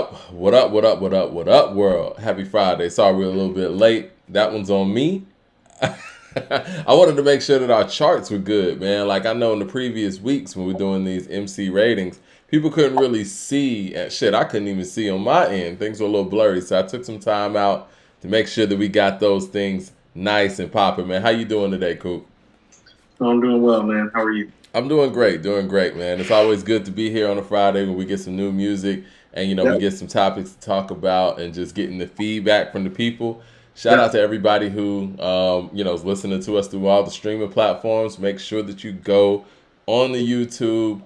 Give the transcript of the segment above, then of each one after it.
up? What up? What up? What up? What up, world? Happy Friday. Sorry we're a little bit late. That one's on me. I wanted to make sure that our charts were good, man. Like I know in the previous weeks when we're doing these MC ratings, people couldn't really see. And shit, I couldn't even see on my end. Things were a little blurry. So I took some time out to make sure that we got those things nice and popping, man. How you doing today, Coop? I'm doing well, man. How are you? I'm doing great, man. It's always good to be here on a Friday when we get some new music and we Yep. get some topics to talk about and just getting the feedback from the people. Shout out to everybody who is listening to us through all the streaming platforms. Make sure that you go on the YouTube,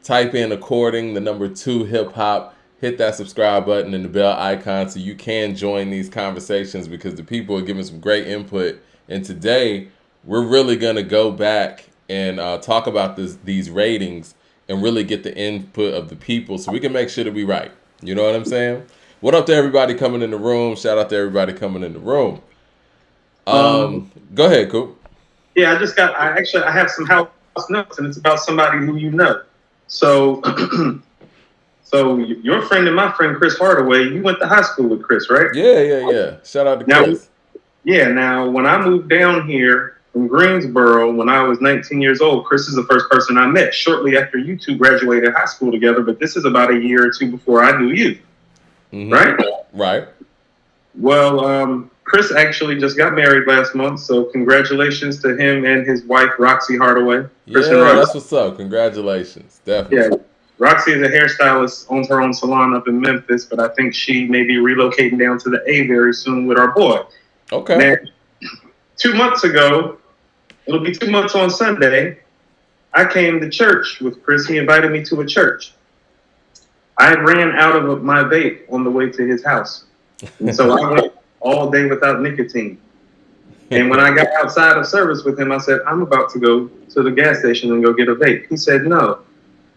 type in according the number 2 hip hop, hit that subscribe button and the bell icon so you can join these conversations because the people are giving some great input. And today we're really gonna go back and talk about these ratings and really get the input of the people so we can make sure that we right. You know what I'm saying? What up to everybody coming in the room? Shout out to everybody coming in the room. Go ahead, Coop. Yeah, I have some house notes, and it's about somebody who you know. So, so your friend and my friend Chris Hardaway, you went to high school with Chris, right? Yeah. Shout out to Chris. Now when I moved down here from Greensboro when I was 19 years old, Chris is the first person I met shortly after you two graduated high school together. But this is about a year or two before I knew you, right? Right. Well, Chris actually just got married last month, so congratulations to him and his wife, Roxy Hardaway. Chris and Roxy. That's what's up. Congratulations. Definitely. Yeah, Roxy is a hairstylist, owns her own salon up in Memphis, but I think she may be relocating down to the A very soon with our boy. Okay. Now, 2 months ago, it'll be 2 months on Sunday, I came to church with Chris. He invited me to a church. I ran out of my vape on the way to his house. And so I went all day without nicotine. And when I got outside of service with him, I said, I'm about to go to the gas station and go get a vape. He said, no,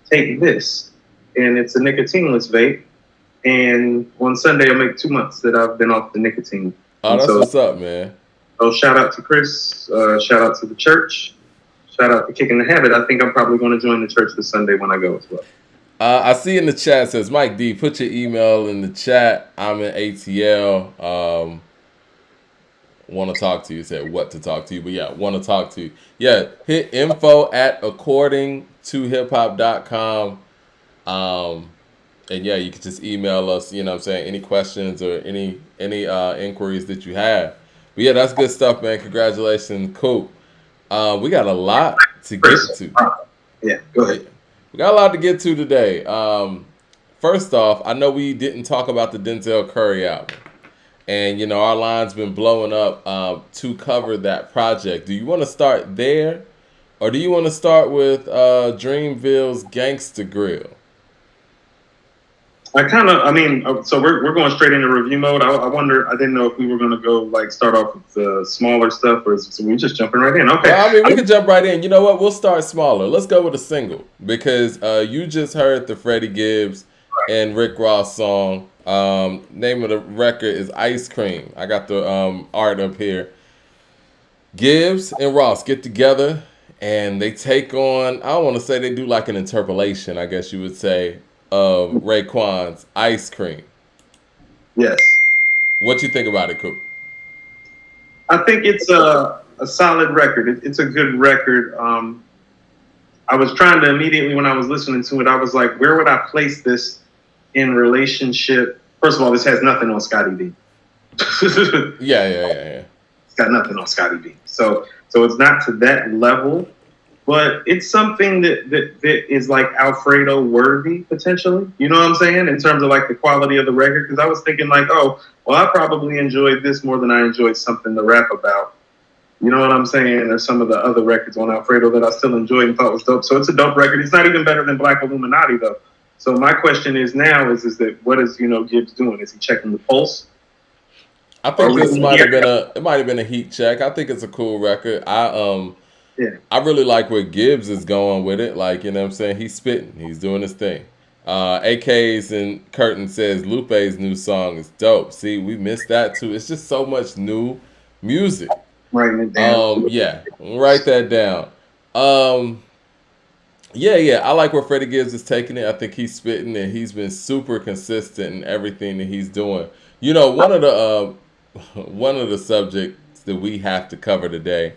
take this. And it's a nicotineless vape. And on Sunday, it'll make 2 months that I've been off the nicotine. Oh, that's what's up, man. So shout out to Chris. Shout out to the church. Shout out to Kicking the Habit. I think I'm probably going to join the church this Sunday when I go as well. I see in the chat says Mike D. Put your email in the chat. I'm in ATL. Want to talk to you. Said what to talk to you, but yeah, want to talk to you. Yeah, hit info@accordingtohiphop.com. And yeah, you can just email us. You know what I'm saying, any questions or any inquiries that you have. But yeah, that's good stuff, man. Congratulations, Coop. We got a lot to get to. Yeah, go ahead. We got a lot to get to today. First off, I know we didn't talk about the Denzel Curry album. And, our line's been blowing up to cover that project. Do you want to start there? Or do you want to start with Dreamville's Gangsta Grill? So we're going straight into review mode. I didn't know if we were going to go start off with the smaller stuff or so we just jumping right in. Okay. Well, we can jump right in. You know what? We'll start smaller. Let's go with a single because you just heard the Freddie Gibbs and Rick Ross song. Name of the record is Ice Cream. I got the art up here. Gibbs and Ross get together and they take on, I don't want to say they do like an interpolation, I guess you would say, of Raekwon's Ice Cream. Yes. What you think about it, Coop? I think it's a solid record. It's a good record. I was trying to immediately, when I was listening to it, I was like, where would I place this in relationship? First of all, this has nothing on Scotty B. Yeah. It's got nothing on Scotty B. So it's not to that level. But it's something that is like Alfredo worthy potentially. You know what I'm saying? In terms of the quality of the record. Because I was thinking I probably enjoyed this more than I enjoyed something to rap about. You know what I'm saying? There's some of the other records on Alfredo that I still enjoyed and thought was dope. So it's a dope record. It's not even better than Black Illuminati though. So my question is now is that what is Gibbs doing? Is he checking the pulse? I think this might have been a heat check. I think it's a cool record. I really like where Gibbs is going with it. You know what I'm saying? He's spitting. He's doing his thing. AKs and Curtin says Lupe's new song is dope. See, we missed that too. It's just so much new music. Writing it down. Yeah, write that down. Yeah. I like where Freddie Gibbs is taking it. I think he's spitting and he's been super consistent in everything that he's doing. You know, one of the subjects that we have to cover today,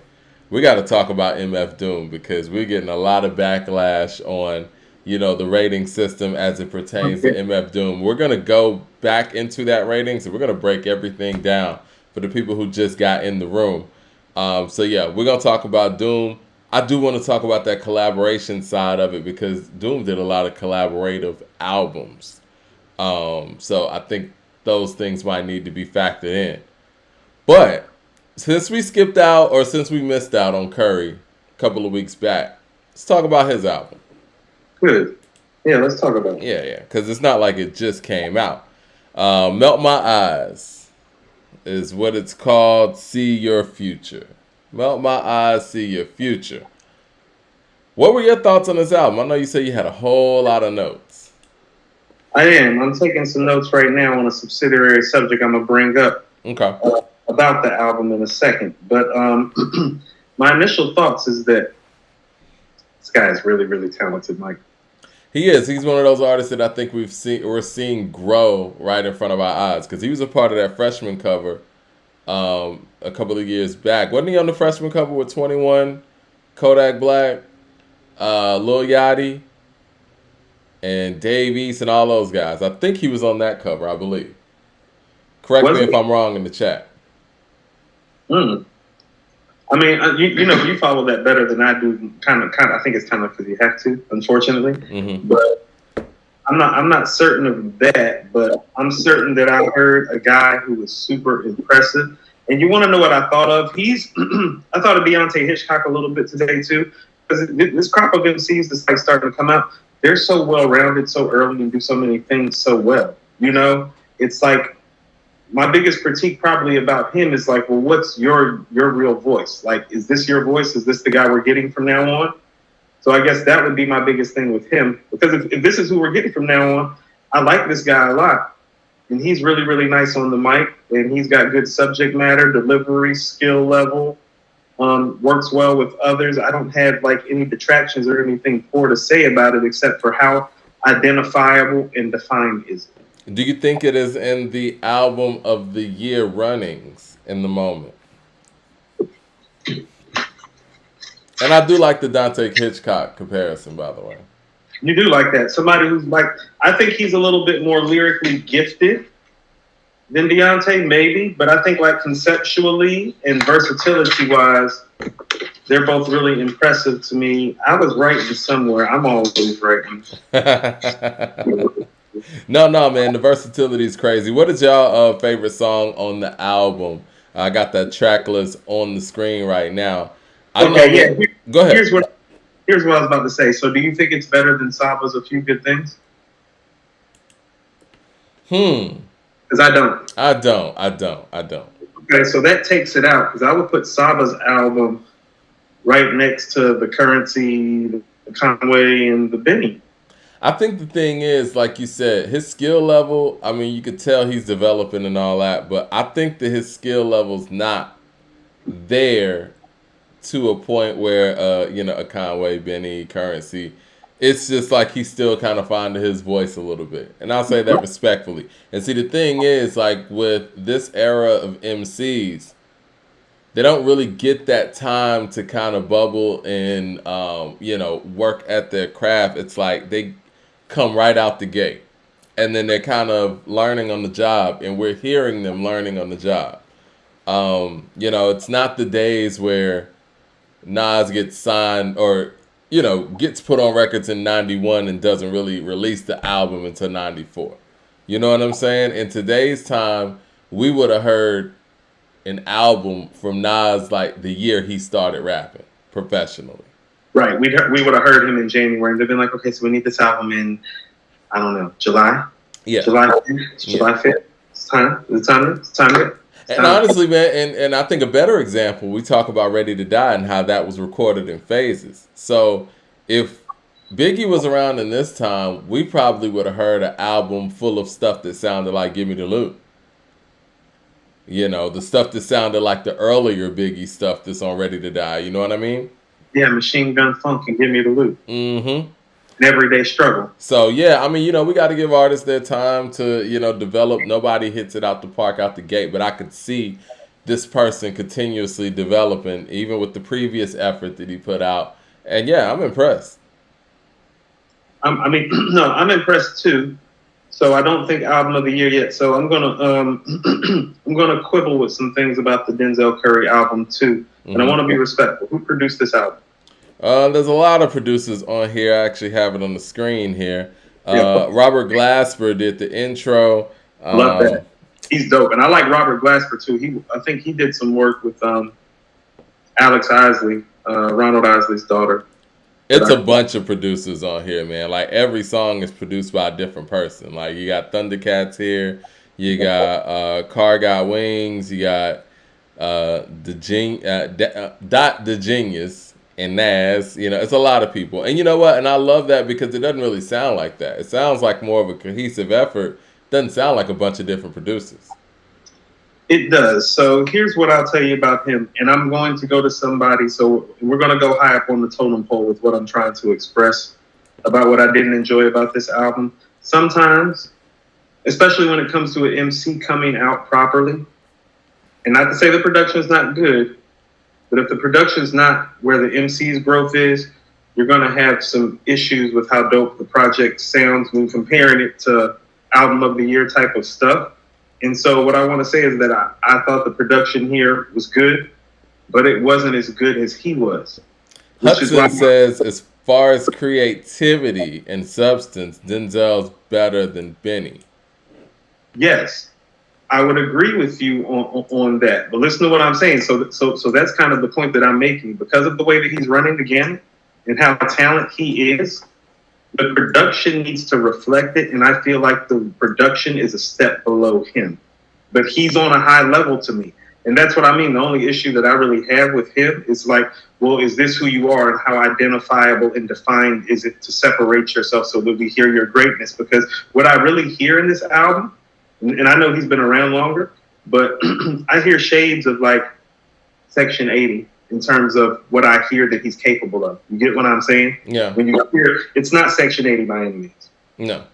we got to talk about MF Doom because we're getting a lot of backlash on, the rating system as it pertains to MF Doom. We're going to go back into that rating, so we're going to break everything down for the people who just got in the room. So yeah, we're going to talk about Doom. I do want to talk about that collaboration side of it because Doom did a lot of collaborative albums. So I think those things might need to be factored in. But since we missed out on Curry a couple of weeks back, let's talk about his album. Good. Yeah, let's talk about it. Yeah, because it's not like it just came out. Melt My Eyes is what it's called. See Your Future. Melt My Eyes, See Your Future. What were your thoughts on this album? I know you said you had a whole lot of notes. I am. I'm taking some notes right now on a subsidiary subject I'm going to bring up. Okay. About the album in a second. But my initial thoughts is that this guy is really, really talented, Mike. He is. He's one of those artists that I think we're seeing grow right in front of our eyes because he was a part of that freshman cover a couple of years back. Wasn't he on the freshman cover with 21, Kodak Black, Lil Yachty, and Dave East and all those guys? I think he was on that cover, I believe. Correct me if I'm wrong in the chat. I mean, you follow that better than I do. Kind of. I think it's kind of because you have to, unfortunately. Mm-hmm. But I'm not certain of that. But I'm certain that I heard a guy who was super impressive. And you want to know what I thought of? I thought of Deontay Hitchcock a little bit today too, because this crop of MCs that's like starting to come out. They're so well rounded, so early, and do so many things so well. It's like. My biggest critique probably about him is like, well, what's your real voice? Like, is this your voice? Is this the guy we're getting from now on? So I guess that would be my biggest thing with him. Because if this is who we're getting from now on, I like this guy a lot. And he's really, really nice on the mic. And he's got good subject matter, delivery, skill level, works well with others. I don't have like any detractions or anything poor to say about it except for how identifiable and defined is it. Do you think it is in the album of the year runnings in the moment? And I do like the Dante Hitchcock comparison, by the way. You do like that. Somebody who's like, I think he's a little bit more lyrically gifted than Deontay, maybe. But I think like conceptually and versatility-wise, they're both really impressive to me. I was writing somewhere. I'm always writing. No, man. The versatility is crazy. What is y'all favorite song on the album? I got that track list on the screen right now. Go ahead. Here's what I was about to say. So do you think it's better than Saba's A Few Good Things? Because I don't. I don't. Okay, so that takes it out. Because I would put Saba's album right next to the Currency, the Conway, and the Benny. I think the thing is, like you said, his skill level, I mean, you could tell he's developing and all that, but I think that his skill level's not there to a point where, a Conway, Benny, Currency, it's just like he's still kind of finding his voice a little bit. And I'll say that respectfully. And see, the thing is, like, with this era of MCs, they don't really get that time to kind of bubble and, work at their craft. It's like they come right out the gate and then they're kind of learning on the job and we're hearing them learning on the job. It's not the days where Nas gets signed or, gets put on records in 91 and doesn't really release the album until 94. You know what I'm saying? In today's time, we would have heard an album from Nas like the year he started rapping professionally. Right. We would have heard him in January and they've been like, okay, so we need this album in, I don't know, July? Yeah. July 5th? It's time. And honestly, man, and I think a better example, we talk about Ready to Die and how that was recorded in phases. So if Biggie was around in this time, we probably would have heard an album full of stuff that sounded like Gimme the Loot. The stuff that sounded like the earlier Biggie stuff that's on Ready to Die. You know what I mean? Yeah, Machine Gun Funk and Give Me the Loot. Mm-hmm. An Everyday Struggle. So yeah, I mean, we got to give artists their time to, develop. Nobody hits it out the park out the gate, but I could see this person continuously developing, even with the previous effort that he put out. And yeah, I'm impressed. No, I'm impressed too. So I don't think album of the year yet. So I'm gonna quibble with some things about the Denzel Curry album too. And I want to be respectful. Who produced this album? There's a lot of producers on here. I actually have it on the screen here. Robert Glasper did the intro. Love that. He's dope, and I like Robert Glasper too. I think he did some work with Alex Isley, Ronald Isley's daughter. It's a bunch of producers on here, man. Like every song is produced by a different person. Like you got Thundercats here, you got Car Got Wings, you got Dot the Genius and Nas. It's a lot of people, and you know what? And I love that because it doesn't really sound like that. It sounds like more of a cohesive effort. Doesn't sound like a bunch of different producers. It does. So here's what I'll tell you about him. And I'm going to go to somebody. So we're going to go high up on the totem pole with what I'm trying to express about what I didn't enjoy about this album. Sometimes, especially when it comes to an MC coming out properly, and not to say the production is not good, but if the production is not where the MC's growth is, you're going to have some issues with how dope the project sounds when comparing it to album of the year type of stuff. And so what I want to say is that I thought the production here was good, but it wasn't as good as he was. Hudson says, as far as creativity and substance, Denzel's better than Benny. Yes, I would agree with you on that. But listen to what I'm saying. So that's kind of the point that I'm making. Because of the way that he's running the gamut and how talented he is, the production needs to reflect it, and I feel like the production is a step below him. But he's on a high level to me. And that's what I mean. The only issue that I really have with him is like, well, is this who you are, and how identifiable and defined is it to separate yourself so that we hear your greatness? Because what I really hear in this album, and I know he's been around longer, but I hear shades of like Section 80. In terms of what I hear that he's capable of. You get what I'm saying? Yeah. When you hear, it's not Section 80 by any means. No.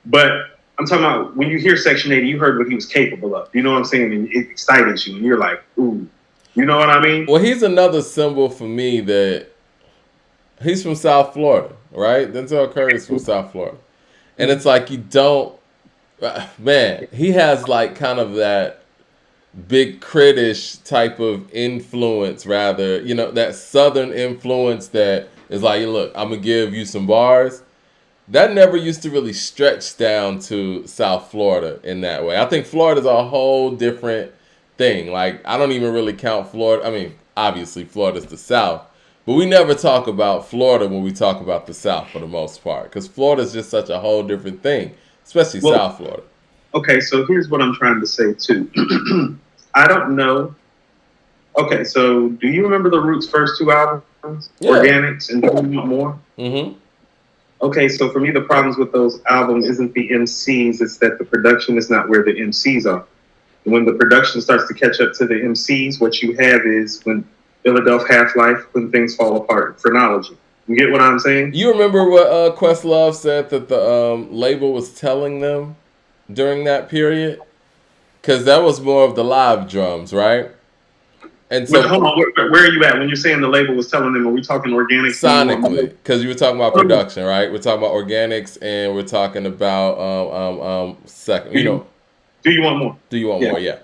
But I'm talking about when you hear Section 80, you heard what he was capable of. You know what I'm saying? And it excited you. And you're like, ooh. You know what I mean? Well, he's another symbol for me that he's from South Florida, right? Denzel Curry is from South Florida. And it's like you don't, man, he has like kind of that big critish type of influence, rather, that southern influence that is like, look, I'm gonna give you some bars. That never used to really stretch down to South Florida in that way. I think Florida's a whole different thing. Like, I don't even really count Florida. I mean, obviously Florida's the South, but we never talk about Florida when we talk about the South for the most part, because Florida's just such a whole different thing, especially South Florida. Okay, so here's what I'm trying to say too. I don't know. Okay, so do you remember the Roots' first two albums? Yeah. Organics and Do You Want More? Mm-hmm. Okay, so for me, the problems with those albums isn't the MCs, it's that the production is not where the MCs are. When the production starts to catch up to the MCs, what you have is when Philadelphia Half-Life, When Things Fall Apart, Phrenology. You get what I'm saying? You remember what Questlove said that the label was telling them during that period? Because that was more of the live drums, right? And so, wait, hold on, where are you at when you're saying the label was telling them? Are we talking organics? Sonically, because you were talking about production, right? We're talking about organics, and we're talking about second. Do you want more? Do you want more? Yeah.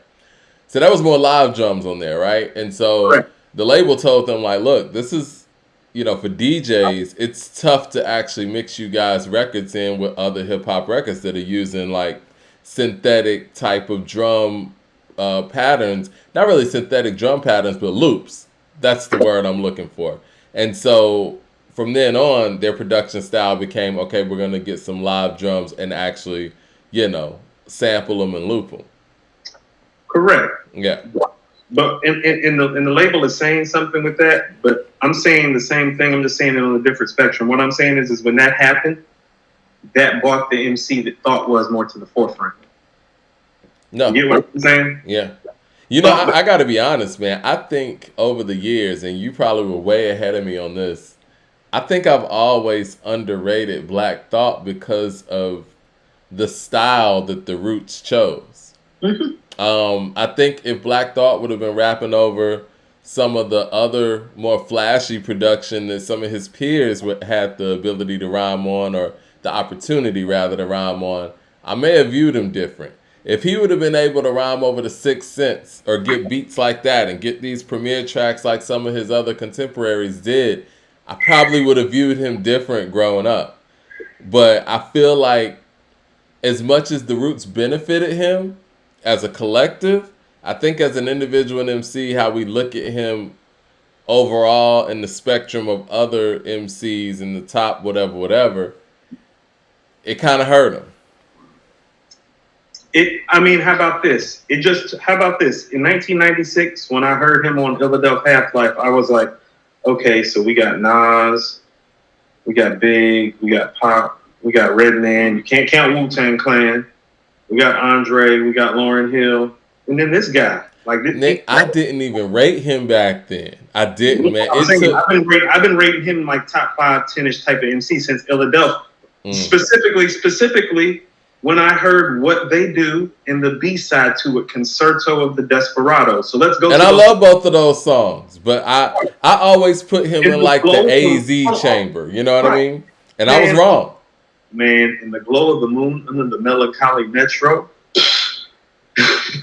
So that was more live drums on there, right? And so Correct. The label told them, like, look, this is, for DJs, it's tough to actually mix you guys' records in with other hip hop records that are using like synthetic type of drum patterns. Not really synthetic drum patterns, but loops. That's the word I'm looking for. And so from then on, their production style became, okay, we're going to get some live drums and actually, sample them and loop them. Correct. Yeah. But and the label is saying something with that, but I'm saying the same thing. I'm just saying it on a different spectrum. What I'm saying is when that happened, that brought the MC that thought was more to the forefront. No. You get what I'm saying? Yeah. You know, I got to be honest, man. I think over the years, and you probably were way ahead of me on this, I think I've always underrated Black Thought because of the style that the Roots chose. I think if Black Thought would have been rapping over some of the other more flashy production that some of his peers had the ability to rhyme on, or the opportunity rather to rhyme on, I may have viewed him different. If he would have been able to rhyme over the 6 Cents or get beats like that and get these premiere tracks like some of his other contemporaries did, I probably would have viewed him different growing up. But I feel like as much as the Roots benefited him as a collective, I think as an individual and MC, how we look at him overall in the spectrum of other MCs in the top whatever, it kind of hurt him. How about this? How about this? In 1996, when I heard him on Philadelphia Half-Life, I was like, okay, so we got Nas, we got Big, we got Pop, we got Redman. You can't count Wu-Tang Clan. We got Andre, we got Lauryn Hill, and then this guy. Like Nick, I didn't even rate him back then. I didn't, man. I've been rating him like top 5, 10-ish type of MC since Philadelphia. Specifically, when I heard What They Do in the B-side to it, Concerto of the Desperado. So let's go. And I love both of those songs, but I always put him in like the AZ chamber. You know what I mean? And I was wrong. Man, in the glow of the moon under the melancholy metro,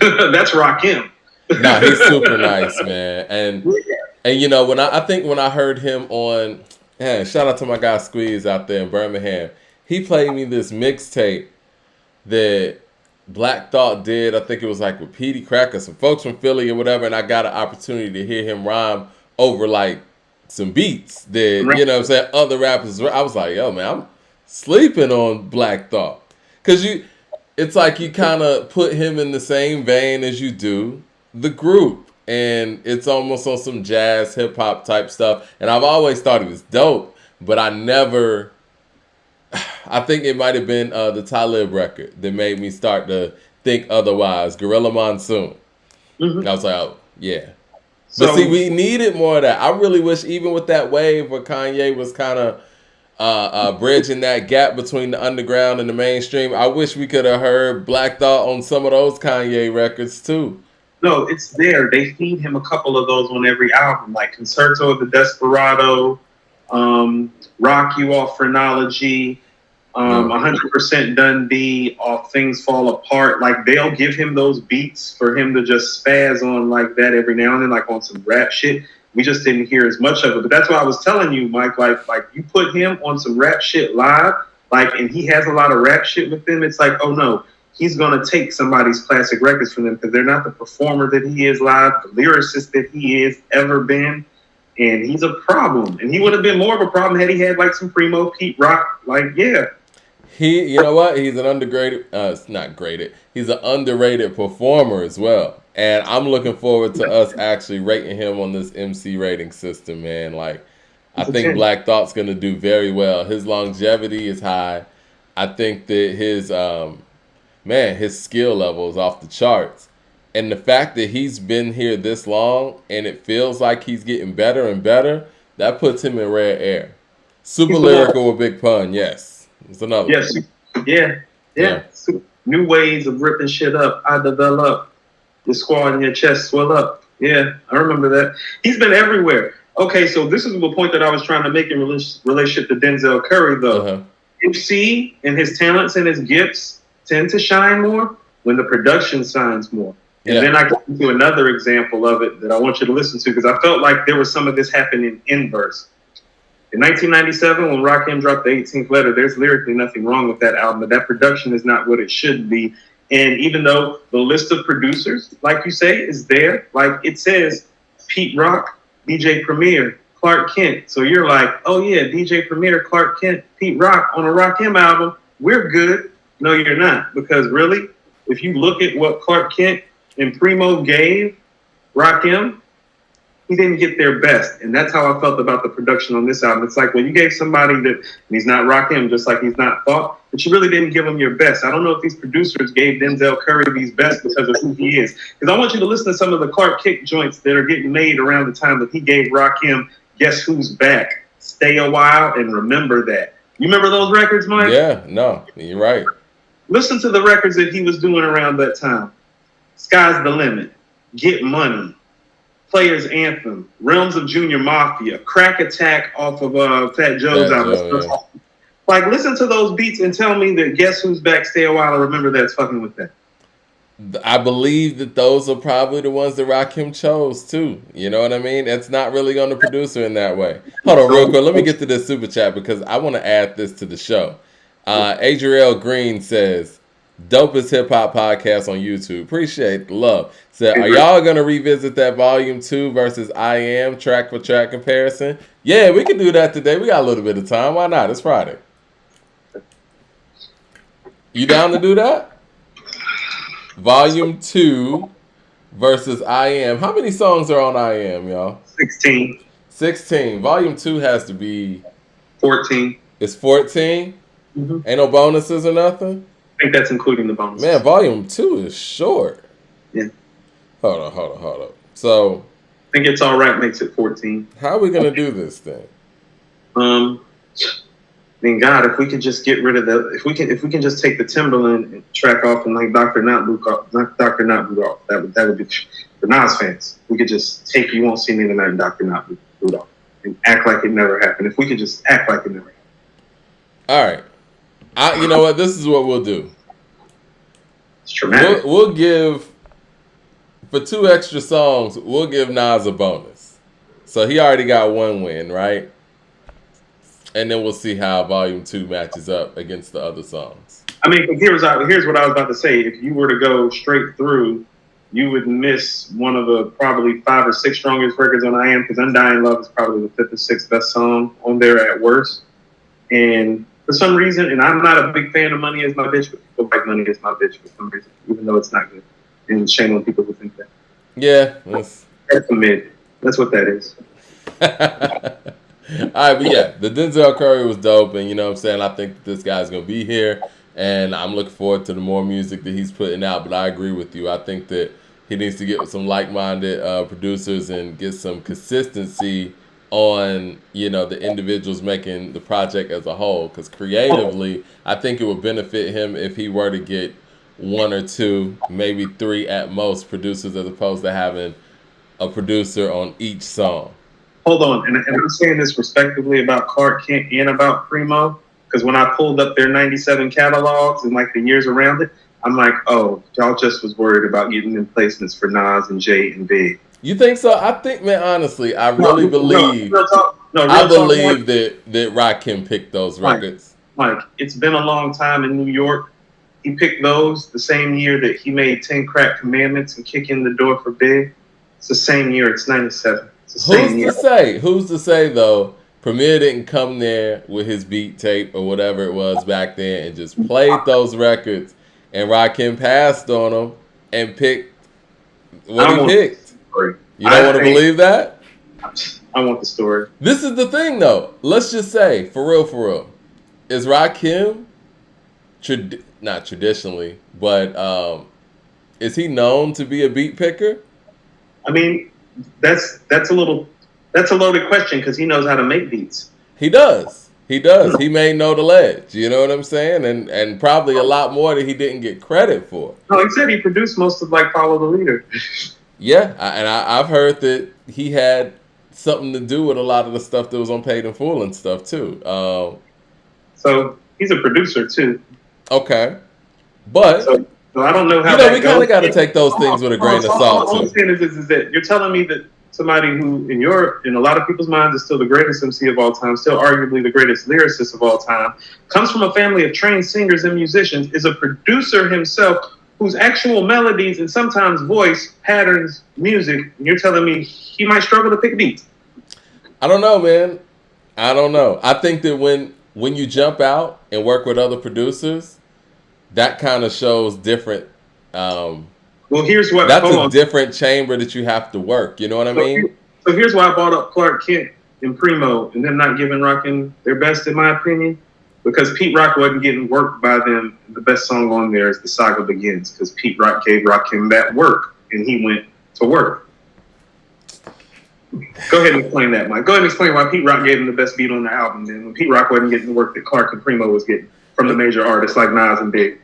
that's Rakim. Nah, he's super nice, man. And you know, when I heard him on, shout out to my guy Squeeze out there in Birmingham. He played me this mixtape that Black Thought did. I think it was like with Petey Crack or some folks from Philly or whatever, and I got an opportunity to hear him rhyme over like some beats that, you know what I'm saying, other rappers. I was like, yo, man, I'm sleeping on Black Thought. Because it's like you kind of put him in the same vein as you do the group. And it's almost on some jazz, hip-hop type stuff. And I've always thought he was dope, but I think it might have been the Talib record that made me start to think otherwise. Gorilla Monsoon. I was like, oh, yeah. So, but see, we needed more of that. I really wish, even with that wave where Kanye was kind of bridging that gap between the underground and the mainstream, I wish we could have heard Black Thought on some of those Kanye records too. No, it's there. They feed him a couple of those on every album, like Concerto of the Desperado, Rock You Off Phrenology, 100% Dundee, off Things Fall Apart. Like, they'll give him those beats for him to just spaz on like that every now and then, like on some rap shit. We just didn't hear as much of it. But that's why I was telling you, Mike, like you put him on some rap shit live, like, and he has a lot of rap shit with him. It's like, oh no, he's going to take somebody's classic records from them because they're not the performer that he is live, the lyricist that he is ever been. And he's a problem. And he would have been more of a problem had he had like some Primo, Pete Rock. Like, yeah. You know what? He's an he's an underrated performer as well. And I'm looking forward to us actually rating him on this MC rating system, man. Like, I think Black Thought's going to do very well. His longevity is high. I think that his skill level is off the charts. And the fact that he's been here this long and it feels like he's getting better and better, that puts him in rare air. Super lyrical with Big Pun, yes. It's another one. Yeah. New ways of ripping shit up. I develop. Your squad in your chest swell up. Yeah, I remember that. He's been everywhere. Okay, so this is the point that I was trying to make in relationship to Denzel Curry, though. MC and his talents and his gifts tend to shine more when the production shines more. And then I get into another example of it that I want you to listen to, because I felt like there was some of this happening in verse. In 1997, when Rakim dropped the 18th Letter, there's lyrically nothing wrong with that album, but that production is not what it should be. And even though the list of producers, like you say, is there, like it says, Pete Rock, DJ Premier, Clark Kent. So you're like, oh yeah, DJ Premier, Clark Kent, Pete Rock on a Rakim album, we're good. No, you're not. Because really, if you look at what Clark Kent and Primo gave Rakim, he didn't get their best. And that's how I felt about the production on this album. It's like when you gave somebody that, and he's not Rakim, just like he's not Thought, but you really didn't give him your best. I don't know if these producers gave Denzel Curry these best because of who he is. Because I want you to listen to some of the Clark Kick joints that are getting made around the time that he gave Rakim Guess Who's Back, Stay a While, and Remember That. You remember those records, Mike? Yeah, no, you're right. Listen to the records that he was doing around that time. Sky's the Limit, Get Money, Players Anthem, Realms of Junior Mafia, Crack Attack off of Fat Joe's album. Yeah. Like, listen to those beats and tell me that Guess Who's Back, Stay a While, and Remember That's fucking with that. I believe that those are probably the ones that Rakim chose too. You know what I mean? It's not really on the producer in that way. Hold on real quick. Let me get to this super chat because I want to add this to the show. Adriel Green says, dopest hip hop podcast on YouTube. Appreciate the love. Said, are y'all going to revisit that volume 2 versus I Am track for track comparison? Yeah, we can do that today. We got a little bit of time. Why not? It's Friday. You down to do that? Volume 2 versus I Am. How many songs are on I Am, y'all? 16. 16. Volume 2 has to be 14. It's 14? Mm-hmm. Ain't no bonuses or nothing? I think that's including the bonuses. Man, volume 2 is short. Yeah. Hold on. So I think It's All Right makes it 14. How are we gonna do this thing? I mean, God, if we could just get rid of if we can just take the Timberland track off and like Dr. Not Boot off, that would be for Nas fans. We could just take You Won't See Me Tonight and Dr. Not Boot off and act like it never happened. If we could just act like it never happened. All right, you know what? This is what we'll do. It's traumatic. We'll give for 2 extra songs. We'll give Nas a bonus. So he already got 1 win, right? And then we'll see how Volume 2 matches up against the other songs. I mean, here's what I was about to say. If you were to go straight through, you would miss one of the probably 5 or 6 strongest records on I Am, because Undying Love is probably the 5th or 6th best song on there at worst. And for some reason, and I'm not a big fan of Money Is My Bitch, but people like Money Is My Bitch for some reason, even though it's not good. And shame on people who think that. Yeah. That's a mid. That's what that is. All right, but yeah, the Denzel Curry was dope, and you know what I'm saying? I think this guy's going to be here, and I'm looking forward to the more music that he's putting out, but I agree with you. I think that he needs to get with some like-minded producers and get some consistency on, you know, the individuals making the project as a whole, because creatively, I think it would benefit him if he were to get 1 or 2, maybe 3 at most producers, as opposed to having a producer on each song. Hold on, and I'm saying this respectively about Clark Kent and about Primo, because when I pulled up their 97 catalogs and like the years around it, I'm like, oh, y'all just was worried about getting in placements for Nas and Jay and Big. You think so? I think, man, honestly, I really believe that Rakim picked those records. Mike, it's been a long time in New York. He picked those the same year that he made 10 Crack Commandments and Kick in the Door for Big. It's the same year. It's 97. Who's to say though? Premier didn't come there with his beat tape or whatever it was back then and just played those records, and Rakim passed on them and picked what he picked. You don't want to believe that? I want the story. This is the thing though. Let's just say, for real, is Rakim not traditionally, but is he known to be a beat picker? I mean, that's a loaded question because he knows how to make beats. He does. He may know the ledge. You know what I'm saying? And probably a lot more that he didn't get credit for. No, he said he produced most of like Follow the Leader. Yeah, I've heard that he had something to do with a lot of the stuff that was on Paid in Full and stuff too. So he's a producer too. Okay, but. So I don't know how. You know, we kind of got to take those things with a grain of salt. All I'm saying is that you're telling me that somebody who, in a lot of people's minds, is still the greatest MC of all time, still arguably the greatest lyricist of all time, comes from a family of trained singers and musicians, is a producer himself, whose actual melodies and sometimes voice patterns music. And you're telling me he might struggle to pick beats? I don't know, man. I don't know. I think that when you jump out and work with other producers, that kind of shows different. Well, here's what. That's a different chamber that you have to work. You know what I mean? So here's why I brought up Clark Kent and Primo and them not giving Rockin' their best, in my opinion, because Pete Rock wasn't getting worked by them. The best song on there is The Saga Begins, because Pete Rock gave Rakim that work, and he went to work. Go ahead and explain that, Mike. Go ahead and explain why Pete Rock gave him the best beat on the album, then, when Pete Rock wasn't getting the work that Clark and Primo was getting from the major artists like Nas and Big.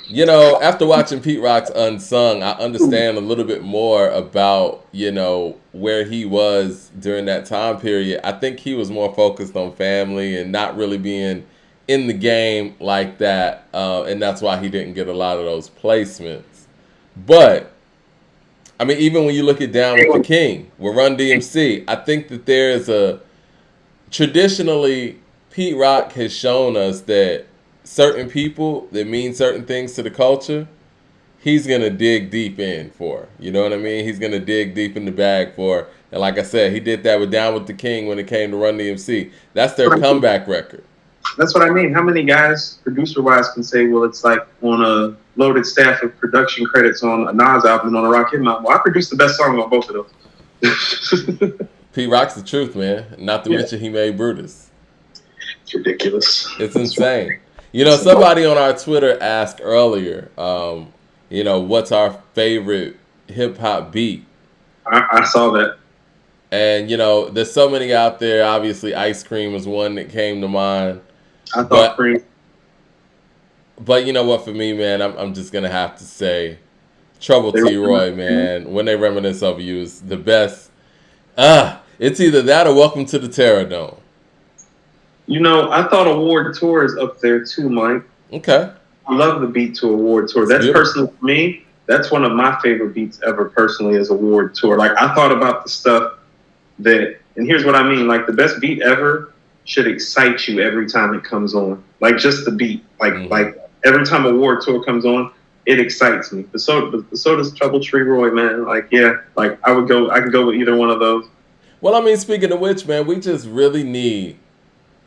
You know, after watching Pete Rock's Unsung, I understand a little bit more about, you know, where he was during that time period. I think he was more focused on family and not really being in the game like that. And that's why he didn't get a lot of those placements. But, I mean, even when you look at Down with the King, with Run DMC, I think that there's a... Traditionally, Pete Rock has shown us that certain people that mean certain things to the culture, he's going to dig deep in for. You know what I mean? He's going to dig deep in the bag for. And like I said, he did that with Down with the King when it came to Run DMC. That's their comeback record. That's what I mean. How many guys, producer-wise, can say, well, it's like on a loaded staff of production credits on a Nas album and on a Rakim album? Well, I produced the best song on both of those. Pete Rock's the truth, man. Not to mention he made Brutus. It's ridiculous. It's insane. You know, somebody on our Twitter asked earlier, you know, what's our favorite hip-hop beat? I saw that. And, you know, there's so many out there. Obviously, Ice Cream was one that came to mind. I thought Cream. But you know what, for me, man, I'm just going to have to say Trouble T-Roy, man. When They Reminisce of You is the best. It's either that or Welcome to the Terror Dome. You know, I thought Award Tour is up there too, Mike. Okay. I love the beat to Award Tour. That's personally for me. That's one of my favorite beats ever personally is Award Tour. Like, I thought about the stuff that, and here's what I mean, like the best beat ever should excite you every time it comes on. Like just the beat. Like every time Award Tour comes on, it excites me. But so does Trouble T-Roy, man. Like, yeah, like I could go with either one of those. Well, I mean, speaking of which, man, we just really need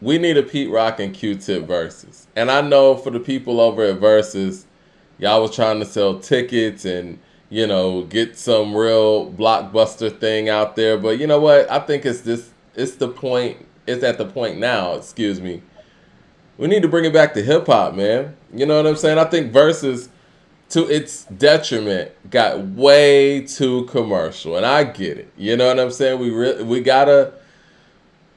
a Pete Rock and Q-Tip versus. And I know for the people over at Versus, y'all was trying to sell tickets and, you know, get some real blockbuster thing out there. But you know what? I think it's at the point now, we need to bring it back to hip hop, man. You know what I'm saying? I think Versus, to its detriment, got way too commercial. And I get it. You know what I'm saying? We gotta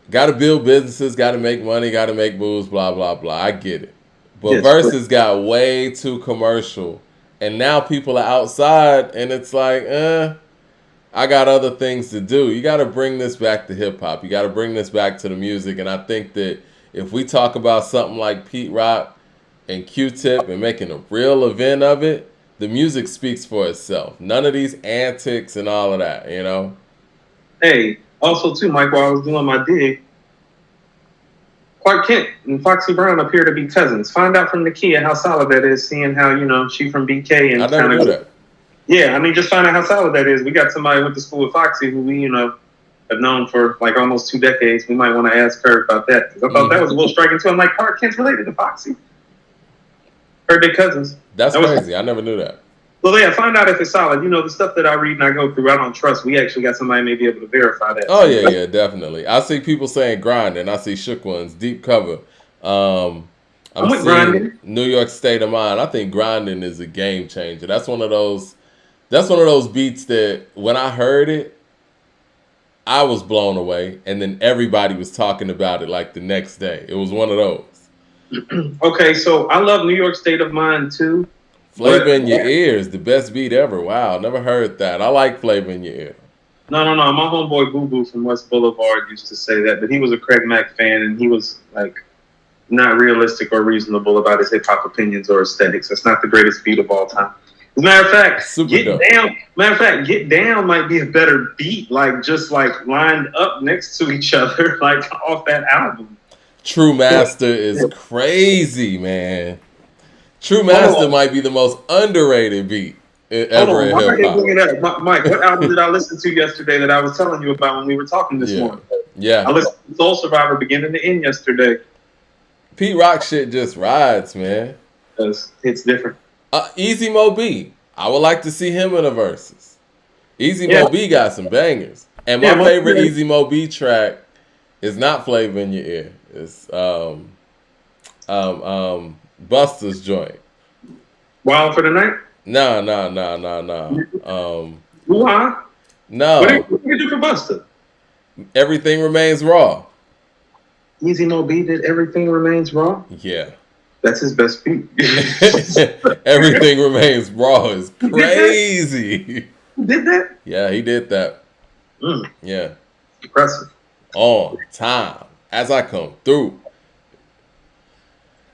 build businesses, gotta make money, gotta make moves, blah, blah, blah. I get it. But Versus got way too commercial. And now people are outside and it's like, I got other things to do. You got to bring this back to hip hop. You got to bring this back to the music. And I think that if we talk about something like Pete Rock and Q-Tip and making a real event of it, the music speaks for itself. None of these antics and all of that, you know? Hey, also too, Mike, while I was doing my dig, Clark Kent and Foxy Brown appear to be cousins. Find out from Nicki how solid that is, seeing how, you know, she from BK. And I never knew that. Yeah, I mean, just find out how solid that is. We got somebody who went to school with Foxy who we, you know, have known for like almost 2 decades. We might want to ask her about that. Because I thought that was a little striking too. I'm like, Clark Kent's related to Foxy. Heard they cousins. That's crazy. I never knew that. Well, yeah, find out if it's solid. You know, the stuff that I read and I go through, I don't trust. We actually got somebody may be able to verify that. Oh, yeah, definitely. I see people saying Grinding. I see Shook Ones, Deep Cover. I'm with Grinding. New York State of Mind. I think Grinding is a game changer. That's one of those beats that when I heard it, I was blown away. And then everybody was talking about it like the next day. It was one of those. Okay, so I love New York State of Mind too. Flavor in Your Ear is the best beat ever. Wow, never heard that. I like Flavor in Your Ear. No. My homeboy Boo Boo from West Boulevard used to say that, but he was a Craig Mack fan, and he was like not realistic or reasonable about his hip hop opinions or aesthetics. That's not the greatest beat of all time. As a matter of fact, Get Down might be a better beat, like just like lined up next to each other, like off that album. True Master is crazy, man. True Master might be the most underrated beat ever in hip hop. Mike, what album did I listen to yesterday that I was telling you about when we were talking this morning? Yeah. I listened to Soul Survivor beginning to end yesterday. Pete Rock shit just rides, man. It's different. Easy Mo B. I would like to see him in a versus. Easy Mo B got some bangers. And my favorite Easy Mo B track is not Flavor in Your Ear. It's Busta's joint. Wild for the Night? No. Why? No. What did you do for Busta? Everything Remains Raw. Easy Mo B did Everything Remains Raw? Yeah. That's his best beat. Everything Remains Raw is crazy. He did that? Yeah, he did that. Yeah. Impressive. On time. As I come through.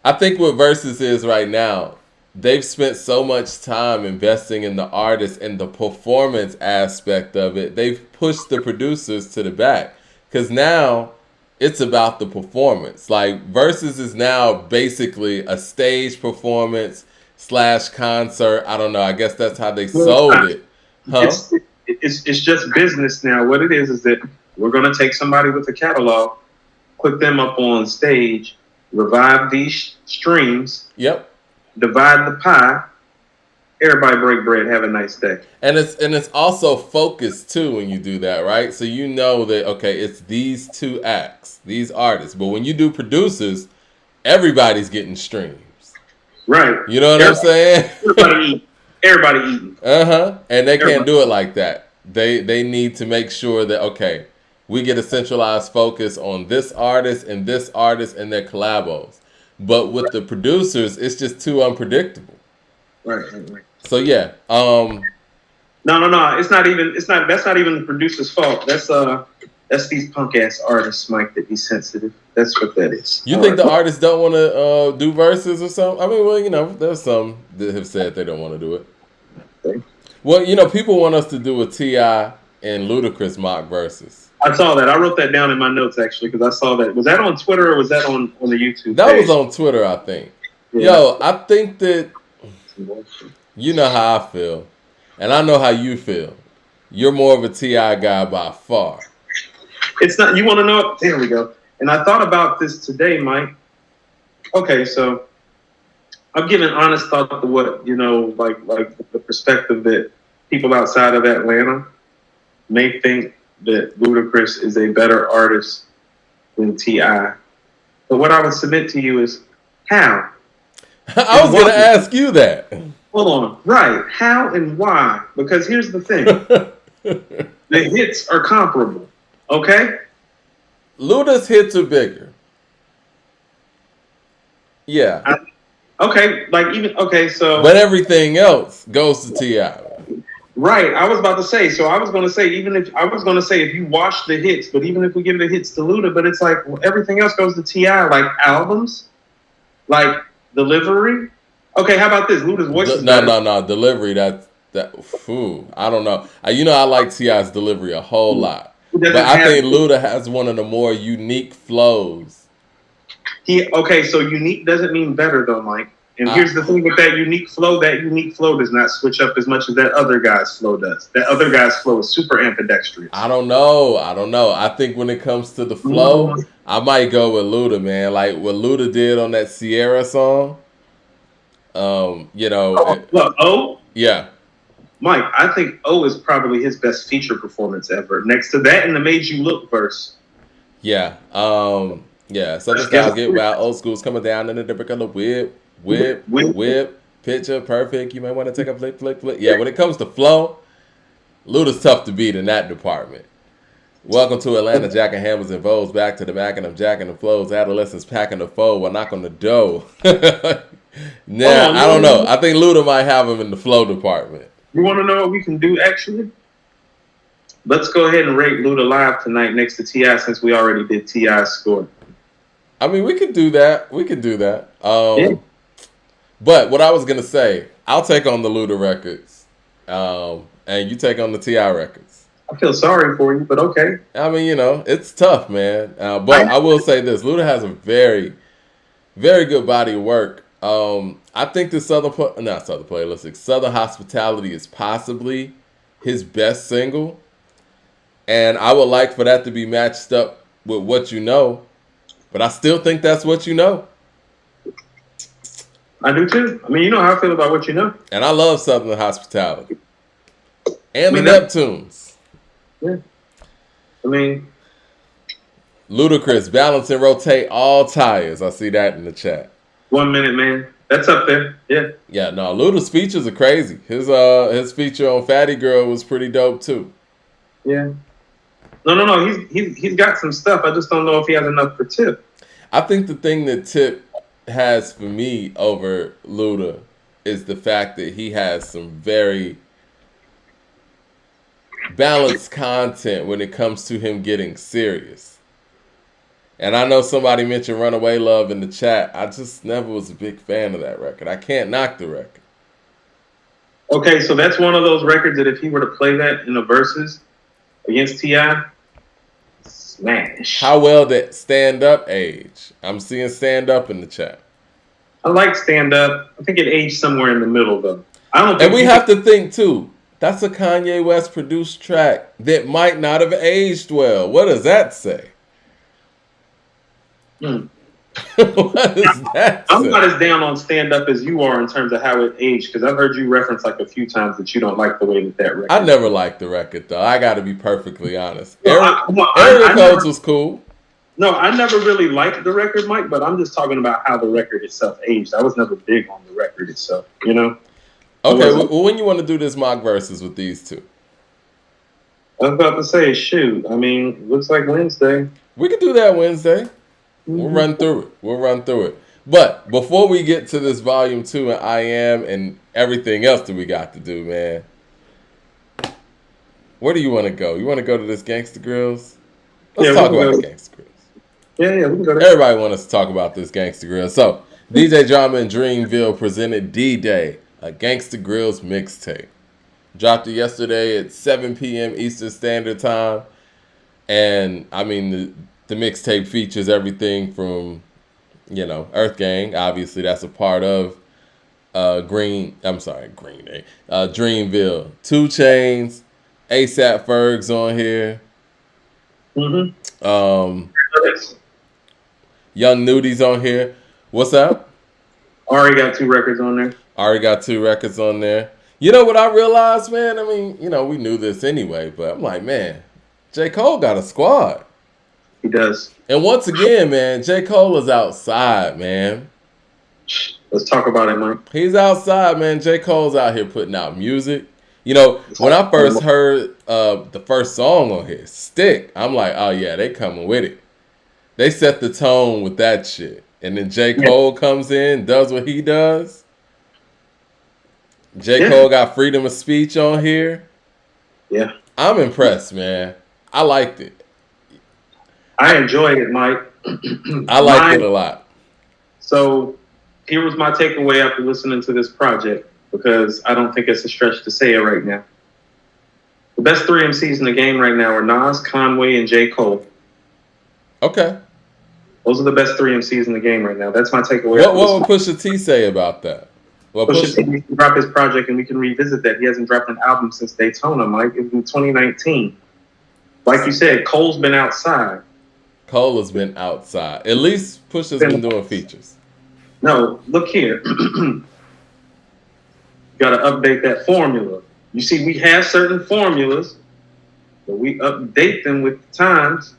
I think what Versus is right now, they've spent so much time investing in the artist and the performance aspect of it. They've pushed the producers to the back. Because now it's about the performance. Like, Versus is now basically a stage performance / concert. I don't know. I guess that's how they sold it. Huh? It's just business now. What it is that we're going to take somebody with a catalog, put them up on stage, revive these streams. Yep. Divide the pie. Everybody break bread. Have a nice day. And it's also focused too when you do that, right? So you know that, okay, it's these two acts, these artists. But when you do producers, everybody's getting streams. Right. You know what I'm saying? Everybody eating. And they can't do it like that. They need to make sure that, okay, we get a centralized focus on this artist and their collabos. But with the producers, it's just too unpredictable. Right. So yeah. No. That's not even the producer's fault. That's these punk ass artists, Mike, that be sensitive. That's what that is. You think the artists don't want to do verses or something? I mean, well, you know, there's some that have said they don't want to do it. Okay. Well, you know, people want us to do a T.I. and Ludacris mock verses. I saw that. I wrote that down in my notes, actually, because I saw that. Was that on Twitter or was that on the YouTube That page? was on Twitter, I think. Yeah. Yo, I think that, you know how I feel, and I know how you feel. You're more of a T.I. guy by far. It's not. You want to know? There we go. And I thought about this today, Mike. Okay, so I'm giving honest thought to what, you know, like the perspective that people outside of Atlanta may think that Ludacris is a better artist than T.I. But what I would submit to you is how. I was going to ask you that. Hold on. Right. How and why? Because here's the thing. The hits are comparable. Okay? Luda's hits are bigger. Yeah. So. But everything else goes to T.I. Right. I was about to say. So I was going to say if you watch the hits, but even if we give the hits to Luda, but it's like everything else goes to T.I. Like albums, like delivery. Okay. How about this? Luda's voice is better. No. Delivery. I don't know. You know, I like T.I.'s delivery a whole lot. But I think Luda has one of the more unique flows. So unique doesn't mean better though, Mike. And here's the thing with that unique flow does not switch up as much as that other guy's flow does. That other guy's flow is super ambidextrous. I don't know. I think when it comes to the flow, I might go with Luda, man. Like what Luda did on that Sierra song. You know. Yeah. Mike, I think O is probably his best feature performance ever. Next to that and the Made You Look verse. Yeah. Yeah. Southern styles get wild. Old school's coming down in the different color whip. Picture perfect. You might want to take a flick. Yeah, when it comes to flow, Luda's tough to beat in that department. Welcome to Atlanta, jacking hammers and bows. Back to the Mac and I'm jacking the flows. Adolescents packing the foe. I knock on the dough. I don't know. I think Luda might have him in the flow department. You want to know what we can do, actually? Let's go ahead and rate Luda live tonight next to T.I. since we already did T.I.'s score. I mean, we could do that. Yeah. But what I was going to say, I'll take on the Luda records, and you take on the T.I. records. I feel sorry for you, but okay. I mean, you know, it's tough, man. But I will say this. Luda has a very, very good body of work. I think the Southern Hospitality is possibly his best single. And I would like for that to be matched up with What You Know. But I still think that's What You Know. I do too. I mean, you know how I feel about What You Know. And I love Southern Hospitality. And the Neptunes. Yeah. I mean, Ludacris, balance and rotate all tires. I see that in the chat. 1 minute, man. That's up there. Yeah. Yeah, no, Luda's features are crazy. His feature on Fatty Girl was pretty dope too. Yeah. No. He's got some stuff. I just don't know if he has enough for Tip. I think the thing that Tip has for me over Luda is the fact that he has some very balanced content when it comes to him getting serious. And I know somebody mentioned Runaway Love in the chat. I just never was a big fan of that record. I can't knock the record. Okay, so that's one of those records that if he were to play that in the verses against T.I., smash. How well did Stand Up age? I'm seeing Stand Up in the chat. I like Stand Up. I think it aged somewhere in the middle, though. I don't think and we have to think, too, that's a Kanye West produced track that might not have aged well. What does that say? What does that I'm say? not as down on Stand Up as you are in terms of how it aged, because I've heard you reference like a few times that you don't like the way that record. I never liked the record, though. I got to be perfectly honest. Well, Area Codes was cool. No, I never really liked the record, Mike, but I'm just talking about how the record itself aged. I was never big on the record itself, you know? Okay, well, when you want to do this mock verses with these two? I was about to say, shoot. I mean, looks like Wednesday. We could do that Wednesday. Mm-hmm. We'll run through it. But before we get to this volume 2 and I Am and everything else that we got to do, man, where do you want to go? You want to go to this Gangsta Grillz? Let's talk about the Gangsta Grillz. Yeah, we can go there. Everybody wants us to talk about this Gangsta Grillz. So, DJ Drama and Dreamville presented D-Day, a Gangsta Grillz mixtape. Dropped it yesterday at 7 p.m. Eastern Standard Time. And, I mean, the mixtape features everything from, you know, Earth Gang. Obviously, that's a part of Green Day. Dreamville. 2 Chainz, ASAP Ferg's on here. Young Nudi's on here. What's up? Ari got 2 records on there. Ari got 2 records on there. You know what I realized, man? I mean, you know, we knew this anyway, but I'm like, man, J. Cole got a squad. He does. And once again, man, J. Cole is outside, man. Let's talk about it, Mike. He's outside, man. J. Cole's out here putting out music. You know, when I first heard the first song on here, Stick, I'm like, oh, yeah, they coming with it. They set the tone with that shit. And then J. Cole comes in, does what he does. J. Cole got freedom of speech on here. Yeah. I'm impressed, man. I liked it. I enjoyed it, Mike. I liked it a lot. So here was my takeaway after listening to this project, because I don't think it's a stretch to say it right now. The best 3 MCs in the game right now are Nas, Conway, and J. Cole. Okay. Those are the best 3 MCs in the game right now. That's my takeaway. What would Pusha T say about that? Well, Pusha T needs to drop his project and we can revisit that. He hasn't dropped an album since Daytona, Mike. It was in 2019. Like you said, Cole's been outside. Cole has been outside. At least Pusha's been doing features. No, look here. Got to update that formula. You see, we have certain formulas, but we update them with the times.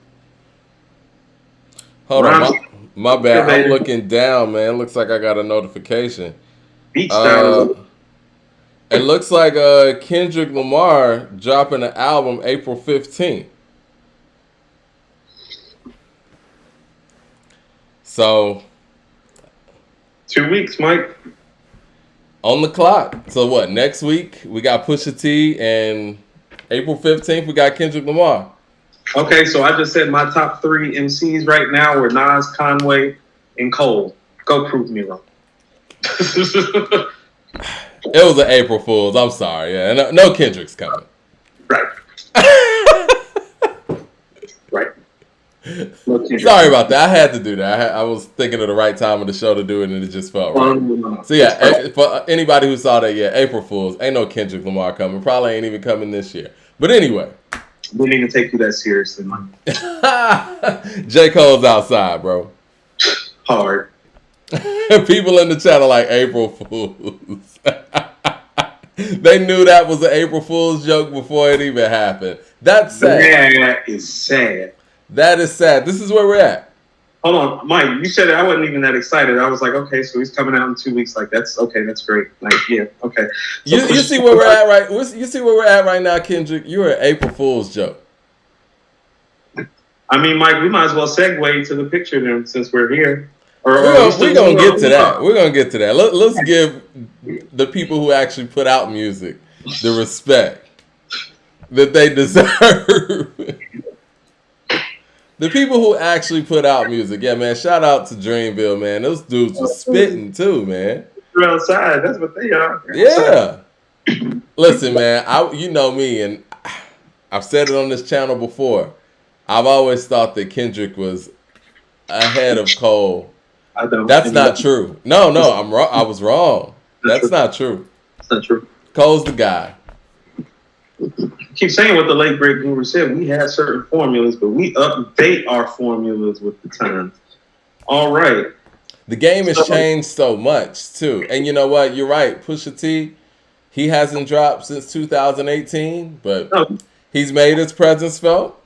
Hold on, my bad. I'm looking down, man. Looks like I got a notification. Beat style. It looks like Kendrick Lamar dropping an album April 15th. So 2 weeks, Mike. On the clock. So what? Next week we got Pusha T, and April 15th we got Kendrick Lamar. Okay, so I just said my top 3 MCs right now were Nas, Conway, and Cole. Go prove me wrong. It was an April Fool's. I'm sorry. Yeah, no Kendrick's coming. Right. Right. Sorry about that. I had to do that. I was thinking of the right time of the show to do it, and it just felt right. So yeah, for anybody who saw that, yeah, April Fool's. Ain't no Kendrick Lamar coming. Probably ain't even coming this year. But anyway. We need to take you that seriously, man. J. Cole's outside, bro. Hard. People in the chat are like, April Fools. They knew that was an April Fool's joke before it even happened. That's sad. That is sad. That is sad. This is where we're at. Hold on, Mike. You said it. I wasn't even that excited. I was like, okay, so he's coming out in 2 weeks. Like, that's okay. That's great. Like, yeah, okay. So You see where we're at, right? You see where we're at right now, Kendrick. You're an April Fool's joke. I mean, Mike, we might as well segue to the picture then, since we're here. We're gonna get to that. We're gonna get to that. Let's give the people who actually put out music the respect that they deserve. The people who actually put out music, yeah, man. Shout out to Dreamville, man. Those dudes were spitting too, man. They're outside. That's what they are. Yeah. Listen, man. You know me, and I've said it on this channel before. I've always thought that Kendrick was ahead of Cole. That's not true. No, I'm wrong. I was wrong. That's not true. It's not true. Cole's the guy. Keep saying what the late great Guru said. We have certain formulas, but we update our formulas with the times. All right. The game has changed so much too, and you know what? You're right. Pusha T, he hasn't dropped since 2018, but he's made his presence felt.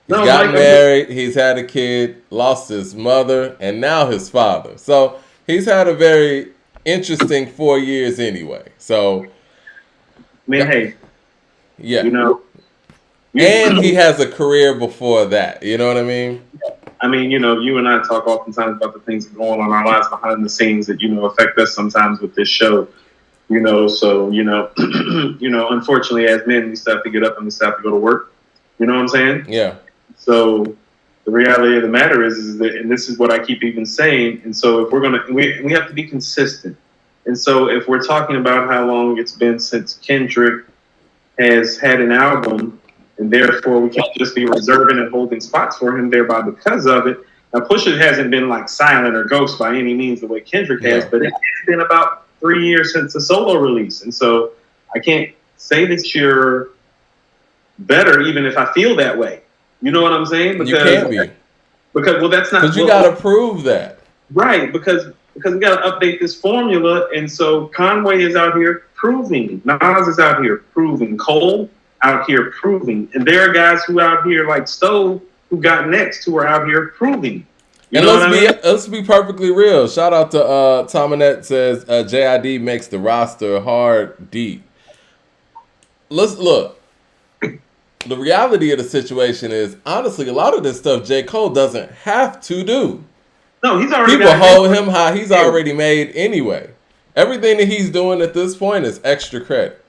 He's got married, he's had a kid, lost his mother, and now his father. So he's had a very interesting 4 years anyway. So, man, hey, yeah, you know, and he has a career before that. You know what I mean? I mean, you know, you and I talk oftentimes about the things that go on in our lives behind the scenes that, you know, affect us sometimes with this show. You know, so, you know, unfortunately as men, we still have to get up and we still have to go to work. You know what I'm saying? Yeah. So the reality of the matter is that, and this is what I keep even saying, and so if we're going to, we have to be consistent. And so if we're talking about how long it's been since Kendrick has had an album, and therefore we can't just be reserving and holding spots for him thereby because of it. Now, Pusha hasn't been like silent or ghost by any means the way Kendrick has, but it's been about 3 years since the solo release. And so I can't say that you're better even if I feel that way. You know what I'm saying? Because, you can't be. Because, well, that's not... Because you got to prove that. Right, because we got to update this formula. And so Conway is out here proving. Nas is out here proving. Cole out here proving. And there are guys who out here like Stove who got next who are out here proving. You and let's be perfectly real. Shout out to Tominette says JID makes the roster hard deep. Let's look. The reality of the situation is, honestly, a lot of this stuff J. Cole doesn't have to do. No, he's already. People hold him high. He's already made anyway. Everything that he's doing at this point is extra credit.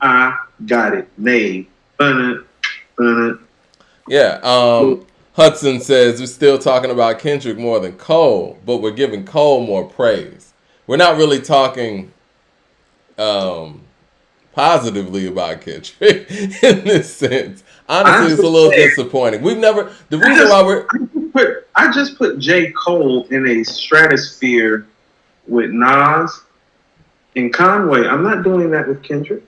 I got it made. Yeah. Hudson says we're still talking about Kendrick more than Cole, but we're giving Cole more praise. We're not really talking positively about Kendrick in this sense. Honestly, it's a little disappointing. We've never... The reason why we're... I just put J. Cole in a stratosphere with Nas and Conway. I'm not doing that with Kendrick.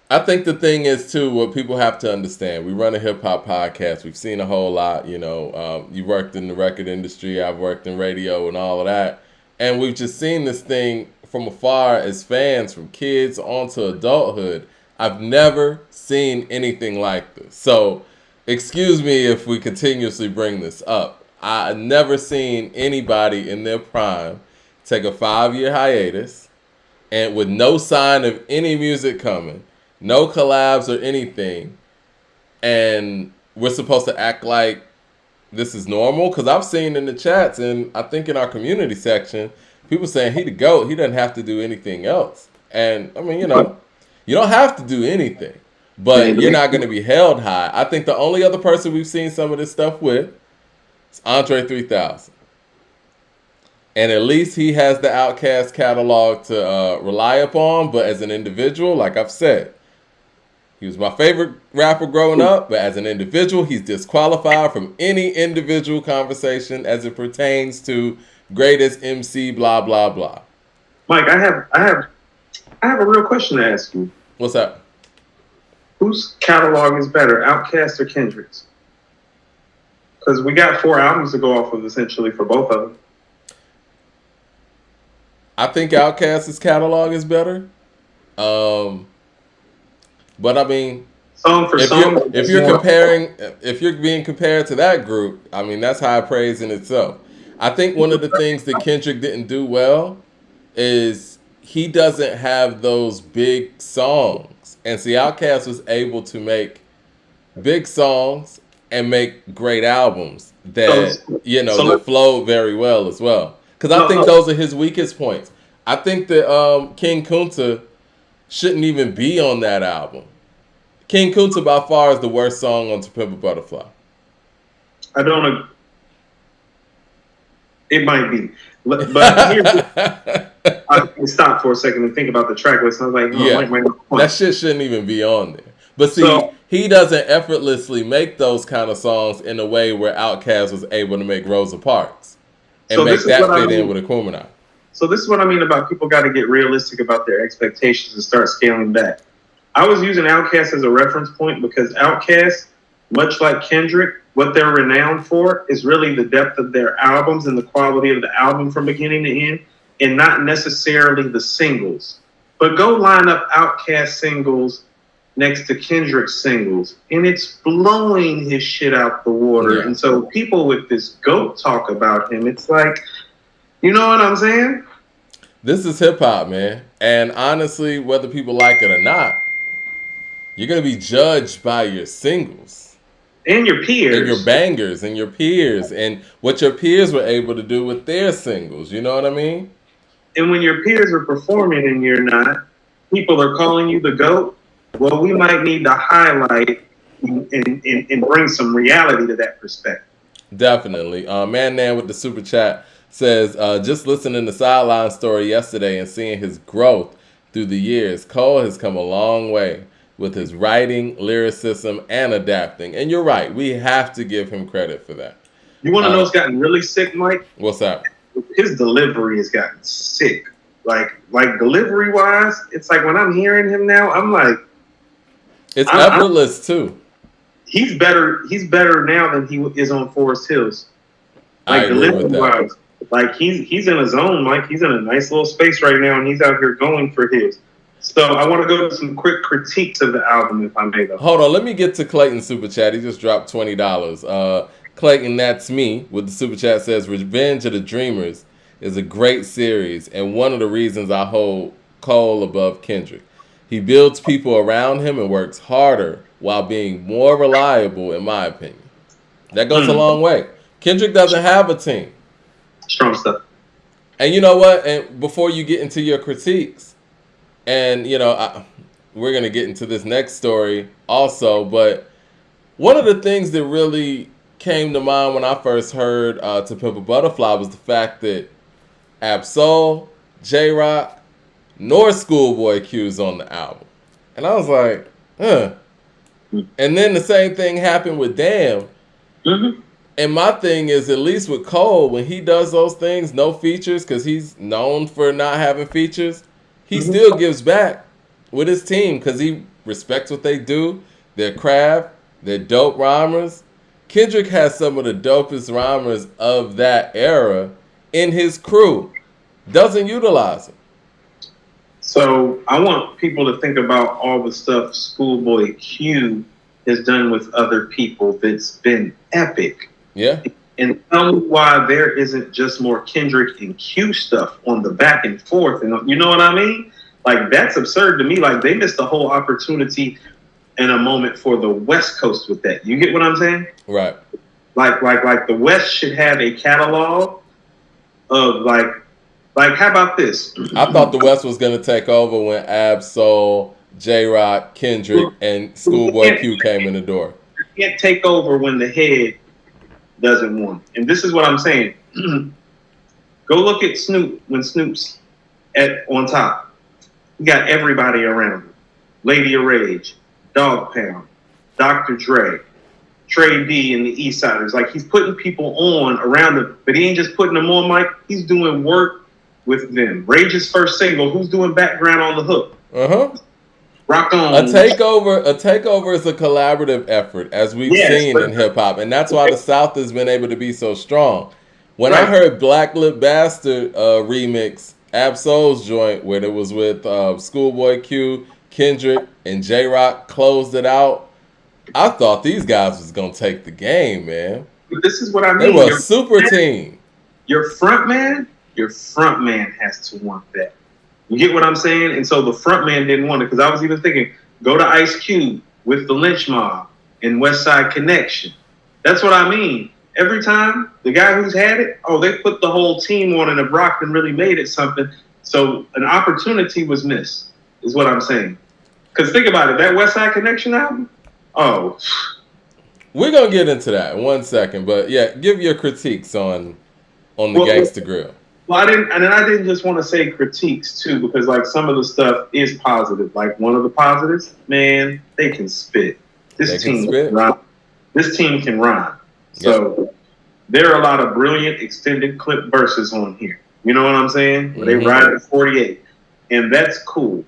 I think the thing is, too, what people have to understand. We run a hip-hop podcast. We've seen a whole lot, you know. You worked in the record industry. I've worked in radio and all of that. And we've just seen this thing from afar as fans, from kids on to adulthood. I've never seen anything like this. So, excuse me if we continuously bring this up. I've never seen anybody in their prime take a 5-year hiatus and with no sign of any music coming, no collabs or anything, and we're supposed to act like this is normal? Because I've seen in the chats, and I think in our community section, people saying he the GOAT, he doesn't have to do anything else. And, I mean, you know, you don't have to do anything, but you're not going to be held high. I think the only other person we've seen some of this stuff with is Andre 3000. And at least he has the Outkast catalog to rely upon, but as an individual, like I've said, he was my favorite rapper growing up, but as an individual, he's disqualified from any individual conversation as it pertains to greatest MC, blah, blah, blah. Mike, I have a real question to ask you. What's up? Whose catalog is better, Outkast or Kendrick's? Because we got 4 albums to go off of, essentially, for both of them. I think Outkast's catalog is better. But I mean, song for song. If you're being compared to that group, I mean, that's high praise in itself. I think one of the things that Kendrick didn't do well is he doesn't have those big songs. And see, Outkast was able to make big songs and make great albums that, that flow very well as well. Because I think those are his weakest points. I think that King Kunta shouldn't even be on that album. King Kunta by far is the worst song on To Pimp a Butterfly. I don't. It might be, but I stopped for a second and think about the track list. I was like, that shit shouldn't even be on there. But see, he doesn't effortlessly make those kind of songs in a way where Outkast was able to make Rosa Parks and make that fit in with Aquemini. So this is what I mean about people got to get realistic about their expectations and start scaling back. I was using Outkast as a reference point because Outkast, much like Kendrick, what they're renowned for is really the depth of their albums and the quality of the album from beginning to end, and not necessarily the singles. But go line up Outkast singles next to Kendrick's singles, and it's blowing his shit out the water. Yeah. And so people with this GOAT talk about him, it's like, you know what I'm saying? This is hip-hop, man. And honestly, whether people like it or not, you're going to be judged by your singles. And your peers. And your bangers and your peers. And what your peers were able to do with their singles. You know what I mean? And when your peers are performing and you're not, people are calling you the GOAT. Well, we might need to highlight and bring some reality to that perspective. Definitely. Man with the super chat says, just listening to Sideline Story yesterday and seeing his growth through the years, Cole has come a long way with his writing, lyricism, and adapting. And you're right. We have to give him credit for that. You want to know what's gotten really sick, Mike? What's that? His delivery has gotten sick. Like delivery-wise, it's like when I'm hearing him now, I'm like... It's effortless, too. He's better now than he is on Forest Hills. Like, delivery-wise. Like, he's in a zone, Mike. He's in a nice little space right now, and he's out here going for his. So I want to go to some quick critiques of the album, if I may, though. Hold on. Let me get to Clayton's super chat. He just dropped $20. Clayton, that's me, with the super chat says, Revenge of the Dreamers is a great series and one of the reasons I hold Cole above Kendrick. He builds people around him and works harder while being more reliable, in my opinion. That goes a long way. Kendrick doesn't have a team. Strong stuff. And you know what? And before you get into your critiques, and, we're going to get into this next story also, but one of the things that really came to mind when I first heard To Pimp a Butterfly was the fact that Ab-Soul, J-Rock, nor Schoolboy Q's on the album. And I was like, huh. And then the same thing happened with Damn. Mm-hmm. And my thing is, at least with Cole, when he does those things, no features, because he's known for not having features, he still gives back with his team because he respects what they do, their craft, their dope rhymers. Kendrick has some of the dopest rhymers of that era in his crew. Doesn't utilize them. So I want people to think about all the stuff Schoolboy Q has done with other people that's been epic. Yeah. And tell me why there isn't just more Kendrick and Q stuff on the back and forth. And you know what I mean? Like, that's absurd to me. Like, they missed a whole opportunity and a moment for the West Coast with that. You get what I'm saying? Right. Like the West should have a catalog of like how about this? I thought the West was going to take over when Ab-Soul, J-Rock, Kendrick, and Schoolboy Q came in the door. You can't take over when the head doesn't want. And this is what I'm saying. Go look at Snoop when Snoop's on top. You got everybody around him. Lady of Rage, Dog Pound, Dr. Dre, Trey D and the Eastsiders. Like, he's putting people on around him, but he ain't just putting them on, Mike. He's doing work with them. Rage's first single, who's doing background on the hook? Uh-huh. Rock on. A takeover is a collaborative effort, as we've seen in hip-hop, and that's why the South has been able to be so strong. When I heard Black Lip Bastard remix Absol's joint when it was with Schoolboy Q, Kendrick, and J Rock closed it out. I thought these guys was gonna take the game, man. But this is what I mean. They were a super team. Your front man has to want that. You get what I'm saying? And so the front man didn't want it, because I was even thinking, go to Ice Cube with the Lynch Mob and West Side Connection. That's what I mean. Every time the guy who's had it, they put the whole team on, and if Brockton really made it something. So an opportunity was missed, is what I'm saying. Because think about it, that West Side Connection album, we're gonna get into that in 1 second, but yeah, give your critiques on the Gangsta Grill. Well, I didn't just want to say critiques too, because like some of the stuff is positive. Like one of the positives, man, they can spit. This team can rhyme. So there are a lot of brilliant extended clip verses on here. You know what I'm saying? Where they ride at 48, and that's cool.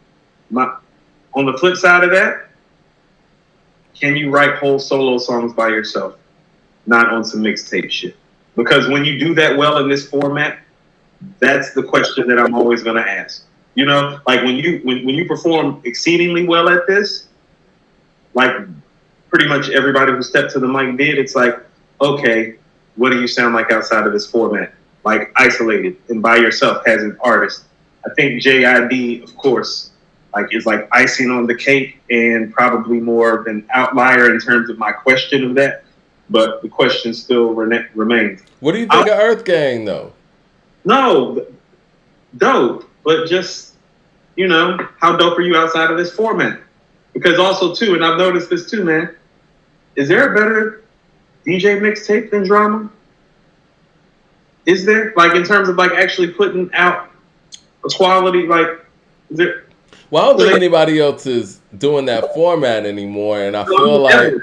On the flip side of that, can you write whole solo songs by yourself, not on some mixtape shit? Because when you do that well in this format, that's the question that I'm always going to ask. You know, like when you perform exceedingly well at this, like pretty much everybody who stepped to the mic did, it's like, okay, what do you sound like outside of this format? Like isolated and by yourself as an artist. I think JID, of course, is like icing on the cake and probably more of an outlier in terms of my question of that. But the question still remains. What do you think of Earth Gang, though? No, dope. But just, how dope are you outside of this format? Because also, too, and I've noticed this too, man, is there a better DJ mixtape than Drama? Is there? Like, in terms of, actually putting out a quality, is there? Well, I don't think anybody else is doing that format anymore, and I feel like...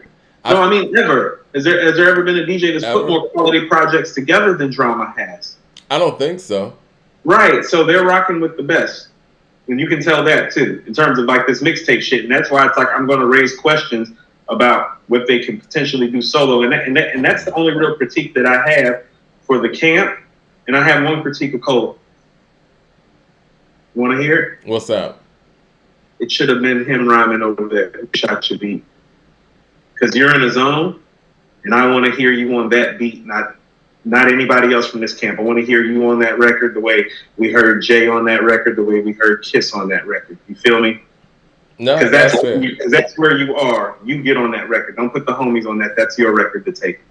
Never. Has there ever been a DJ that's put more quality projects together than Drama has? I don't think so. Right, so they're rocking with the best. And you can tell that, too, in terms of, this mixtape shit. And that's why it's I'm going to raise questions about what they can potentially do solo. And that's the only real critique that I have for the camp. And I have one critique of Cole. You want to hear it? What's up? It should have been him rhyming over there. Shot your beat. Because you're in a zone, and I want to hear you on that beat, not anybody else from this camp. I want to hear you on that record the way we heard Jay on that record, the way we heard Kiss on that record. You feel me? No, because that's where you are. You get on that record. Don't put the homies on that. That's your record to take.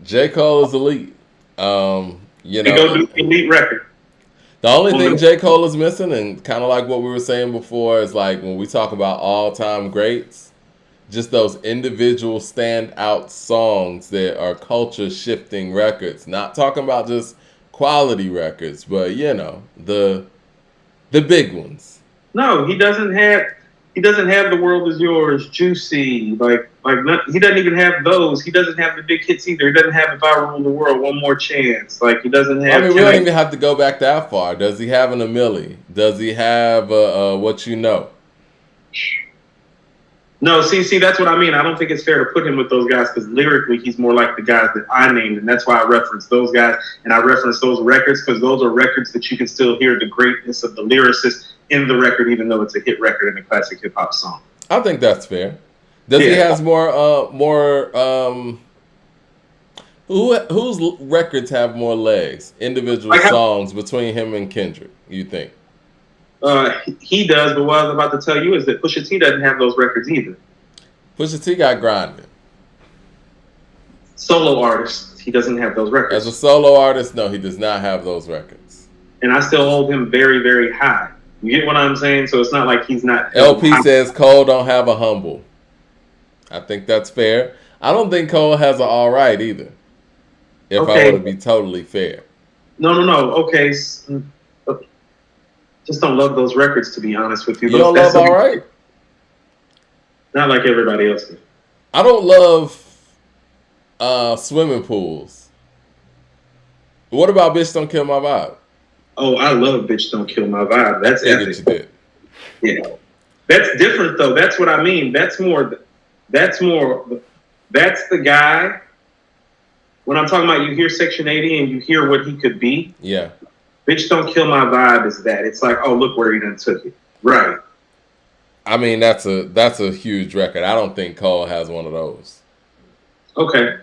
J. Cole is elite. Go do the elite record. The only thing J. Cole is missing, and kind of like what we were saying before, is when we talk about all-time greats, just those individual standout songs that are culture-shifting records. Not talking about just quality records, but the big ones. No, he doesn't have The World Is Yours, Juicy, he doesn't even have those. He doesn't have the big hits either. He doesn't have If I Rule the World, One More Chance. He doesn't have. We don't even have to go back that far. Does he have an A Milli? Does he have What You Know? No, see, that's what I mean. I don't think it's fair to put him with those guys because lyrically he's more like the guys that I named, and that's why I reference those guys and I reference those records because those are records that you can still hear the greatness of the lyricist in the record, even though it's a hit record and a classic hip hop song. I think that's fair. Does he has more whose records have more legs? Individual songs between him and Kendrick, you think? He does, but what I was about to tell you is that Pusha T doesn't have those records either. Pusha T got grinded. Solo artist, he doesn't have those records. As a solo artist, no, he does not have those records. And I still hold him very, very high. You get what I'm saying? So it's not like he's not... LP says Cole don't have a humble. I think that's fair. I don't think Cole has an all right either. If I want to be totally fair. No. Okay. Just don't love those records, to be honest with you. You don't love all right? Not like everybody else does. I don't love swimming pools. What about Bitch Don't Kill My Vibe? Oh, I love Bitch Don't Kill My Vibe. That's epic. You did. Yeah. That's different, though. That's what I mean. That's the guy. When I'm talking about you hear Section 80 and you hear what he could be. Yeah. Bitch Don't Kill My Vibe is that. It's like, oh, look where he done took it. Right. I mean, that's a huge record. I don't think Cole has one of those. Okay.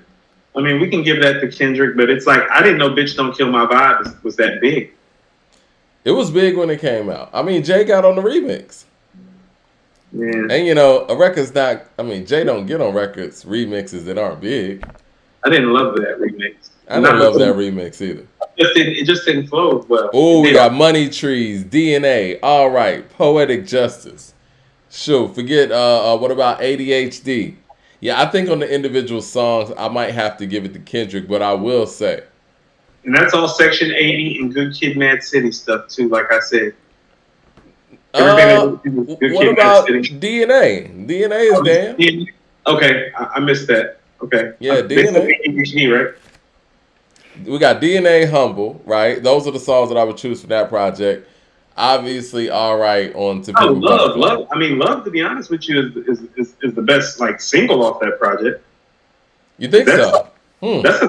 I mean, we can give that to Kendrick, but it's like, I didn't know Bitch Don't Kill My Vibe was that big. It was big when it came out. I mean, Jay got on the remix. Yeah. And, you know, a record's not, I mean, Jay don't get on records remixes that aren't big. I didn't love that remix. I didn't love that remix either. It just didn't flow well. Oh, we got Money Trees, DNA, All Right, Poetic Justice. Shoot, forget, what about ADHD? Yeah, I think on the individual songs, I might have to give it to Kendrick, but I will say. And that's all Section 80 and Good Kid, Mad City stuff, too, like I said. What about DNA? DNA is damn. Okay, I missed that. Okay. Yeah, DNA. Right? We got DNA, Humble, right? Those are the songs that I would choose for that project. Obviously, All Right on To People. Love. I mean, Love, to be honest with you, is the best like single off that project. You think so? That's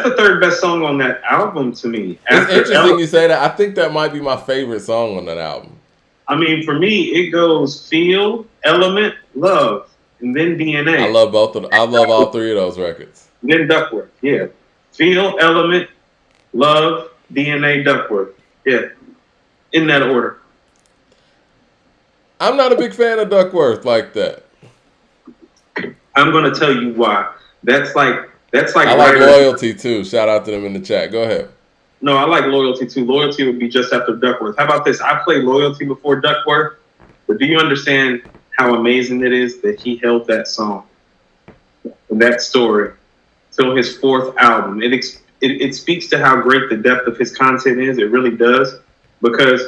the third best song on that album to me. It's interesting you say that. I think that might be my favorite song on that album. I mean, for me, it goes Feel, Element, Love, and then DNA. I love both of them. I love all three of those records. And then Duckworth, yeah. Feel, Element, Love, DNA, Duckworth. Yeah. In that order. I'm not a big fan of Duckworth like that. I'm gonna tell you why. That's like I like Loyalty too. Shout out to them in the chat. Go ahead. No, I like Loyalty too. Loyalty would be just after Duckworth. How about this? I played Loyalty before Duckworth, but do you understand how amazing it is that he held that song and that story till his fourth album? It speaks to how great the depth of his content is. It really does, because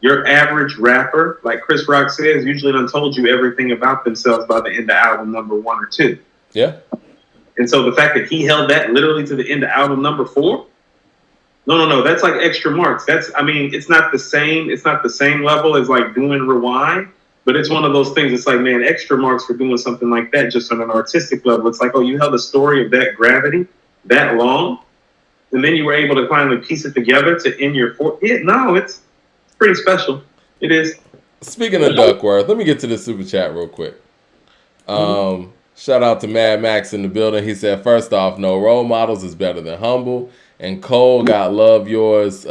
your average rapper, like Chris Rock says, usually done told you everything about themselves by the end of album number 1 or 2. Yeah. And so the fact that he held that literally to the end of album number 4, no, that's like extra marks. It's not the same. It's not the same level as like doing Rewind, but it's one of those things. It's like, man, extra marks for doing something like that just on an artistic level. It's like, oh, you held a story of that gravity that long, and then you were able to finally piece it together to end your fourth. Yeah, no, it's pretty special. It is. Speaking of Duckworth, let me get to the super chat real quick. Shout out to Mad Max in the building. He said, first off, no role models is better than Humble. And Cole got Love Yours,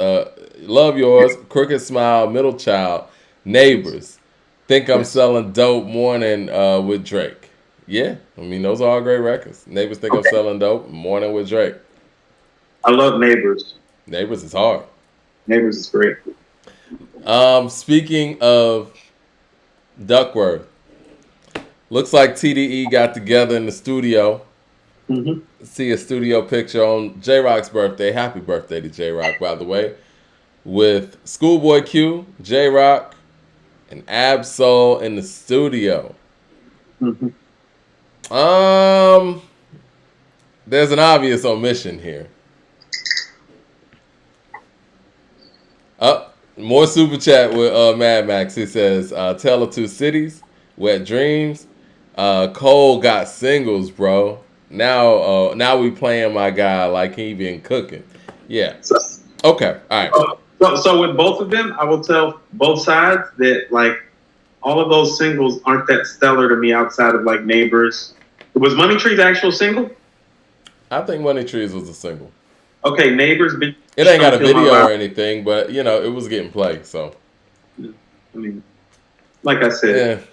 Crooked Smile, Middle Child, Neighbors. Think I'm selling dope Morning with Drake. Yeah, I mean, those are all great records. Neighbors, Think I'm selling dope, Morning with Drake. I love Neighbors. Neighbors is hard. Neighbors is great. Speaking of Duckworth, looks like TDE got together in the studio. Mm-hmm. See a studio picture on J-Rock's birthday. Happy birthday to J-Rock, by the way. With Schoolboy Q, J-Rock, and Ab-Soul in the studio. Mm-hmm. There's an obvious omission here. More super chat with Mad Max. He says, Tale of Two Cities, Wet Dreams. Cole got singles, bro. Now we playing my guy like he been cooking. Yeah. Okay. All right. So with both of them, I will tell both sides that like all of those singles aren't that stellar to me outside of like Neighbors. Was Money Tree the actual single? I think Money Trees was a single. Okay, Neighbors. It ain't got a video or anything, but you know it was getting played. So. I mean, like I said.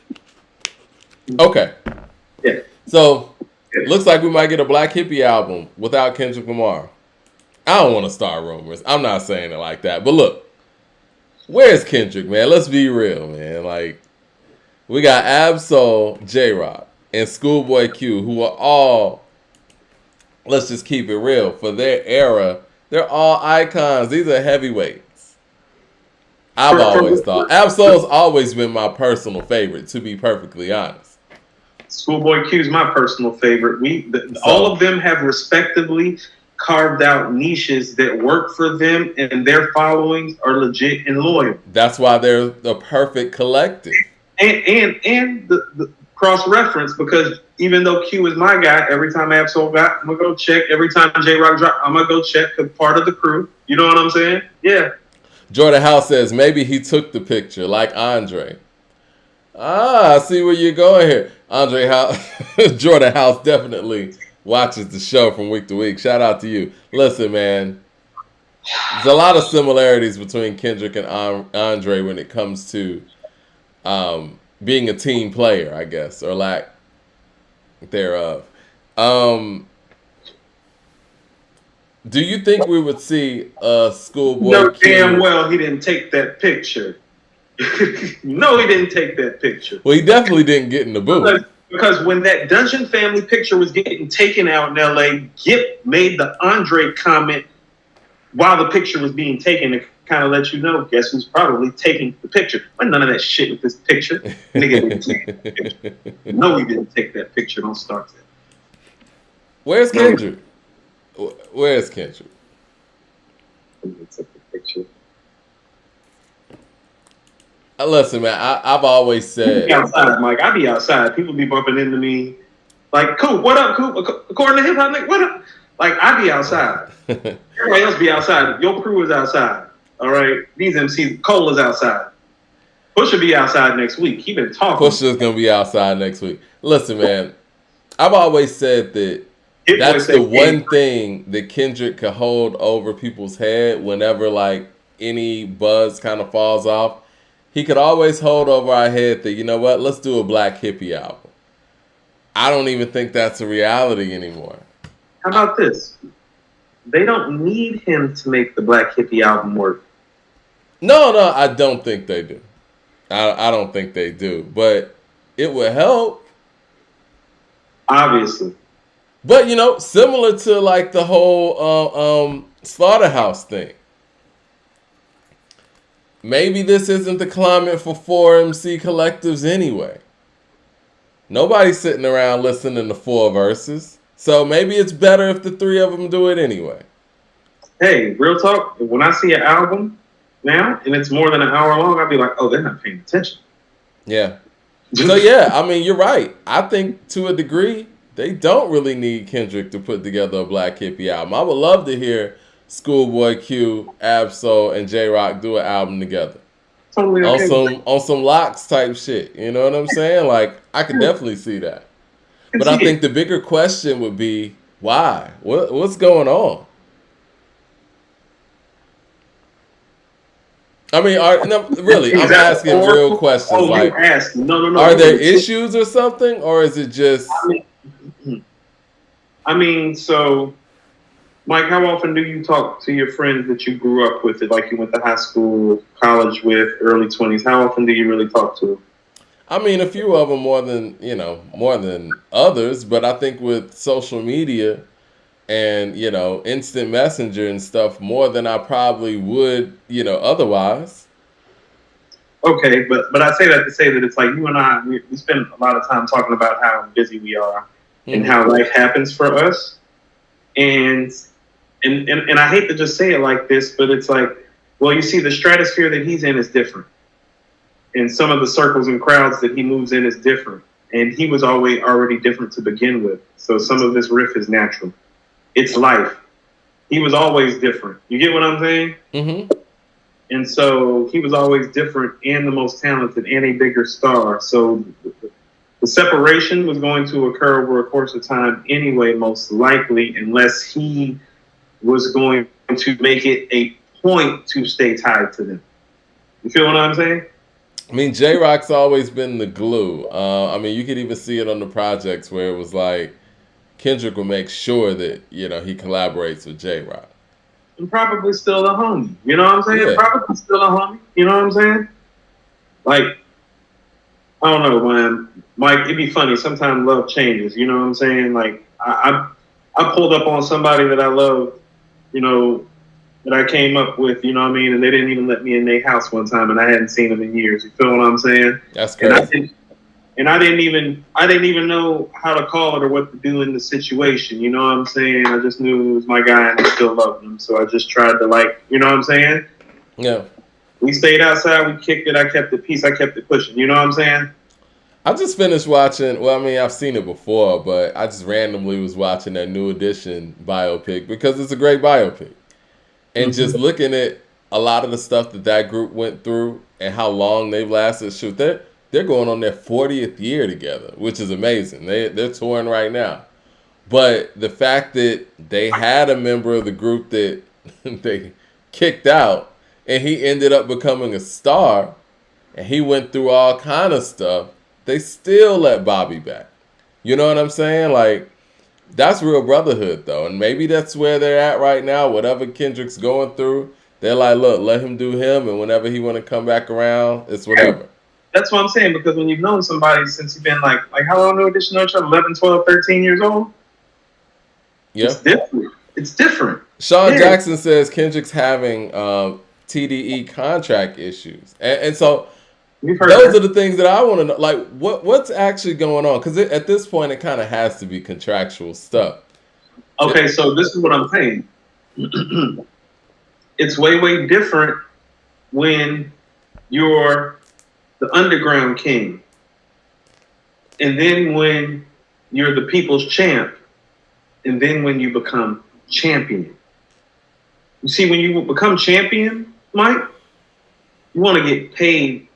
Yeah. Okay. Yeah. So. Looks like we might get a Black Hippie album without Kendrick Lamar. I don't want to start rumors. I'm not saying it like that. But look, where's Kendrick, man? Let's be real, man. Like, we got Ab-Soul, J-Rock, and Schoolboy Q, who are all, let's just keep it real, for their era, they're all icons. These are heavyweights. I've always thought. Ab-Soul's always been my personal favorite, to be perfectly honest. Schoolboy Q is my personal favorite. All of them have respectively carved out niches that work for them, and their followings are legit and loyal. That's why they're the perfect collective. And the cross reference, because even though Q is my guy, every time Ab-Soul got, I'm gonna go check. Every time J-Rock drop, I'm gonna go check because part of the crew. You know what I'm saying? Yeah. Jordan House says maybe he took the picture like Andre. I see where you're going here. Andre House, Jordan House definitely watches the show from week to week. Shout out to you. Listen, man, there's a lot of similarities between Kendrick and Andre when it comes to being a team player, I guess, or lack thereof. Do you think we would see a Schoolboy No, Q? damn well he didn't take that picture. No, he didn't take that picture. Well, he definitely didn't get in the booth. Because when that Dungeon family picture was getting taken out in L.A., Gip made the Andre comment while the picture was being taken to kind of let you know, guess who's probably taking the picture. But none of that shit with this picture. Nigga didn't take that picture. No, he didn't take that picture. Don't start that. Where's Kendrick? Where's Kendrick? He took the picture. Listen, man, I've always said... I be outside, Mike. I be outside. People be bumping into me. Like, Coop, what up, Coop? According to hip hop, like, what up? Like, I be outside. Everybody else be outside. Your crew is outside. All right? These MCs, Cole is outside. Pusha be outside next week. He been talking. Pusha's going to be outside next week. Listen, man, I've always said that that's the one thing that Kendrick could hold over people's head whenever, like, any buzz kind of falls off. He could always hold over our head that, you know what, let's do a Black Hippie album. I don't even think that's a reality anymore. How about this? They don't need him to make the Black Hippie album work. No, I don't think they do. I don't think they do. But it would help. Obviously. But, you know, similar to, like, the whole Slaughterhouse thing. Maybe this isn't the climate for 4 MC collectives anyway. Nobody's sitting around listening to 4 verses. So maybe it's better if the 3 of them do it anyway. Hey, real talk, when I see an album now and it's more than an hour long, I'll be like, oh, they're not paying attention. Yeah. So, yeah, I mean, you're right. I think to a degree, they don't really need Kendrick to put together a Black Hippie album. I would love to hear Schoolboy Q, Ab-Soul, and J-Rock do an album together. Totally okay. On some Locks type shit. You know what I'm saying? Like, I could definitely see that. But I think the bigger question would be, why? What's going on? I mean, really, I'm asking real questions. Like, no. Are there issues or something? Or is it just... I mean, so... Mike, how often do you talk to your friends that you grew up with, like you went to high school, college with, early 20s? How often do you really talk to them? I mean, a few of them more than others, but I think with social media and, instant messenger and stuff, more than I probably would, otherwise. Okay, but I say that to say that it's like you and I, we spend a lot of time talking about how busy we are and how life happens for us. And I hate to just say it like this, but it's like, well, you see, the stratosphere that he's in is different. And some of the circles and crowds that he moves in is different. And he was already different to begin with. So some of this riff is natural. It's life. He was always different. You get what I'm saying? Mm-hmm. And so he was always different and the most talented and a bigger star. So the separation was going to occur over a course of time anyway, most likely, unless he was going to make it a point to stay tied to them. You feel what I'm saying? I mean, J-Rock's always been the glue. I mean, you could even see it on the projects where it was like Kendrick will make sure that, he collaborates with J-Rock. And probably still a homie. You know what I'm saying? Yeah. Probably still a homie. You know what I'm saying? Like, I don't know, man. Mike, it'd be funny. Sometimes love changes. You know what I'm saying? Like, I pulled up on somebody that I loved, that I came up with, you know what I mean? And they didn't even let me in their house one time, and I hadn't seen them in years. You feel what I'm saying? That's crazy. And I didn't even know how to call it or what to do in the situation. You know what I'm saying? I just knew it was my guy, and I still loved him. So I just tried to, you know what I'm saying? Yeah. We stayed outside. We kicked it. I kept the peace. I kept it pushing. You know what I'm saying? I just finished watching, well, I mean, I've seen it before, but I just randomly was watching that New Edition biopic because it's a great biopic. And just looking at a lot of the stuff that group went through and how long they've lasted. Shoot, they're going on their 40th year together, which is amazing. They're touring right now. But the fact that they had a member of the group that they kicked out and he ended up becoming a star and he went through all kind of stuff, they still let Bobby back. You know what I'm saying? Like, that's real brotherhood, though. And maybe that's where they're at right now. Whatever Kendrick's going through, they're like, look, let him do him. And whenever he want to come back around, it's whatever. That's what I'm saying. Because when you've known somebody since you've been like how long do additional each other? 11, 12, 13 years old? Yeah. It's different. It's different. Sean Jackson says Kendrick's having TDE contract issues. And so those are the things that I want to know. Like, what's actually going on? Because at this point, it kind of has to be contractual stuff. Okay, so this is what I'm saying. It's way, way different when you're the underground king. And then when you're the people's champ. And then when you become champion. You see, when you become champion, Mike, you want to get paid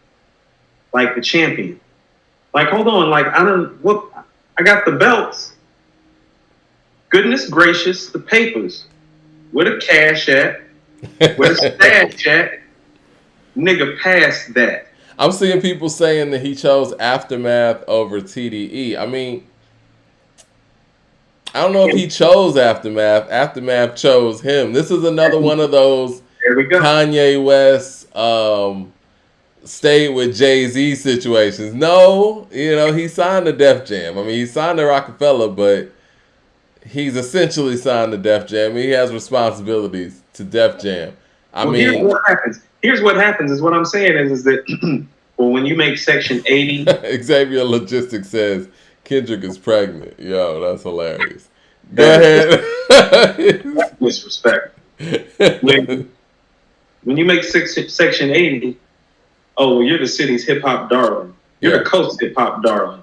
like the champion. Like, hold on, like I got the belts. Goodness gracious, the papers. Where the cash at? Where the stash at? Nigga, past that. I'm seeing people saying that he chose Aftermath over TDE. I mean, I don't know if he chose Aftermath. Aftermath chose him. This is another one of those Kanye West stayed with Jay-Z situations. No, he signed to Def Jam. I mean, he signed to Rockefeller, but he's essentially signed to Def Jam. He has responsibilities to Def Jam. Here's what happens. Here's what happens is what I'm saying is that when you make Section 80... Xavier Logistics says Kendrick is pregnant. Yo, that's hilarious. Go ahead. That's disrespect. When you make Section 80, you're the city's hip-hop darling. You're the coast's hip-hop darling.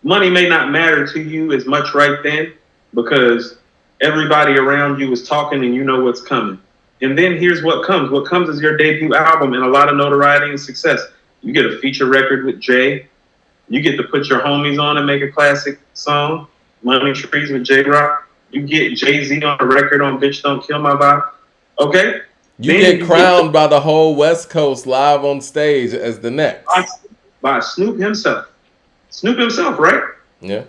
Money may not matter to you as much right then because everybody around you is talking and you know what's coming. And then here's what comes. What comes is your debut album and a lot of notoriety and success. You get a feature record with Jay. You get to put your homies on and make a classic song. Money Trees with J-Rock. You get Jay-Z on a record on Bitch Don't Kill My Vibe. Okay? You get crowned by the whole West Coast live on stage as the next. By Snoop himself. Snoop himself, right? Yeah.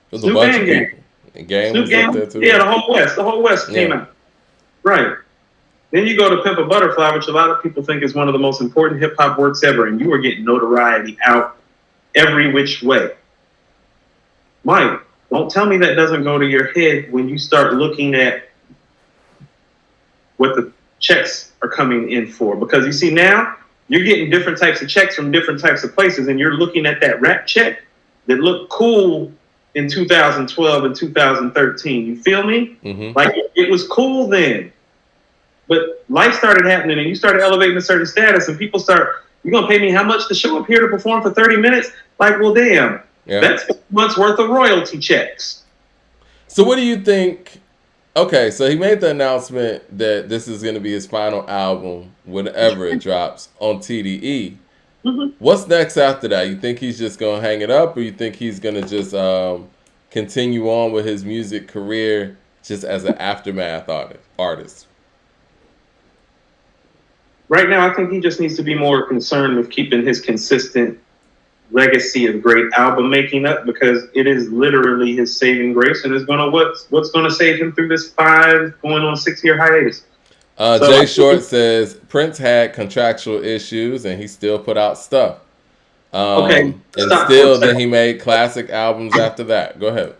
There's Snoop a bunch of Gang. people. And Gang Snoop was Gang? up there too. Yeah, the whole West came out. Right. Then you go to Pimp a Butterfly, which a lot of people think is one of the most important hip-hop works ever, and you are getting notoriety out every which way. Mike, don't tell me that doesn't go to your head when you start looking at what the checks are coming in for. Because you see now, you're getting different types of checks from different types of places, and you're looking at that rap check that looked cool in 2012 and 2013. You feel me? Mm-hmm. Like, it was cool then. But life started happening and you started elevating a certain status and people you're going to pay me how much to show up here to perform for 30 minutes? Like, well, damn, that's a month's worth of royalty checks. So what do you think? Okay, so he made the announcement that this is going to be his final album whenever it drops on TDE. Mm-hmm. What's next after that? You think he's just going to hang it up or you think he's going to just continue on with his music career just as an Aftermath artist? Right now, I think he just needs to be more concerned with keeping his consistent legacy of great album making up because it is literally his saving grace and is what's going to save him through this 5 going on 6-year hiatus. Jay Short says Prince had contractual issues and he still put out stuff. And still then he made classic albums after that. Go ahead.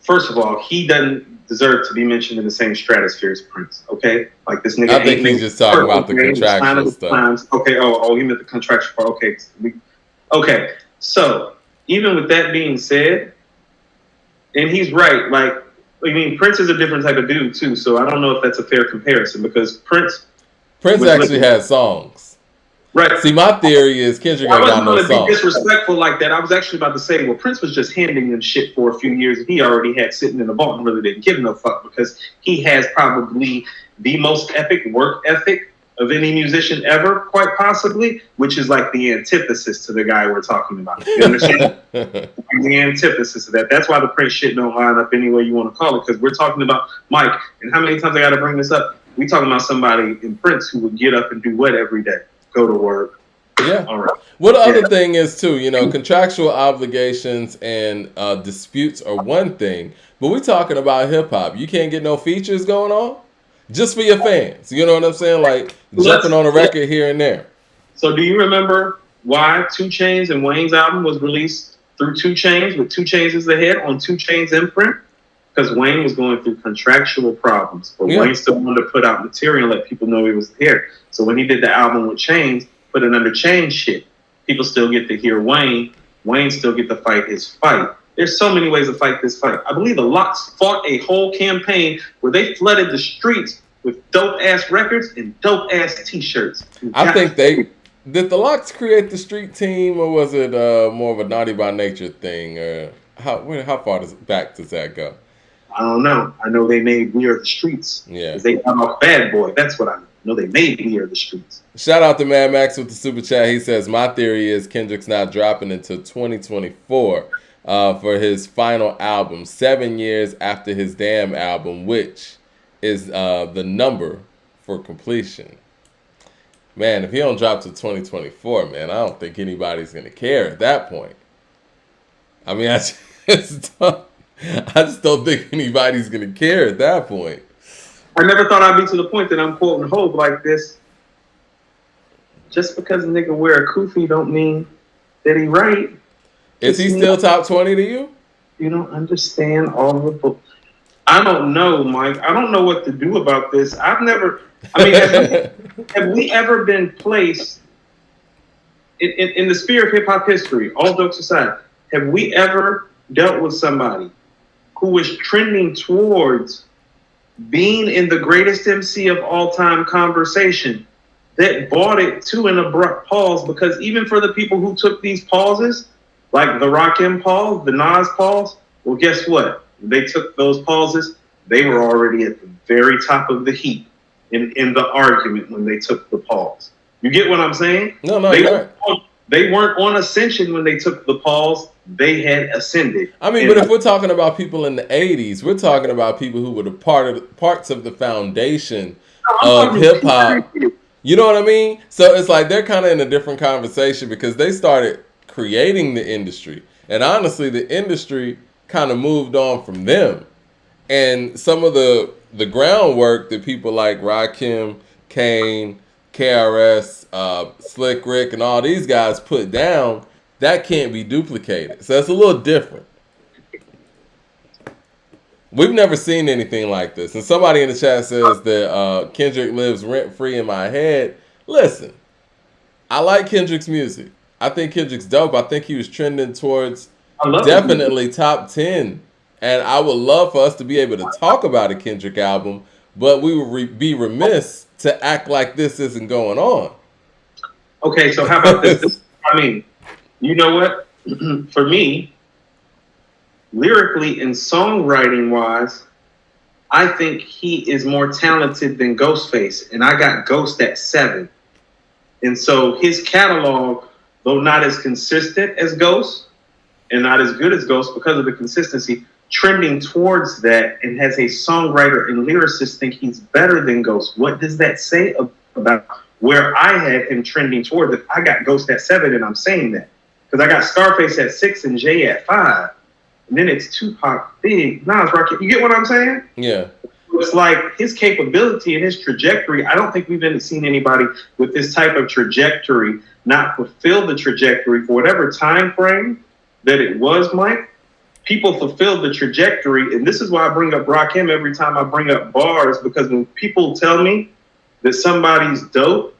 First of all, he doesn't deserve to be mentioned in the same stratosphere as Prince, okay? Like this nigga. I think he's just talking about the contractual stuff. Okay, he meant the contractual part. Okay. Okay. So, even with that being said, and he's right, like, I mean, Prince is a different type of dude too, so I don't know if that's a fair comparison because Prince actually had songs. Right. See, my theory is Kendrick ain't got no songs. I wasn't going to be disrespectful like that. I was actually about to say, well, Prince was just handing them shit for a few years and he already had sitting in the vault and really didn't give no fuck because he has probably the most epic work ethic of any musician ever, quite possibly, which is like the antithesis to the guy we're talking about. You understand? The antithesis of that. That's why the Prince shit don't line up any way you want to call it, because we're talking about Mike. And how many times I got to bring this up? We talking about somebody in Prince who would get up and do what every day? Go to work. Yeah. All right. Well, the other thing is too, you know, contractual obligations and disputes are one thing, but we're talking about hip hop. You can't get no features going on just for your fans. You know what I'm saying? Like jumping on a record here and there. So, do you remember why 2 Chainz and Wayne's album was released through 2 Chainz with 2 Chainz as the head on 2 Chainz imprint? Because Wayne was going through contractual problems, but Wayne still wanted to put out material and let people know he was here. So when he did the album with Chainz, put it under Chainz shit, people still get to hear Wayne. Wayne still get to fight his fight. There's so many ways to fight this fight. I believe the Lox fought a whole campaign where they flooded the streets with dope-ass records and dope-ass T-shirts. I think they... Did the Lox create the street team, or was it more of a Naughty by Nature thing? Or how far back does that go? I don't know. I know they made We Are the Streets. Yeah. They got off Bad Boy. That's what I know. They made We Are the Streets. Shout out to Mad Max with the super chat. He says, my theory is Kendrick's not dropping until 2024 for his final album, 7 years after his Damn album, which is the number for completion. Man, if he don't drop to 2024, man, I don't think anybody's going to care at that point. I mean, I just don't think anybody's going to care at that point. I never thought I'd be to the point that I'm quoting Hope like this. Just because a nigga wear a kufi don't mean that he right. Is he still top 20 to you? You don't understand all of the... I don't know, Mike. I don't know what to do about this. I've never... I mean, have we ever been placed in the sphere of hip-hop history, all jokes aside, have we ever dealt with somebody who was trending towards being in the greatest MC of all time conversation that bought it to an abrupt pause? Because even for the people who took these pauses, like the Rakim pause, the Nas pause, well, guess what? They took those pauses, they were already at the very top of the heap in the argument when they took the pause. You get what I'm saying? No, they weren't on ascension when they took the pause. They had ascended. I mean, but if we're talking about people in the 80s, we're talking about people who were parts of the foundation of hip-hop. You know what I mean? So it's like they're kind of in a different conversation because they started creating the industry. And honestly, the industry kind of moved on from them. And some of the groundwork that people like Rakim, Kane, KRS, Slick Rick, and all these guys put down, that can't be duplicated. So it's a little different. We've never seen anything like this. And somebody in the chat says that Kendrick lives rent-free in my head. Listen, I like Kendrick's music. I think Kendrick's dope. I think he was trending towards definitely top 10. And I would love for us to be able to talk about a Kendrick album, but we would be remiss to act like this isn't going on. Okay, so how about this? I mean, you know what? For me, lyrically and songwriting-wise, I think he is more talented than Ghostface, and I got Ghost at 7. And so his catalog, though not as consistent as Ghost, and not as good as Ghost because of the consistency, trending towards that, and has a songwriter and lyricist think he's better than Ghost. What does that say about where I had him trending towards it? I got Ghost at 7, and I'm saying that because I got Scarface at 6 and Jay at 5, and then it's Tupac, Big, Nas, Rocket. You get what I'm saying? Yeah. It's like his capability and his trajectory. I don't think we've ever seen anybody with this type of trajectory not fulfill the trajectory for whatever time frame that it was, Mike. People fulfilled the trajectory, and this is why I bring up Rakim every time I bring up bars, because when people tell me that somebody's dope,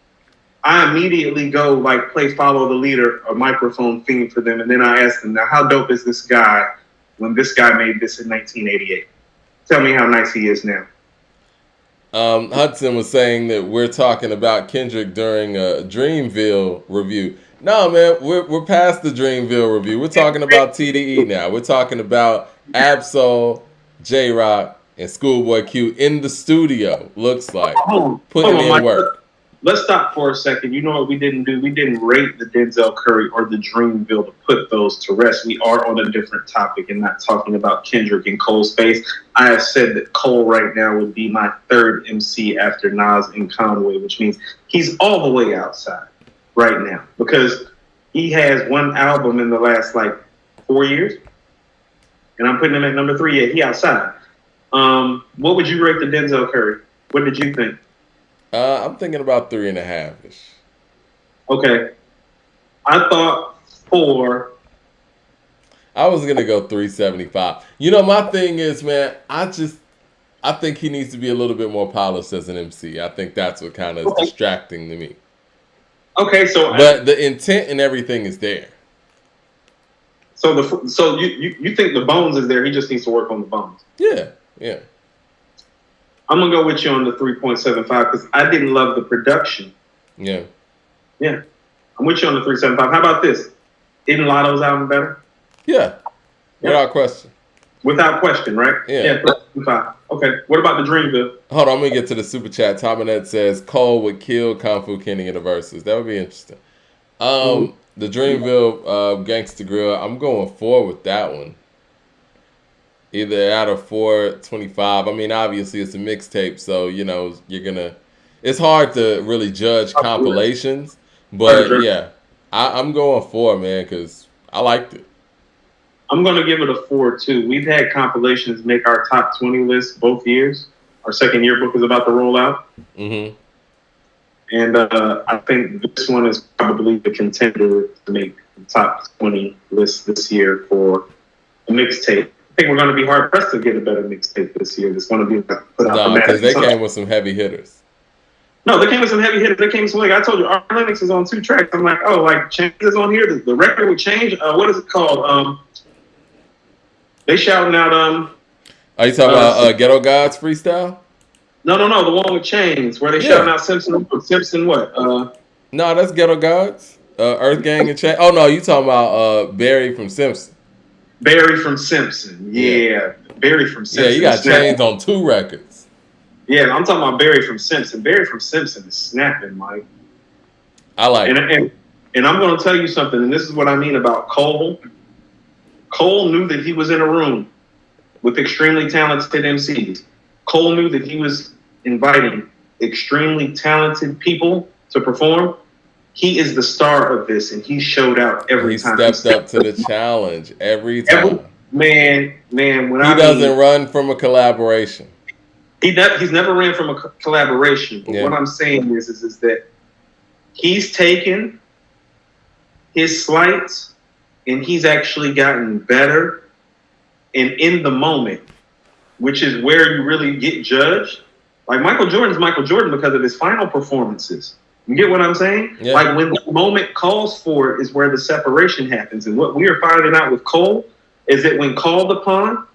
I immediately go like play Follow the Leader, a microphone theme for them, and then I ask them, now how dope is this guy when this guy made this in 1988? Tell me how nice he is now. Hudson was saying that we're talking about Kendrick during a Dreamville review. No, man, we're past the Dreamville review. We're talking about TDE now. We're talking about Absol, J-Rock, And Schoolboy Q in the studio, looks like. Putting hold on, in Mike. work. Let's stop for a second. You know what we didn't do? We didn't rate the Denzel Curry or the Dreamville to put those to rest. We are on a different topic and not talking about Kendrick and Cole's space. I have said that Cole right now would be my third MC after Nas and Conway, which means he's all the way outside right now because he has one album in the last 4 years, and I'm putting him at number 3. Yeah, he outside. What would you rate the Denzel Curry? What did you think? I'm thinking about 3.5-ish. Okay. I thought 4. I was gonna go 3.75. You know, my thing is, man, I think he needs to be a little bit more polished as an MC. I think that's what kind of is distracting to me. Okay, so but the intent and everything is there. So you think the bones is there? He just needs to work on the bones. Yeah. I'm gonna go with you on the 3.75 because I didn't love the production. Yeah. I'm with you on the 3.75. How about this? Isn't Lotto's album better? Yeah. Without question. Without question, right? Yeah. 3.75. Okay. What about the Dreamville? Hold on, I'm gonna get to the super chat. Tominette says Cole would kill Kung Fu Kenny in the verses. That would be interesting. The Dreamville Gangsta Grill, I'm going 4 with that one. Either out of 4.25. I mean, obviously it's a mixtape, so you're gonna. It's hard to really judge compilations, but yeah, I'm going 4, man, because I liked it. I'm gonna give it a 4 too. We've had compilations make our top 20 list both years. Our second yearbook is about to roll out, and I think this one is probably the contender to make the top 20 list this year for a mixtape. I think we're going to be hard pressed to get a better mixtape this year. It's going to be put out. No, because they came with some heavy hitters. No, they came with some heavy hitters. They came with some, I told you, our Linux is on 2 tracks. I'm like, Change is on here. The record would change. What is it called? They shouting out. Are you talking about Ghetto Gods freestyle? No, the one with Chains, where they shouting out Simpson what? No, that's Ghetto Gods. Earth Gang and Chains. Oh no, you talking about Barry from Simpson. Barry from Simpson. Yeah. Barry from Simpson. Yeah, you got Chains on 2 records. Yeah, I'm talking about Barry from Simpson. Barry from Simpson is snapping, Mike. I like it. And I'm going to tell you something, and this is what I mean about Cole. Cole knew that he was in a room with extremely talented MCs. Cole knew that he was inviting extremely talented people to perform. He is the star of this, and he showed out every time. He stepped up to the challenge every time. Man, when he doesn't run from a collaboration. He's never ran from a collaboration. But what I'm saying is that he's taken his slights and he's actually gotten better. And in the moment, which is where you really get judged. Like Michael Jordan's Michael Jordan because of his final performances. You get what I'm saying? Yeah. Like when the moment calls for it is where the separation happens. And what we are finding out with Cole is that when called upon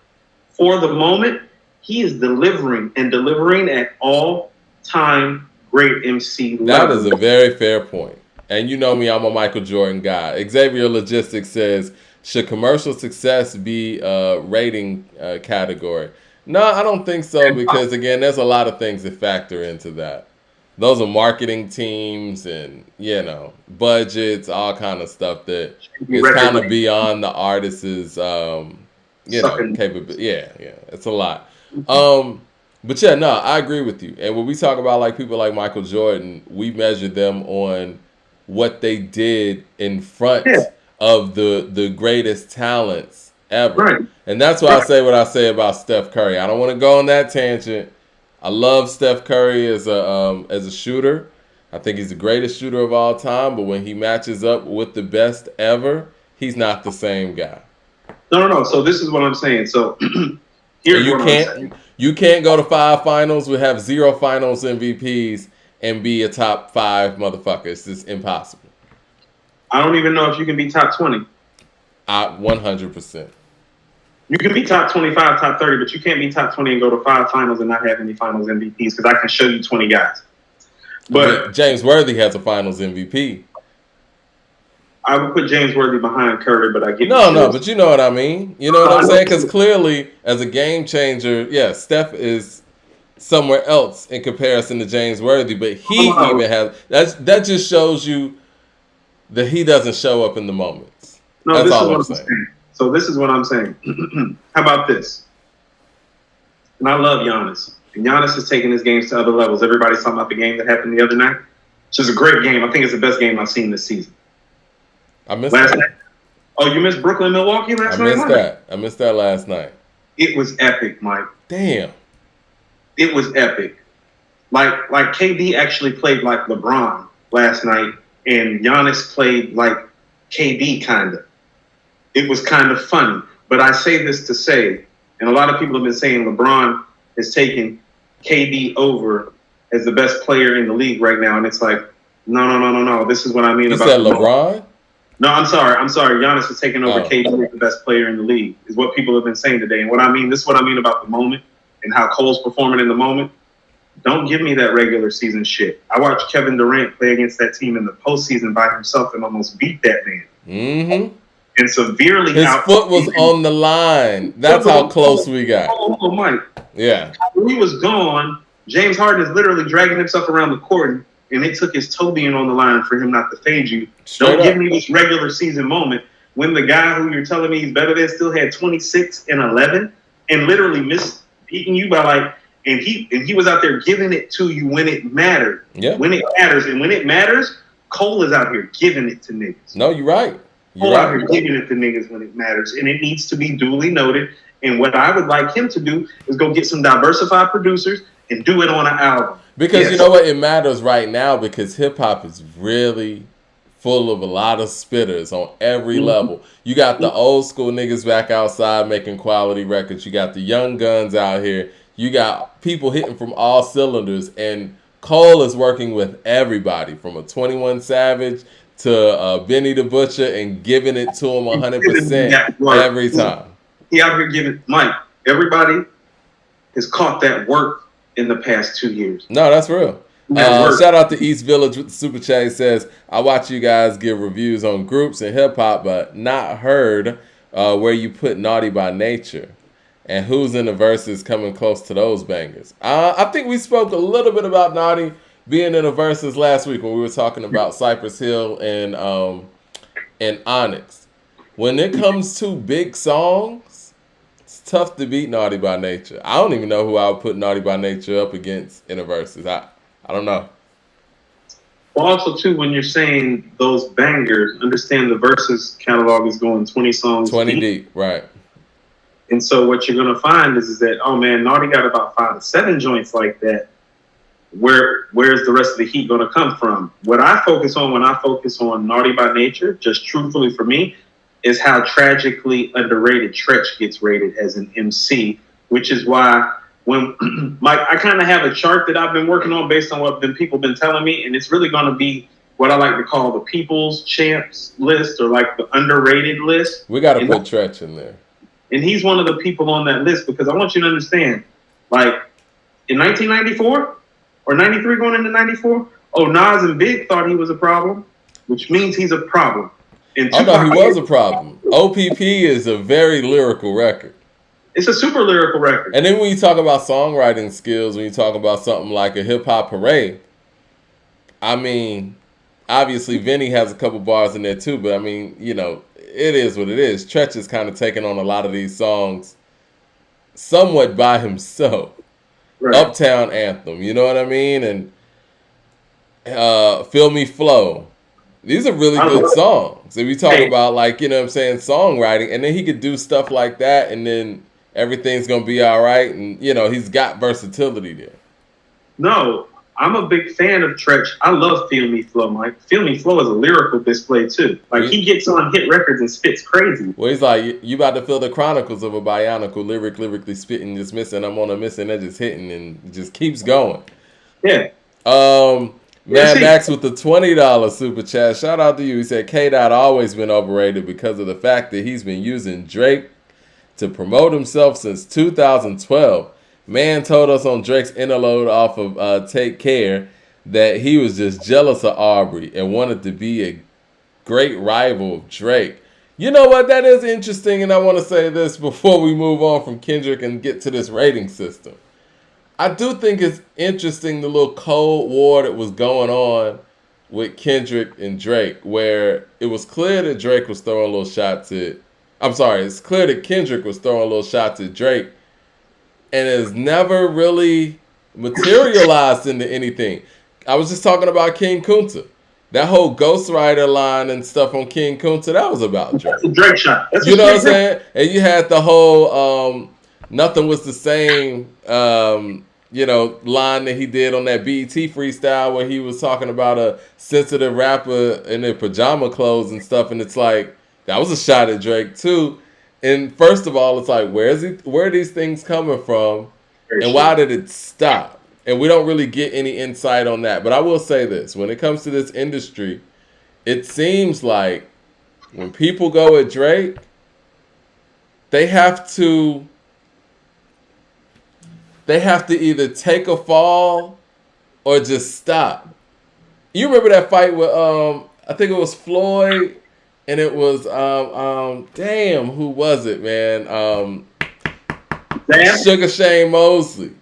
for the moment, he is delivering at all-time great MC level. That is a very fair point. And you know me, I'm a Michael Jordan guy. Xavier Logistics says, should commercial success be a rating category? No, I don't think so because, again, there's a lot of things that factor into that. Those are marketing teams and, budgets, all kind of stuff that is kind of beyond the artist's, capability. Yeah, it's a lot. But yeah, no, I agree with you. And when we talk about like people like Michael Jordan, we measure them on what they did in front of the greatest talents ever. Right. And that's why I say what I say about Steph Curry. I don't want to go on that tangent. I love Steph Curry as a shooter. I think he's the greatest shooter of all time. But when he matches up with the best ever, he's not the same guy. No. So this is what I'm saying. So here's what I'm saying. You can't go to 5 finals, we have 0 finals MVPs, and be a top 5 motherfucker. It's just impossible. I don't even know if you can be top 20. 100%. You can be top 25, top 30, but you can't be top 20 and go to 5 finals and not have any finals MVPs because I can show you 20 guys. But James Worthy has a finals MVP. I would put James Worthy behind Curry, but I get no, but you know what I mean. You know what I'm saying? Because clearly, as a game changer, yeah, Steph is somewhere else in comparison to James Worthy, but he even has that just shows you that he doesn't show up in the moments. No, that's all I'm saying. So this is what I'm saying. How about this? And I love Giannis. And Giannis is taking his games to other levels. Everybody's talking about the game that happened the other night, which is a great game. I think it's the best game I've seen this season. I missed last night. Oh, you missed Brooklyn, Milwaukee last night? I missed that last night. It was epic, Mike. Damn. It was epic. Like KD actually played like LeBron last night, and Giannis played like KD kind of. It was kind of funny. But I say this to say, and a lot of people have been saying LeBron is taking KD over as the best player in the league right now, and it's like, no. This is what I mean you about said LeBron. No, I'm sorry. Giannis is taking over KD as the best player in the league, is what people have been saying today. And this is what I mean about the moment and how Cole's performing in the moment. Don't give me that regular season shit. I watched Kevin Durant play against that team in the postseason by himself and almost beat that man. Mm-hmm. And severely his foot was on the line. That's how close we got. Oh, Mike. Yeah. When he was gone, James Harden is literally dragging himself around the court, and it took his toe being on the line for him not to fade you. Don't give me this regular season moment when the guy who you're telling me he's better than still had 26 and 11 and literally missed beating you by like, and he was out there giving it to you when it mattered. Yeah. When it matters. And when it matters, Cole is out here giving it to niggas. No, you're right. Cole out here giving it to niggas when it matters. And it needs to be duly noted. And what I would like him to do is go get some diversified producers and do it on an album. Because you know what? It matters right now because hip-hop is really full of a lot of spitters on every level. You got the old school niggas back outside making quality records. You got the young guns out here. You got people hitting from all cylinders. And Cole is working with everybody from a 21 Savage to Benny the Butcher and giving it to him 100% every time. He out here giving, Mike, everybody has caught that work in the past 2 years. No, that's real. Shout out to East Village with the Super Chat. Says, I watch you guys give reviews on groups and hip hop, but not heard where you put Naughty by Nature and who's in the verses coming close to those bangers. I think we spoke a little bit about Naughty being in the verses last week when we were talking about Cypress Hill and Onyx. When it comes to big songs, it's tough to beat Naughty by Nature. I don't even know who I would put Naughty by Nature up against in the verses. I don't know. Well, also, too, when you're saying those bangers, understand the verses catalog is going 20 songs 20 deep, right. And so what you're going to find is that, oh, man, Naughty got about 5 to 7 joints like that. Where's the rest of the heat going to come from? What I focus on when I focus on Naughty by Nature, just truthfully for me, is how tragically underrated Tretch gets rated as an MC, which is why when I kind of have a chart that I've been working on based on what people been telling me, and it's really going to be what I like to call the People's Champs list or like the underrated list. We got to put Tretch in there. And he's one of the people on that list because I want you to understand, like in 1994 or 93 going into 94, Nas and Big thought he was a problem, which means he's a problem. I thought he was a problem. OPP is a very lyrical record. It's a super lyrical record. And then when you talk about songwriting skills, when you talk about something like a Hip Hop Parade, I mean, obviously Vinny has a couple bars in there too, but I mean, you know, it is what it is. Tretch is kind of taking on a lot of these songs somewhat by himself. Right. Uptown Anthem, you know what I mean? And Feel Me Flow. These are really good songs. If you talk about, like, you know what I'm saying, songwriting, and then he could do stuff like that, and then everything's going to be all right, and, you know, he's got versatility there. No, I'm a big fan of Tretch. I love Feel Me Flow, Mike. Feel Me Flow is a lyrical display, too. Like, he gets on hit records and spits crazy. Well, he's like, you about to feel the chronicles of a bionicle, lyrically spitting, just missing, I'm on a missing, and just hitting, and just keeps going. Yeah. Mad Max with the $20 super chat. Shout out to you. He said K-Dot always been overrated because of the fact that he's been using Drake to promote himself since 2012. Man told us on Drake's interlude off of Take Care that he was just jealous of Aubrey and wanted to be a great rival of Drake. You know what? That is interesting, and I want to say this before we move on from Kendrick and get to this rating system. I do think it's interesting the little Cold War that was going on with Kendrick and Drake, where it was clear that Drake was throwing little shots at... I'm sorry, it's clear that Kendrick was throwing little shots at Drake, and has never really materialized into anything. I was just talking about King Kunta. That whole Ghostwriter line and stuff on King Kunta, that was about Drake. That's a Drake shot. That's you know what I'm saying? And you had the whole Nothing Was the Same, line that he did on that BET freestyle where he was talking about a sensitive rapper in their pajama clothes and stuff. And it's like, that was a shot at Drake too. And first of all, it's like, where are these things coming from? And why did it stop? And we don't really get any insight on that. But I will say this. When it comes to this industry, it seems like when people go at Drake, they have to either take a fall or just stop. You remember that fight with, I think it was Floyd, and it was, who was it, man? Sugar Shane Mosley.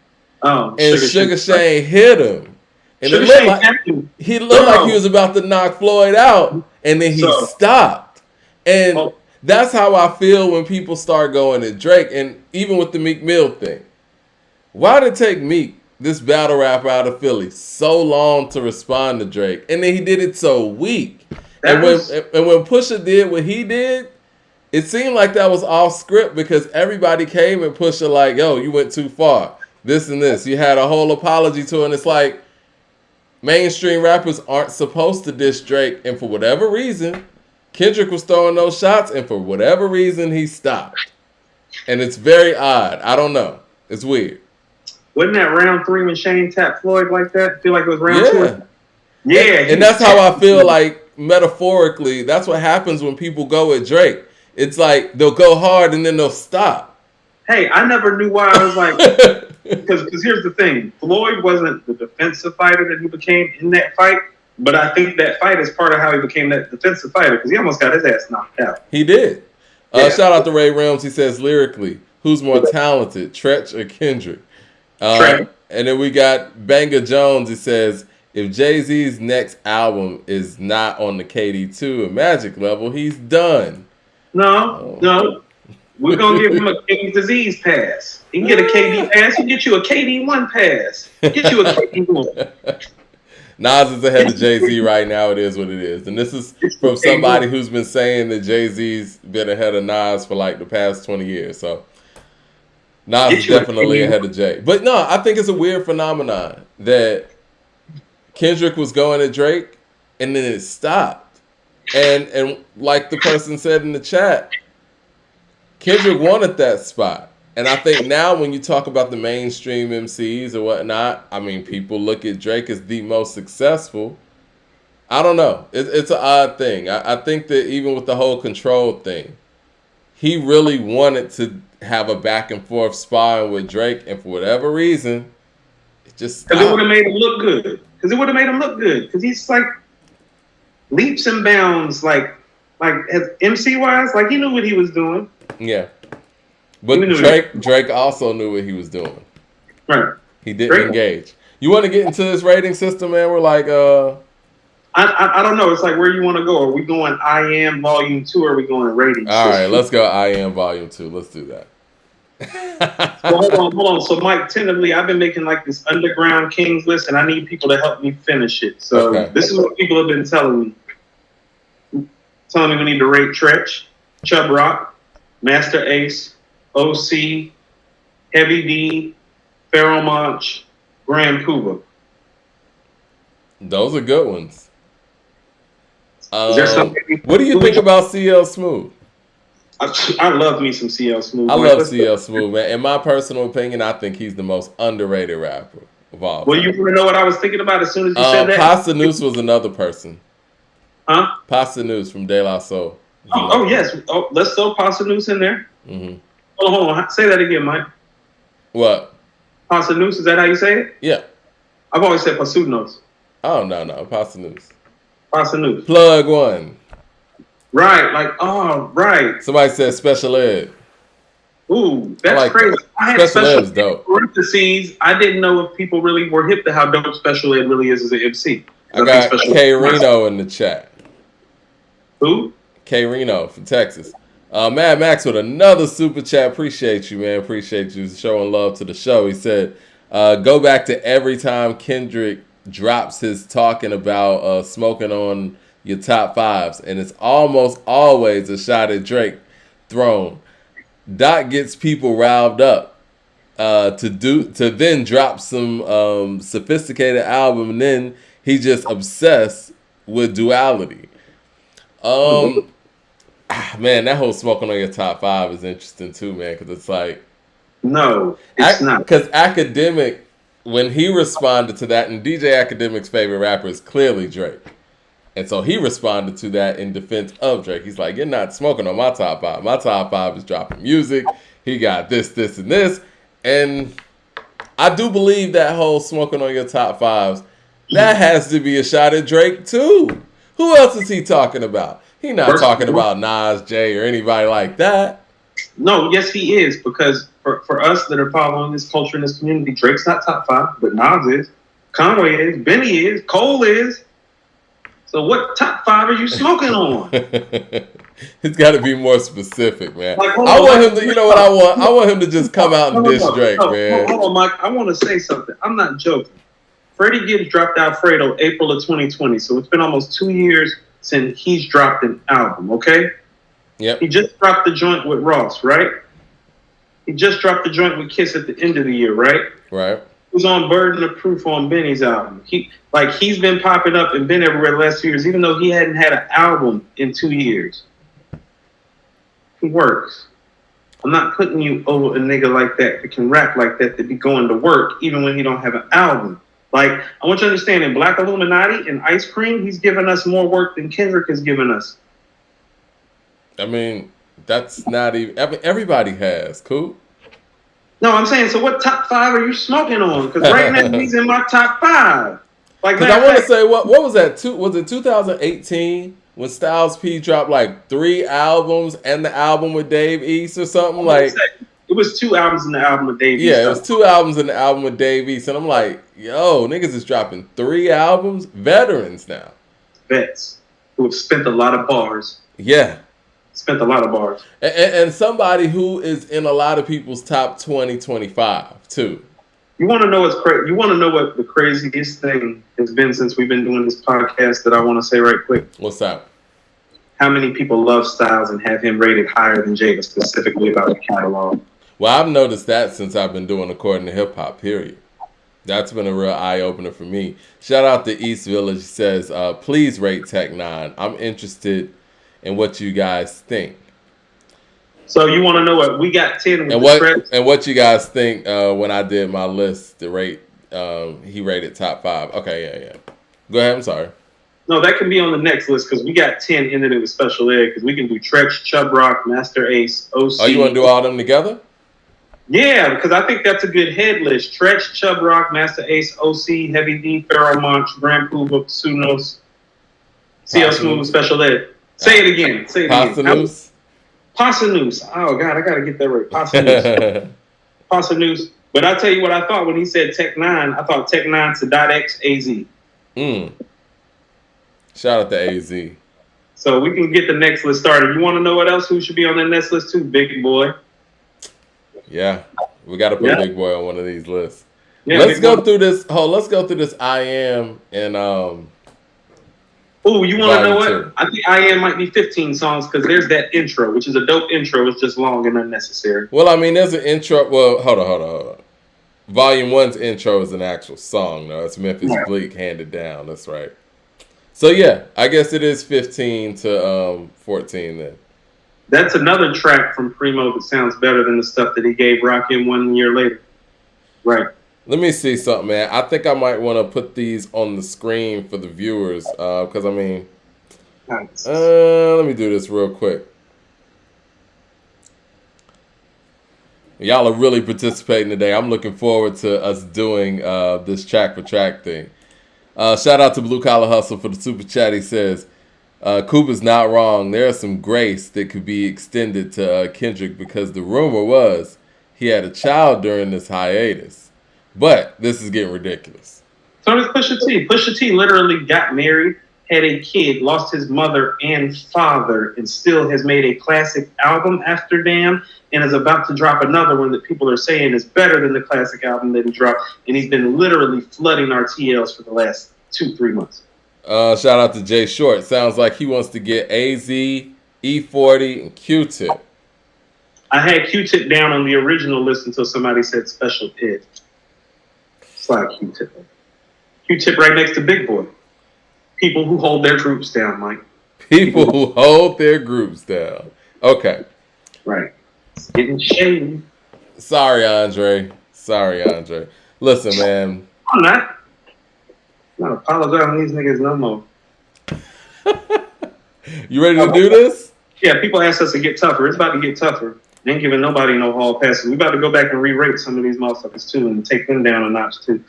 And Sugar Shane hit him. And it looked like he was about to knock Floyd out, and then he stopped. And that's how I feel when people start going at Drake, and even with the Meek Mill thing. Why did it take Meek, this battle rapper out of Philly, so long to respond to Drake? And then he did it so weak. And when Pusha did what he did, it seemed like that was off script because everybody came and Pusha like, yo, you went too far. This and this. You had a whole apology to it, and it's like mainstream rappers aren't supposed to diss Drake, and for whatever reason, Kendrick was throwing those shots, and for whatever reason, he stopped. And it's very odd. I don't know. It's weird. Wasn't that round 3 when Shane tapped Floyd like that? I feel like it was round 2. Yeah. And that's how I feel like metaphorically, that's what happens when people go at Drake. It's like they'll go hard and then they'll stop. Hey, I never knew why I was like, because here's the thing. Floyd wasn't the defensive fighter that he became in that fight, but I think that fight is part of how he became that defensive fighter because he almost got his ass knocked out. He did. Shout out to Ray Realms. He says lyrically, who's more talented, Tretch or Kendrick? And then we got Banger Jones. He says, if Jay-Z's next album is not on the KD2 and Magic level, he's done. No. We're going to give him a King's Disease pass. He can get a KD pass. He can get you a KD1 pass. Get you a KD1. Nas is ahead of Jay-Z right now. It is what it is. And this is from somebody who's been saying that Jay-Z's been ahead of Nas for like the past 20 years. So Nas is definitely ahead of Jay. But no, I think it's a weird phenomenon that Kendrick was going at Drake and then it stopped. And like the person said in the chat, Kendrick wanted that spot. And I think now when you talk about the mainstream MCs or whatnot, I mean, people look at Drake as the most successful. I don't know. It's an odd thing. I think that even with the whole Control thing, he really wanted to have a back and forth sparring with Drake. And for whatever reason, it just stopped. Because it would have made him look good. Because he's like leaps and bounds, like as MC-wise, like he knew what he was doing. Yeah. But Drake also knew what he was doing. Right. He didn't engage. You want to get into this rating system, man? We're like, I don't know. It's like where you want to go. Are we going I Am Volume 2 or are we going rating all system? Right, let's go I Am Volume 2. Let's do that. So hold on. So Mike, tentatively, I've been making like this underground Kings list and I need people to help me finish it. So This is what people have been telling me. Telling me we need to rate Tretch, Chubb Rock, Master Ace, OC, Heavy D, Pharoah Monch, Grand Puba. Those are good ones. What do you think about CL Smooth? I love me some CL Smooth. I love CL Smooth, man. In my personal opinion, I think he's the most underrated rapper of all time. Well, you want to know what I was thinking about as soon as you said that? Pasta Noose was another person. Huh? Pasta Noose from De La Soul. Yes. Oh, let's throw Pasta Noose in there. Mm-hmm. Hold on. Say that again, Mike. What? Pasta Noose, is that how you say it? Yeah. I've always said Pasunos. Oh, no. Pasta Noose. Pasta Noose. Plug one. Right, like, oh, right. Somebody said special ed. Ooh, that's like crazy. That. I had Special ed's dope. Parentheses. I didn't know if people really were hip to how dope special ed really is as an MC. I got K Reno in the chat. Who? K Reno from Texas. Mad Max with another super chat. Appreciate you, man. Appreciate you showing love to the show. He said, go back to every time Kendrick drops his talking about smoking on your top fives, and it's almost always a shot at Drake thrown. Doc gets people riled up to then drop some sophisticated album, and then he just obsessed with duality. Man, that whole smoking on your top five is interesting too, man, because it's like no, it's not. Because Academic, when he responded to that, and DJ Academic's favorite rapper is clearly Drake. And so he responded to that in defense of Drake. He's like, you're not smoking on my top five. My top five is dropping music. He got this, this, and this. And I do believe that whole smoking on your top fives, that has to be a shot at Drake too. Who else is he talking about? He's not talking about Nas, Jay, or anybody like that. No, yes, he is. Because for us that are following this culture in this community, Drake's not top five, but Nas is. Conway is. Benny is. Cole is. So what top five are you smoking on? It's got to be more specific, man. Like, I want him to, you know what I want? I want him to just come out and diss Drake, man. Hold on, Mike. I want to say something. I'm not joking. Freddie Gibbs dropped Alfredo April of 2020, so it's been almost 2 years since he's dropped an album, okay? Yep. He just dropped the joint with Ross, right? He just dropped the joint with Kiss at the end of the year, right? Right. He was on Burden of Proof on Benny's album. He's been popping up and been everywhere the last 2 years, even though he hadn't had an album in 2 years. He works. I'm not putting you over a nigga like that can rap like that be going to work even when he don't have an album. Like, I want you to understand, in Black Illuminati and Ice Cream, he's given us more work than Kendrick has given us. I mean, that's not even... I mean, everybody has. Cool. No, I'm saying, so what top five are you smoking on? Because right now, he's in my top five. Like, I want to say, what was that? Was it 2018 when Styles P dropped like 3 albums and the album with Dave East or something? Like, it was 2 albums in the album with Dave East. Yeah, it was 2 albums in the album with Dave East. And I'm like, yo, niggas is dropping 3 albums? Veterans now. Vets who have spent a lot of bars. Yeah. Spent a lot of bars. And somebody who is in a lot of people's top 20, 25, too. You want to know what's crazy? You want to know what the craziest thing has been since we've been doing this podcast that I want to say right quick? What's that? How many people love Styles and have him rated higher than Jada, specifically about the catalog? Well, I've noticed that since I've been doing According to Hip Hop, period. That's been a real eye-opener for me. Shout out to East Village. Says, please rate Tech 9. I'm interested in what you guys think. So you want to know what we got 10 with what you guys think when I did my list, the rate he rated top 5. Okay, yeah. Go ahead, I'm sorry. No, that can be on the next list because we got 10 ended it with special ed because we can do Tretch, Chubb Rock, Master Ace, OC. Oh, you want to do all them together? Yeah, because I think that's a good head list. Tretch, Chubb Rock, Master Ace, OC, Heavy D, Pharaoh Monch, Grand Puba, Sunos, CL Smooth, Special Ed. Say it again. Pasanus. Pasanus. Oh, God, I got to get that right. Pasanus. Pasanus. But I'll tell you what I thought when he said Tech 9. I thought Tech 9 to .x AZ. Shout out to AZ. So we can get the next list started. You want to know what else? Who should be on that next list too? Big Boy. Yeah. We got to put Big Boy on one of these lists. Yeah, let's go through this. Let's go through this I Am and Oh, you want to know what? I think I Am might be 15 songs because there's that intro, which is a dope intro. It's just long and unnecessary. Well, I mean, there's an intro. Well, hold on. Volume 1's intro is an actual song, though. It's Memphis Bleak handed down. That's right. So, yeah, I guess it is 15 to 14 then. That's another track from Primo that sounds better than the stuff that he gave Rakim 1 year later. Right. Let me see something, man. I think I might want to put these on the screen for the viewers because, I mean, let me do this real quick. Y'all are really participating today. I'm looking forward to us doing this track for track thing. Shout out to Blue Collar Hustle for the super chat. He says, Cooper's not wrong. There's some grace that could be extended to Kendrick because the rumor was he had a child during this hiatus. But this is getting ridiculous. So does Pusha T. Pusha T literally got married, had a kid, lost his mother and father, and still has made a classic album after Damn, and is about to drop another one that people are saying is better than the classic album that he dropped. And he's been literally flooding our TLs for the last 2-3 months. Shout out to Jay Short. Sounds like he wants to get AZ, E40, and Q-Tip. I had Q-Tip down on the original list until somebody said Special Ed. Slide Q-Tip. Q-Tip right next to Big Boy. People who hold their groups down, Mike. People who hold their groups down. Okay. Right. It's getting shady. Sorry, Andre. Listen, man. I'm not apologizing to these niggas no more. You ready to do this? Yeah, people ask us to get tougher. It's about to get tougher. They ain't giving nobody no hall passes. We about to go back and re-rate some of these motherfuckers too and take them down a notch too.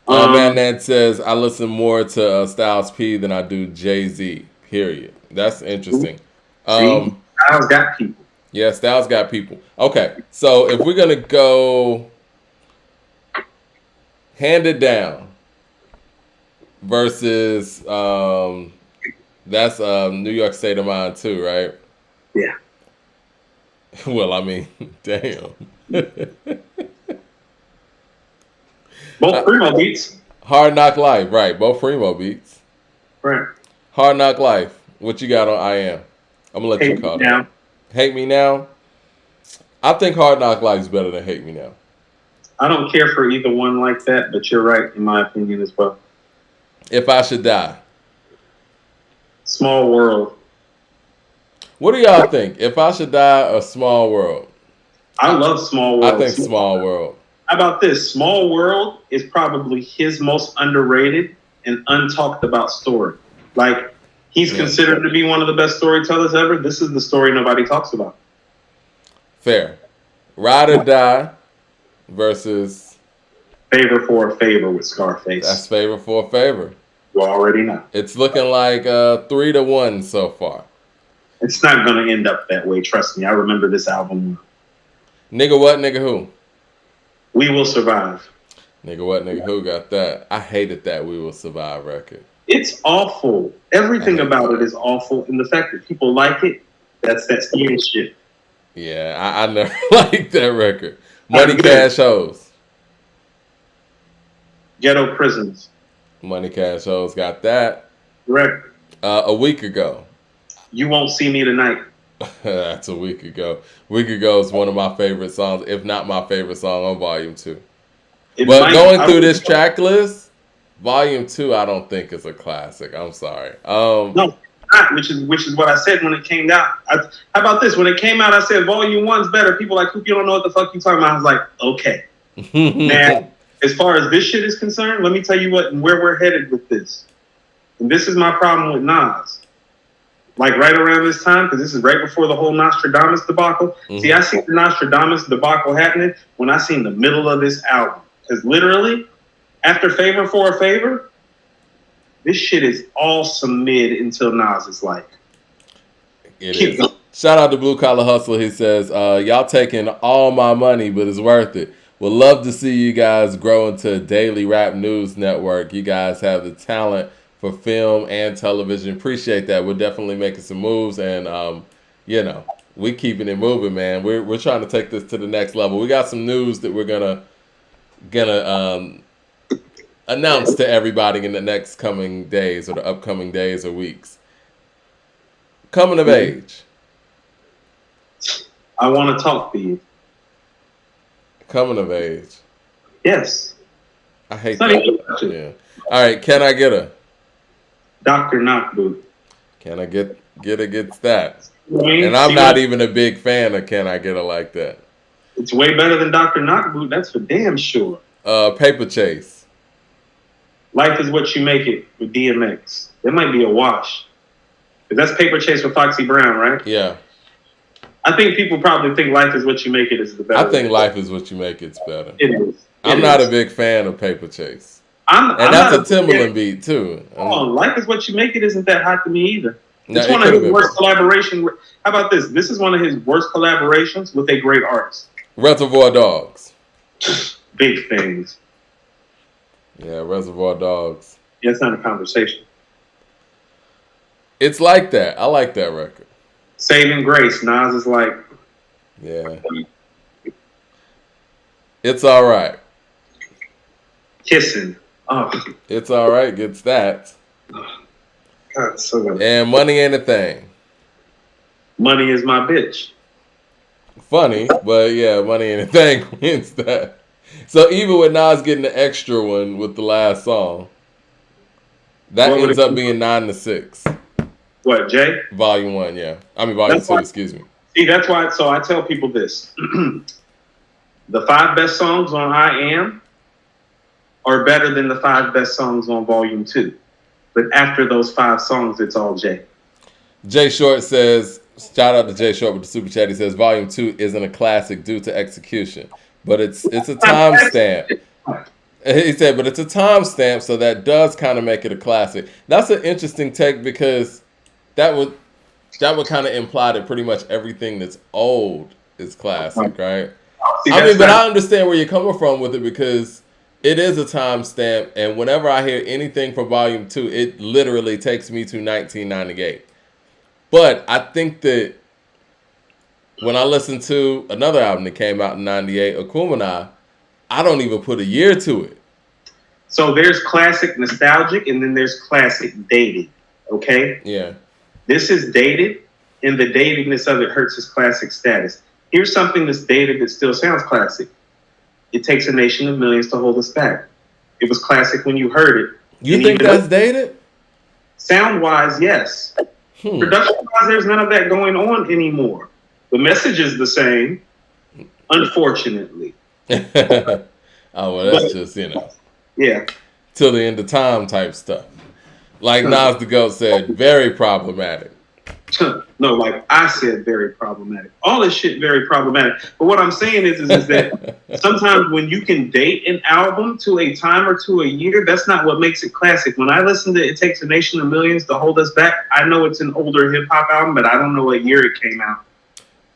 Man, that says I listen more to Styles P than I do Jay-Z. Period. That's interesting. Styles got people. Yeah, Styles got people. Okay, so if we're gonna go Hand It Down versus that's New York State of Mind too, right? Yeah. Well, I mean, damn. Both Primo beats. Hard Knock Life, right? Both Primo beats. Right. Hard Knock Life. What you got on I Am? I'm gonna let you call it. Hate Me Now. I think Hard Knock Life is better than Hate Me Now. I don't care for either one like that, but you're right in my opinion as well. If I Should Die. Small World. What do y'all think? If I Should Die or Small World? I love Small World. I think Small World. How about this? Small World is probably his most underrated and untalked about story. Like, he's considered to be one of the best storytellers ever. This is the story nobody talks about. Fair. Ride or Die versus Favor for a Favor with Scarface. That's Favor for a Favor. You already know. It's looking like 3-1 so far. It's not going to end up that way. Trust me. I remember this album. Nigga what, nigga who? We Will Survive. Nigga what, nigga who got that? I hated that We Will Survive record. It's awful. Everything about it is awful. And the fact that people like it, that's skin shit. Yeah, I never liked that record. Money Cash Hoes. Ghetto Prisons. Money Cash Hoes got that. Correct. A week ago. You Won't See Me Tonight. That's a week ago. Week ago is one of my favorite songs, if not my favorite song on Volume 2. But going through this track list, Volume 2 I don't think is a classic. I'm sorry. No, not, which is what I said when it came out. How about this? When it came out, I said Volume 1's better. People like, Coop, you don't know what the fuck you talking about. I was like, okay. Now, as far as this shit is concerned, let me tell you where we're headed with this. And this is my problem with Nas. Like right around this time, because this is right before the whole Nostradamus debacle. Mm-hmm. See, I seen the Nostradamus debacle happening when I seen the middle of this album. Because literally, after Favor for a Favor, this shit is all some mid until Nas is like. It is. Going. Shout out to Blue Collar Hustle. He says, y'all taking all my money, but it's worth it. Would love to see you guys grow into a daily rap news network. You guys have the talent for film and television. Appreciate that. We're definitely making some moves, and we keeping it moving, man. We're trying to take this to the next level. We got some news that we're gonna announce to everybody in the next coming days or the upcoming days or weeks. Coming of age. I want to talk to you. Coming of age. Yes. I hate that. Yeah. All right. Can I get a Dr. Knockboot? Can I get against that? And I'm not even a big fan of Can I Get a like that. It's way better than Dr. Knockboot. That's for damn sure. Paper Chase. Life Is What You Make It with DMX. That might be a wash. That's Paper Chase with Foxy Brown, right? Yeah. I think people probably think Life Is What You Make It is the better. I think Life Is What You Make It's better. It is. I'm not a big fan of Paper Chase. And that's a Timbaland beat, too. Life Is What You Make It isn't that hot to me either. No, It's one of his worst collaborations. How about this? This is one of his worst collaborations with a great artist. Reservoir Dogs. Big things. Yeah, Reservoir Dogs. Yeah, it's not a conversation. It's like that. I like that record. Saving Grace. Nas is like. Yeah. It's all right. Kissing. Oh. It's all right. Gets that. Oh, God, so good. And Money Ain't a Thing. Money is my bitch. Funny, but yeah, Money Ain't a Thing wins that. So even with Nas getting the extra one with the last song, that ends up being 9-6. What, Jay? Volume 1, yeah. I mean, Volume 2, excuse me. See, that's why. So I tell people this: the 5 best songs on I Am are better than the 5 best songs on Volume 2. But after those 5 songs, it's all Jay. Jay Short says, shout out to Jay Short with the super chat. He says Volume 2 isn't a classic due to execution, but it's a timestamp. He said, but it's a timestamp, so that does kind of make it a classic. That's an interesting take because that would kind of imply that pretty much everything that's old is classic, right? But I understand where you're coming from with it because it is a timestamp, and whenever I hear anything from Volume 2, it literally takes me to 1998. But I think that when I listen to another album that came out in 98, Akumanai, I don't even put a year to it. So there's classic nostalgic, and then there's classic dated, okay? Yeah. This is dated, and the datedness of it hurts its classic status. Here's something that's dated that still sounds classic. It takes a nation of millions to hold us back. It was classic when you heard it. You think that's dated? Sound-wise, yes. Production-wise, there's none of that going on anymore. The message is the same, unfortunately. Oh, well, that's just, Yeah. Till the end of time type stuff. Like Nas the Goat said, very problematic. No, like I said, very problematic. All this shit very problematic. But what I'm saying is that sometimes when you can date an album to a time or to a year, that's not what makes it classic. When I listen to It Takes a Nation of Millions to Hold Us Back, I know it's an older hip-hop album, but I don't know what year it came out.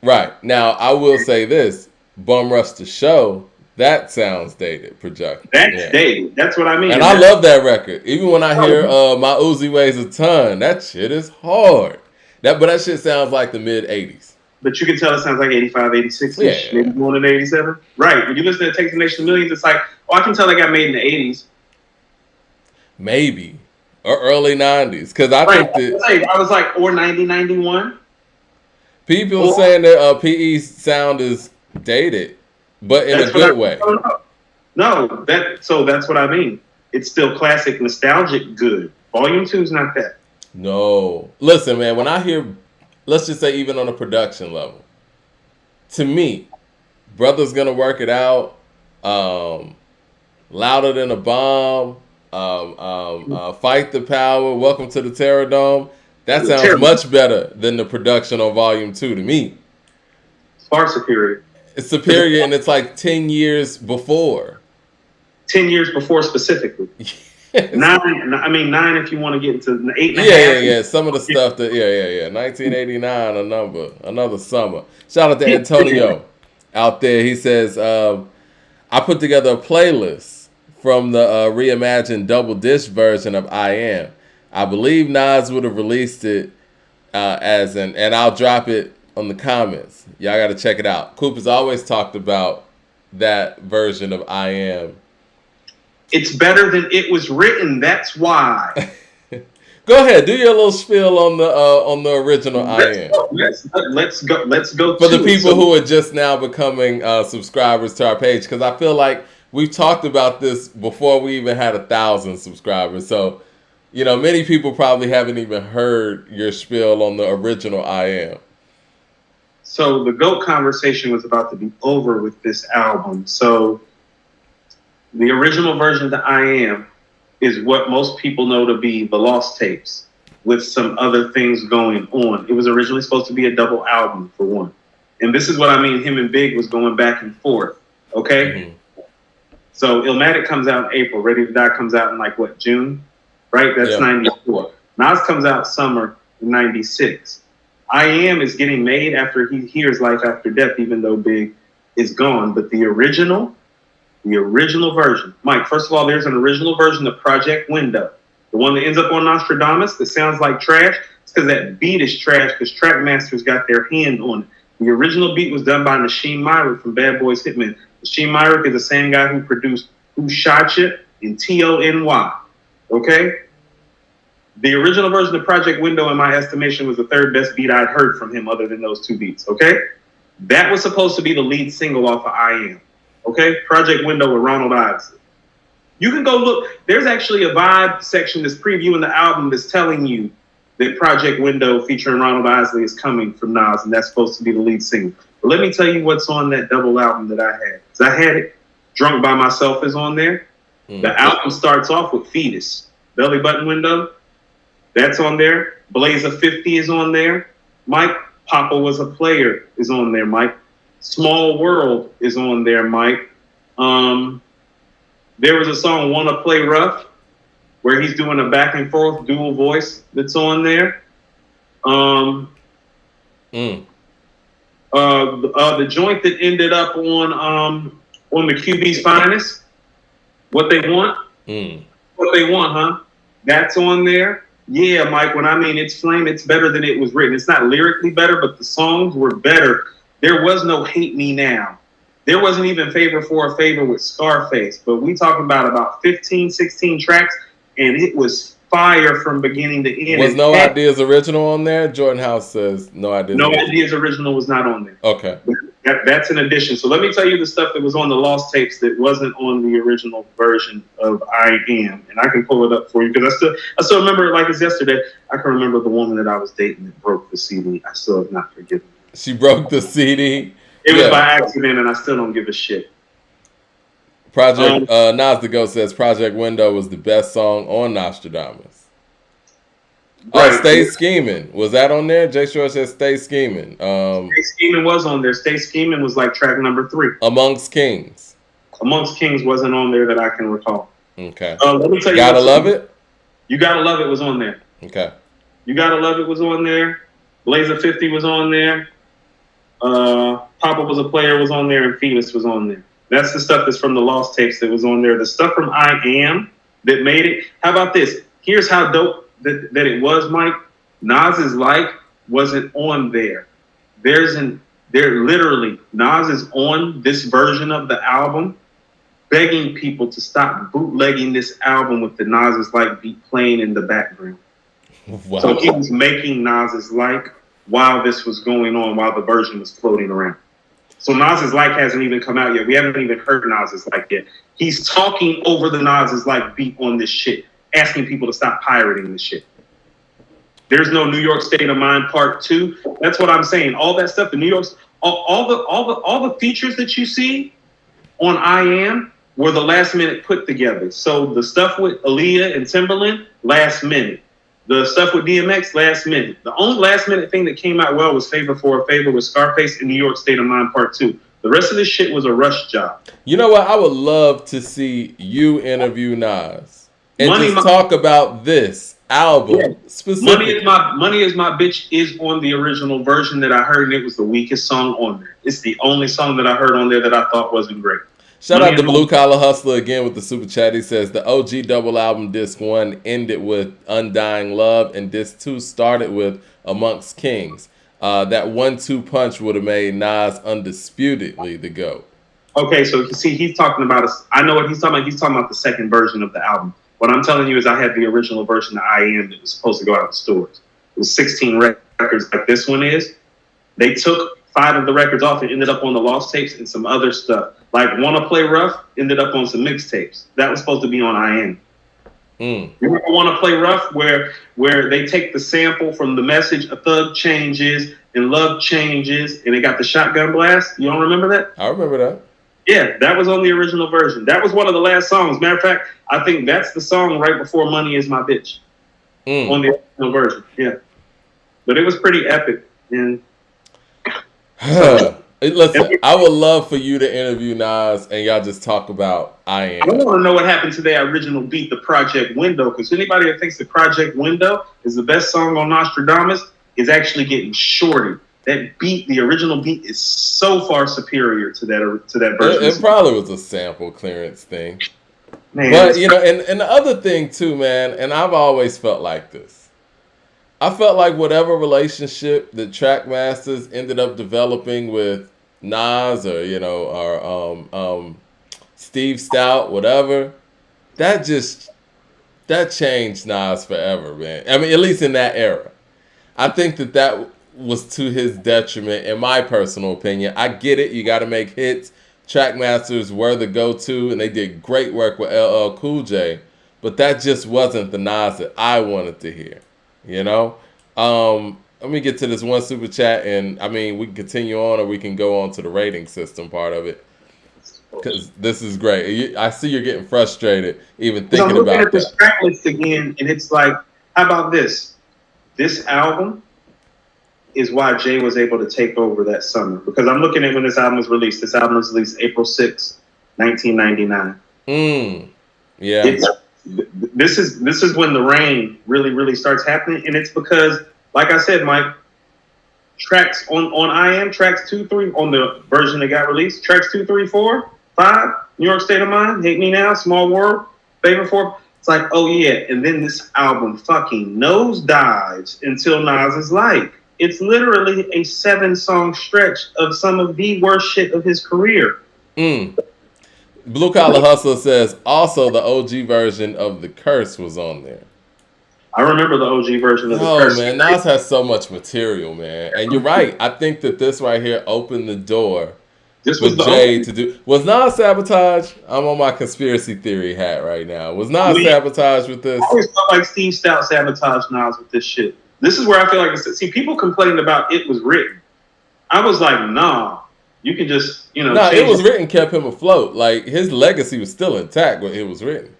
Right. Now, I will say this. Bum Rush the Show, that sounds dated, projected. That's dated. That's what I mean. And I love that record. Even when I hear My Uzi Weighs a Ton, that shit is hard. But that shit sounds like the mid-'80s. But you can tell it sounds like 85, 86-ish, maybe more than 87. Right. When you listen to It Takes a Nation of Millions, it's like, I can tell it got made in the 80s. Maybe. Or early 90s. Because I think that... I was like, or 90, 91. People saying that PE's sound is dated, but in a good way. No, that's what I mean. It's still classic, nostalgic, good. Volume 2 is not that. No. Listen, man, when I hear, let's just say even on a production level, to me, Brother's Gonna Work It Out, Louder Than a Bomb, Fight the Power, Welcome to the Terror Dome, that sounds much better than the production on Volume 2 to me. Far superior. It's superior, and it's like 10 years before. 10 years before specifically. 9 if you want to get into 8.5. Yeah. Some of the stuff that, 1989, another summer. Shout out to Antonio out there. He says, I put together a playlist from the reimagined double disc version of I Am. I believe Nas would have released it and I'll drop it on the comments. Y'all got to check it out. Coop has always talked about that version of I Am. It's better than it was written. That's why. Go ahead, do your little spiel on the original I Am. Let's go. For the people who are just now becoming subscribers to our page, because I feel like we've talked about this before we even had 1,000 subscribers. So, many people probably haven't even heard your spiel on the original I Am. So the GOAT conversation was about to be over with this album. So the original version of the I Am is what most people know to be the Lost Tapes with some other things going on. It was originally supposed to be a double album, for one. And this is what I mean. Him and Big was going back and forth. Okay? Mm-hmm. So Illmatic comes out in April. Ready to Die comes out in June? Right? That's 94. Nas comes out summer. in 96. I Am is getting made after he hears Life After Death, even though Big is gone. But the original version. Mike, first of all, there's an original version of Project Window. The one that ends up on Nostradamus that sounds like trash. It's because that beat is trash because Trackmasters got their hand on it. The original beat was done by Nasheem Myrick from Bad Boys Hitmen. Nasheem Myrick is the same guy who produced Who Shot Ya and Tony. Okay? The original version of Project Window, in my estimation, was the third best beat I'd heard from him other than those two beats. Okay? That was supposed to be the lead single off of I Am. Okay? Project Window with Ronald Isley. You can go look. There's actually a Vibe section that's previewing the album that's telling you that Project Window featuring Ronald Isley is coming from Nas, and that's supposed to be the lead single. But let me tell you what's on that double album that I had. Because I had it. Drunk by Myself is on there. The album starts off with Fetus. Belly Button Window. That's on there. Blazer 50 is on there. Mike, Papa Was a Player is on there, Mike. Small World is on there, Mike. There was a song, Wanna Play Rough, where he's doing a back and forth dual voice that's on there. The joint that ended up on the QB's Finest, What They Want. What They Want, huh? That's on there. Yeah, Mike, when I mean it's flame, it's better than it was written. It's not lyrically better, but the songs were better. There was no Hate Me Now. There wasn't even Favor for a Favor with Scarface. But we talking about 15, 16 tracks, and it was fire from beginning to end. Was No Ideas Original on there? Jordan House says No Ideas No Ideas Original was not on there. Okay. That's an addition. So let me tell you the stuff that was on the Lost tapes that wasn't on the original version of I Am. And I can pull it up for you because I still remember it like it's yesterday. I can remember the woman that I was dating that broke the CD. I still have not forgiven her. She broke the CD? It was by accident, and I still don't give a shit. Project Nas the Ghost says Project Window was the best song on Nostradamus. Right. Oh, Stay Scheming. Was that on there? Jay Short says Stay Scheming. Stay Scheming was on there. Stay Scheming was like track number 3. Amongst Kings. Amongst Kings wasn't on there that I can recall. Okay. Let me tell you. Gotta Love It? You Gotta Love It was on there. Okay. You Gotta Love It was on there. Blazer 50 was on there. Papa Was a Player was on there, and Fetus was on there. That's the stuff that's from the Lost tapes that was on there. The stuff from I Am that made it. How about this? Here's how dope that it was, Mike. Nas's Like wasn't on there. Literally, Nas is on this version of the album begging people to stop bootlegging this album with the Nas's Like beat playing in the background. Wow. So he was making Nas's Like while this was going on, while the version was floating around. So Nas's Like hasn't even come out yet. We haven't even heard Nas's Like yet. He's talking over the Nas's Like beat on this shit, asking people to stop pirating this shit. There's no New York State of Mind Part 2. That's what I'm saying. All that stuff, the New York, all the features that you see on I Am were the last minute put together. So the stuff with Aaliyah and Timberland, last minute. The stuff with DMX, last minute. The only last minute thing that came out well was Favor for a Favor with Scarface and New York State of Mind Part 2. The rest of this shit was a rush job. You know what? I would love to see you interview Nas and talk about this album specifically. Money is My Bitch is on the original version that I heard, and it was the weakest song on there. It's the only song that I heard on there that I thought wasn't great. Shout out to Blue Collar Hustler again with the super chat. He says the OG double album disc 1 ended with Undying Love, and disc 2 started with Amongst Kings. That 1-2 punch would have made Nas undisputedly the GOAT. Okay, so you see, he's talking about I know what he's talking about. He's talking about the second version of the album. What I'm telling you is I had the original version of I Am that was supposed to go out in stores. It was 16 records like this one is. They took 5 of the records off and ended up on the Lost tapes and some other stuff. Like Wanna Play Rough ended up on some mixtapes. That was supposed to be on I Am. You remember Wanna Play Rough where they take the sample from The Message, A Thug Changes, and Love Changes, and they got the shotgun blast? You don't remember that? I remember that. Yeah, that was on the original version. That was one of the last songs. Matter of fact, I think that's the song right before Money Is My Bitch on the original version. Yeah. But it was pretty epic. And Listen, I would love for you to interview Nas and y'all just talk about I Am. I want to know what happened to their original beat, the Project Window, because anybody that thinks the Project Window is the best song on Nostradamus is actually getting shorty. That beat, the original beat, is so far superior to that version. It probably was a sample clearance thing. Man, but, you know, and the other thing, too, man, and I've always felt like this. I felt like whatever relationship that Trackmasters ended up developing with Nas or, you know, or Steve Stout, whatever, that changed Nas forever, man. I mean, at least in that era. I think that was to his detriment, in my personal opinion. I get it. You got to make hits. Trackmasters were the go-to, and they did great work with LL Cool J. But that just wasn't the Nas that I wanted to hear, you know? Let me get to this one super chat, and, I mean, we can continue on, or we can go on to the rating system part of it. Because this is great. I see you're getting frustrated even thinking I'm looking about at this track list again, and it's like, how about this? This album is why Jay was able to take over that summer. Because I'm looking at when this album was released. This album was released April 6, 1999. Yeah. This is when the rain really, really starts happening. And it's because, like I said, Mike, tracks on I Am, tracks 2, 3, on the version that got released, tracks 2, 3, 4, 5, New York State of Mind, Hate Me Now, Small World, Favorite 4. It's like, oh yeah. And then this album fucking nosedives until Nas is like, it's literally a 7-song stretch of some of the worst shit of his career. Blue Collar Hustler says, also the OG version of The Curse was on there. I remember the OG version of The Curse. Oh, man, Nas has so much material, man. And you're right. I think that this right here opened the door for Jay to do. Was Nas sabotage? I'm on my conspiracy theory hat right now. Was Nas sabotage with this? I always felt like Steve Stout sabotaged Nas with this shit. This is where I feel like see, people complaining about It Was Written. I was like, nah, you can just, you know. Nah, It Was Written kept him afloat. Like, his legacy was still intact when It Was Written.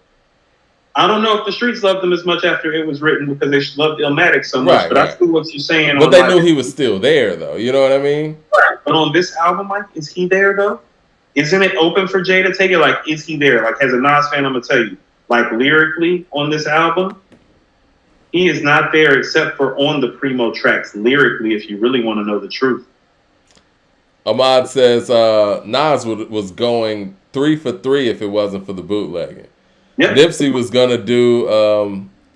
I don't know if the streets loved him as much after It Was Written because they loved Illmatic so much, but I see what you're saying. But they knew he was still there, though. You know what I mean? Right. But on this album, Mike, is he there, though? Isn't it open for Jay to take it? Like, is he there? Like, as a Nas fan, I'm going to tell you, like, lyrically on this album, he is not there except for on the Primo tracks, lyrically, if you really want to know the truth. Ahmad says Nas was going 3 for 3 if it wasn't for the bootlegging. Yep. Nipsey was going to do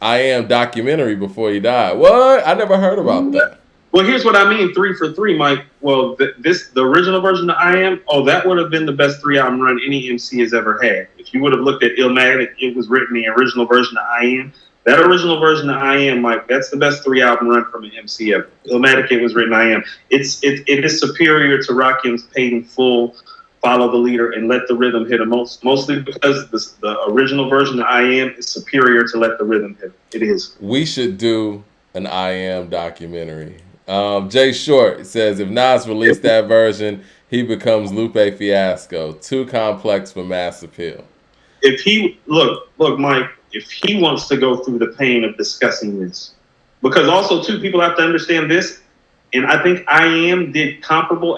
I Am documentary before he died. What? I never heard about that. Well, here's what I mean, 3 for 3, Mike. Well, the original version of I Am, that would have been the best 3-album run any MC has ever had. If you would have looked at Illmatic, It Was Written, the original version of I Am. That original version of I Am, Mike, that's the best 3-album run from an MC ever. Illmatic, It Was Written, I Am. It is superior to Rakim's Paid in Full, Follow the Leader, and Let the Rhythm Hit Him. Mostly because the original version of I Am is superior to Let the Rhythm Hit. It is. We should do an I Am documentary. Jay Short says, if Nas released that version, he becomes Lupe Fiasco. Too complex for mass appeal. If he, look, Mike, if he wants to go through the pain of discussing this, because also, too, people have to understand this, and I think I Am did comparable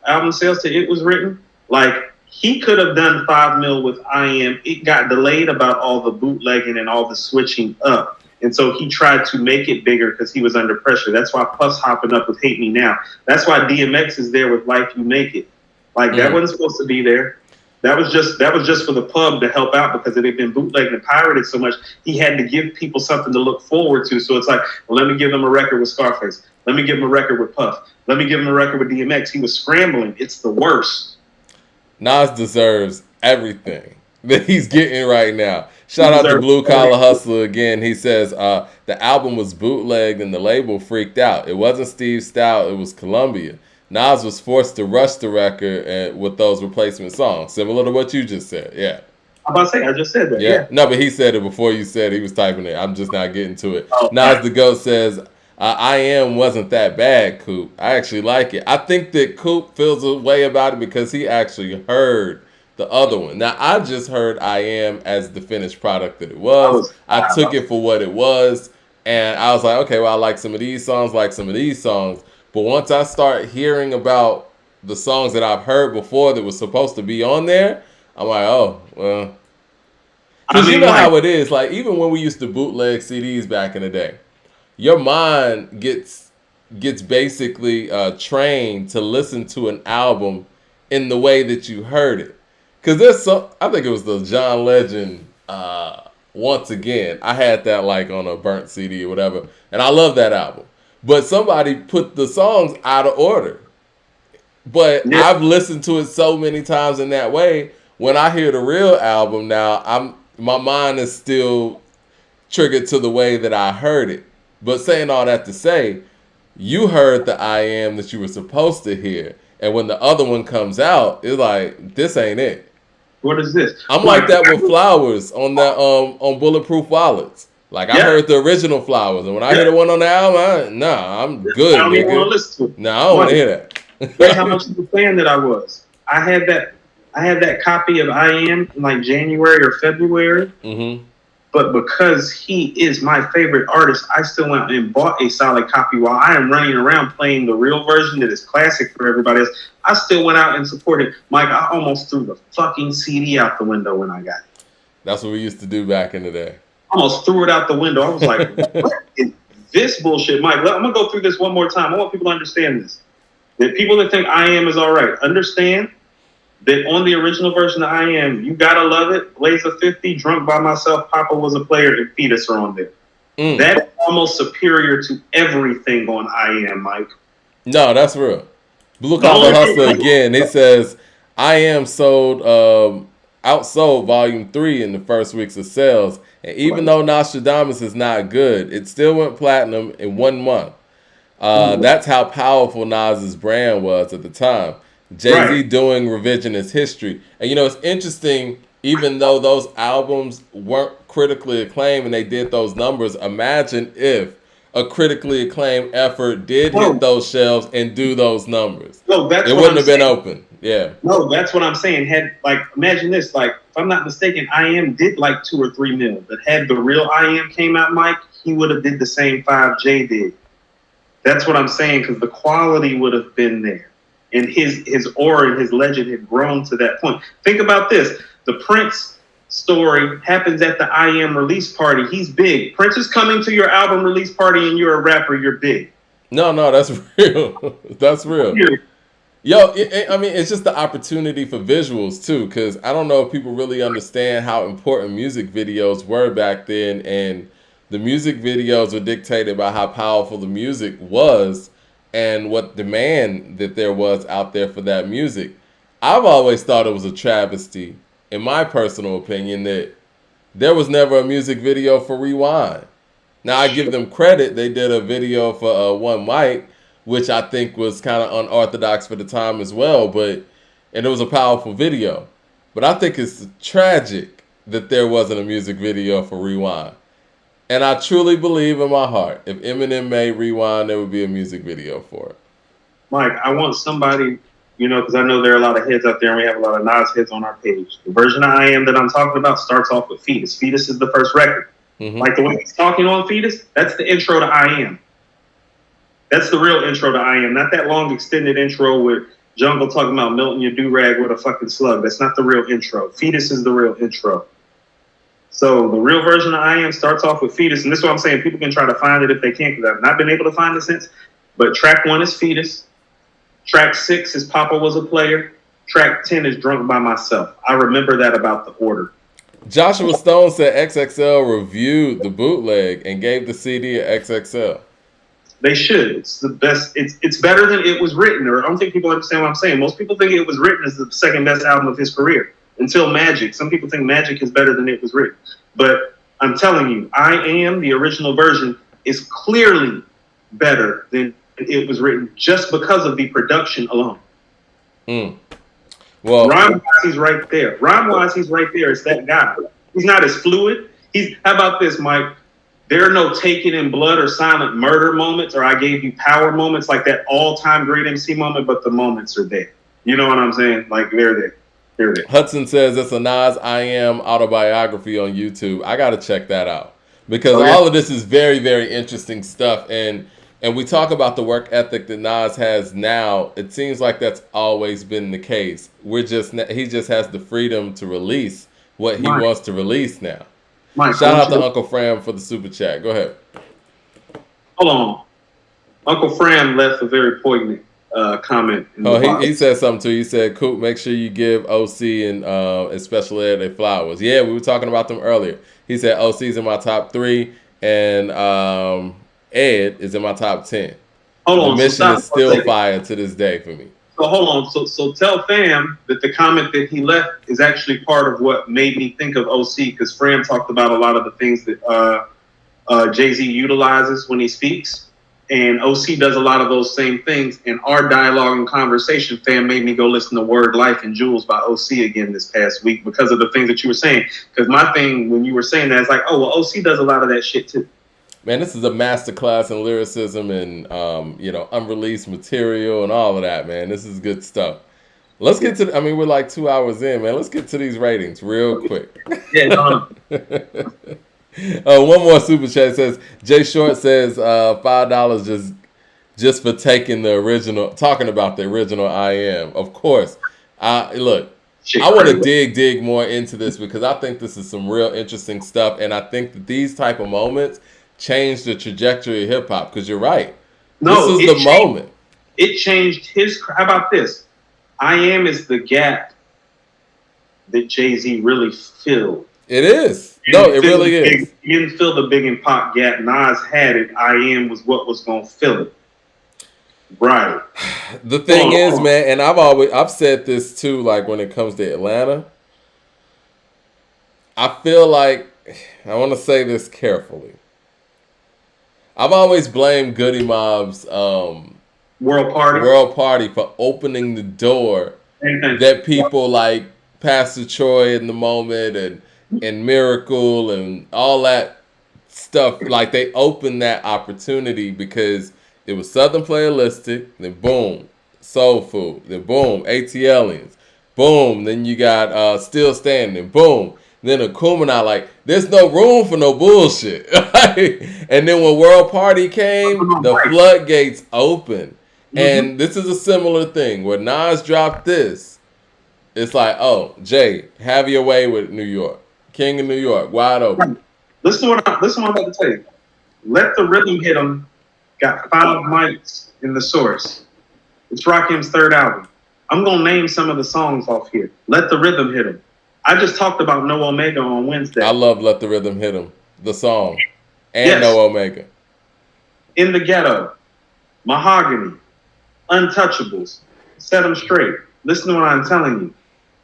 album sales to It Was Written. Like, he could have done 5 mil with I Am. It got delayed about all the bootlegging and all the switching up. And so he tried to make it bigger because he was under pressure. That's why Puff's hopping up with Hate Me Now. That's why DMX is there with Life You Make It. Like, that wasn't supposed to be there. That was just for the pub to help out because it had been bootlegged and pirated so much. He had to give people something to look forward to. So it's like, well, let me give them a record with Scarface. Let me give them a record with Puff. Let me give them a record with DMX. He was scrambling. It's the worst. Nas deserves everything that he's getting right now. Shout out to Blue Collar Hustler again. He says the album was bootlegged and the label freaked out. It wasn't Steve Stout. It was Columbia. Nas was forced to rush the record with those replacement songs, similar to what you just said. Yeah. I'm about to say, I just said that. Yeah. No, but he said it before you said it. He was typing it. I'm just not getting to it. Nas the GOAT says, I Am wasn't that bad, Coop. I actually like it. I think that Coop feels a way about it because he actually heard the other one. Now, I just heard I Am as the finished product that it was. I took it for what it was, and I was like, okay, well, I like some of these songs, But once I start hearing about the songs that I've heard before that was supposed to be on there, I'm like, oh, well. Because you know how it is. Like, even when we used to bootleg CDs back in the day, your mind gets basically trained to listen to an album in the way that you heard it. Because there's some, I think it was the John Legend, Once Again. I had that like on a burnt CD or whatever. And I love that album. But somebody put the songs out of order. But I've listened to it so many times in that way. When I hear the real album now, my mind is still triggered to the way that I heard it. But saying all that to say, you heard the I Am that you were supposed to hear. And when the other one comes out, it's like, this ain't it. What is this? I'm like that with Flowers on that on Bulletproof Wallets. Like, I heard the original Flowers. And when I hear the one on the album, I'm good. I don't even want to listen to it. No, I don't want to hear that. That's how much of a fan that I was. I had that copy of I Am in like January or February. Mm-hmm. But because he is my favorite artist, I still went and bought a solid copy while I am running around playing the real version that is classic for everybody else. I still went out and supported Mike. I almost threw the fucking CD out the window when I got it. That's what we used to do back in the day. Almost threw it out the window. I was like, what is this bullshit? Mike, I'm going to go through this one more time. I want people to understand this. That people that think I Am is all right, understand that on the original version of I Am, You Gotta Love It, Blaze of 50, Drunk by Myself, Papa Was a Player, and Fetus are on there. That is almost superior to everything on I Am, Mike. No, that's real. Blue Collar Hustler again, it says, I Am sold, outsold Volume 3 in the first weeks of sales. And even though Nostradamus is not good, it still went platinum in 1 month. That's how powerful Nas's brand was at the time. Jay-Z doing revisionist history. And, it's interesting, even though those albums weren't critically acclaimed and they did those numbers, imagine if a critically acclaimed effort did hit those shelves and do those numbers. No, it wouldn't have been open. Yeah. No, that's what I'm saying. Imagine this. Like, if I'm not mistaken, I Am did like 2 or 3 mil. But had the real I Am came out, Mike, he would have did the same 5 Jay did. That's what I'm saying, because the quality would have been there. And his aura and his legend had grown to that point. Think about this. The Prince story happens at the I Am release party. He's big. Prince is coming to your album release party and you're a rapper, you're big. No, that's real. That's real. Yo, it's just the opportunity for visuals, too, because I don't know if people really understand how important music videos were back then, and the music videos were dictated by how powerful the music was and what demand that there was out there for that music. I've always thought it was a travesty, in my personal opinion, that there was never a music video for Rewind. Now, I give them credit. They did a video for One Mic, which I think was kind of unorthodox for the time as well, and it was a powerful video. But I think it's tragic that there wasn't a music video for Rewind. And I truly believe in my heart, if Eminem made Rewind, there would be a music video for it. Mike, I want somebody, because I know there are a lot of heads out there and we have a lot of Nas heads on our page. The version of I Am that I'm talking about starts off with Fetus. Fetus is the first record. Mm-hmm. Like the way he's talking on Fetus, that's the intro to I Am. That's the real intro to I Am, not that long extended intro with Jungle talking about melting your do-rag with a fucking slug. That's not the real intro. Fetus is the real intro. So the real version of I Am starts off with Fetus, and this is what I'm saying. People can try to find it if they can, because I've not been able to find it since. But track 1 is Fetus. Track 6 is Papa Was a Player. Track 10 is Drunk by Myself. I remember that about the order. Joshua Stone said XXL reviewed the bootleg and gave the CD a XXL. They should. It's the best. It's better than It Was Written. Or I don't think people understand what I'm saying. Most people think It Was Written is the second best album of his career. Until Magic. Some people think Magic is better than It Was Written. But I'm telling you, I Am, the original version, is clearly better than It Was Written just because of the production alone. Well, rhyme-wise, he's right there. Rhyme-wise, he's right there. It's that guy. He's not as fluid. How about this, Mike? There are no Taken in Blood or Silent Murder moments or I Gave You Power moments, like that all-time great MC moment, but the moments are there. You know what I'm saying? Like, they're there. Hudson says it's a Nas I Am autobiography on YouTube. I got to check that out because all of this is very, very interesting stuff. And And we talk about the work ethic that Nas has now. It seems like that's always been the case. He just has the freedom to release what he wants to release now. Shout out to Uncle Fram for the super chat. Go ahead. Hold on. Uncle Fram left a very poignant comment. He said something too. He said, "Coop, make sure you give OC and Special Ed their flowers." Yeah, we were talking about them earlier. He said OC's in my top 3, and Ed is in my top 10. Hold on. The mission is still fire to this day for me. So hold on. So tell Fam that the comment that he left is actually part of what made me think of OC, because Fram talked about a lot of the things that Jay-Z utilizes when he speaks. And OC does a lot of those same things. And our dialogue and conversation, Fam, made me go listen to Word, Life, and Jewels by OC again this past week because of the things that you were saying. Because my thing, when you were saying that, it's like, oh, well, OC does a lot of that shit too. Man, this is a masterclass in lyricism and, unreleased material and all of that, man. This is good stuff. Let's get to, we're like 2 hours in, man. Let's get to these ratings real quick. Yeah, one more super chat says, Jay Short says $5 just for taking talking about the original I Am. Of course. Look, I want to dig more into this because I think this is some real interesting stuff. And I think that these type of moments change the trajectory of hip hop, because you're right. No, this is the moment. It changed his. How about this? I Am is the gap that Jay-Z really filled. It is. It really is. He didn't fill the Big and Pac gap. Nas had it. I Am was what was going to fill it. Right. The thing is, man, and I've said this too, like when it comes to Atlanta, I feel like, I want to say this carefully. I've always blamed Goody Mob's World Party for opening the door that people like Pastor Troy in the Moment and Miracle and all that stuff, like they opened that opportunity because it was Southern Playalistic, then boom, Soul Food, then boom, ATLians, boom, then you got Still Standing, boom. Then Akumanai, like, there's no room for no bullshit. And then when World Party came, the floodgates opened. And this is a similar thing. When Nas dropped this, it's like, oh, Jay, have your way with New York. King of New York, wide open. Listen to what I'm about to tell you. Let the Rhythm Hit 'Em got 5 mics in the source. It's Rakim's 3rd album. I'm going to name some of the songs off here. Let the Rhythm Hit 'Em. I just talked about No Omega on Wednesday. I love Let the Rhythm Hit 'Em, the song, and No Omega. In the Ghetto, Mahogany, Untouchables, Set 'Em Straight. Listen to what I'm telling you.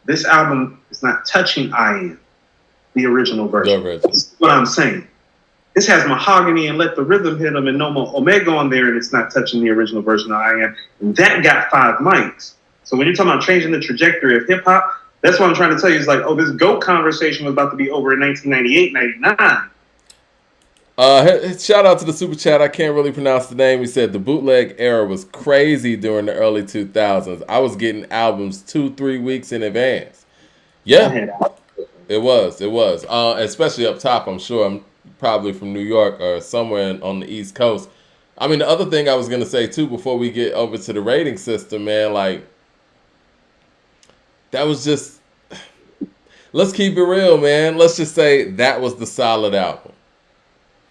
This album is not touching I Am, the original version. This is what I'm saying. This has Mahogany and Let the Rhythm Hit 'Em and No Omega on there, and it's not touching the original version of I Am. And that got 5 mics. So when you're talking about changing the trajectory of hip-hop, that's what I'm trying to tell you. Is like, oh, this GOAT conversation was about to be over in 1998, 99. Shout out to the super chat. I can't really pronounce the name. He said the bootleg era was crazy during the early 2000s. I was getting albums 2-3 weeks in advance. Yeah, it was. Especially up top. I'm sure I'm probably from New York or somewhere on the East Coast. I mean, the other thing I was gonna say too before we get over to the rating system, man, like that was just. Let's keep it real, man. Let's just say that was the solid album.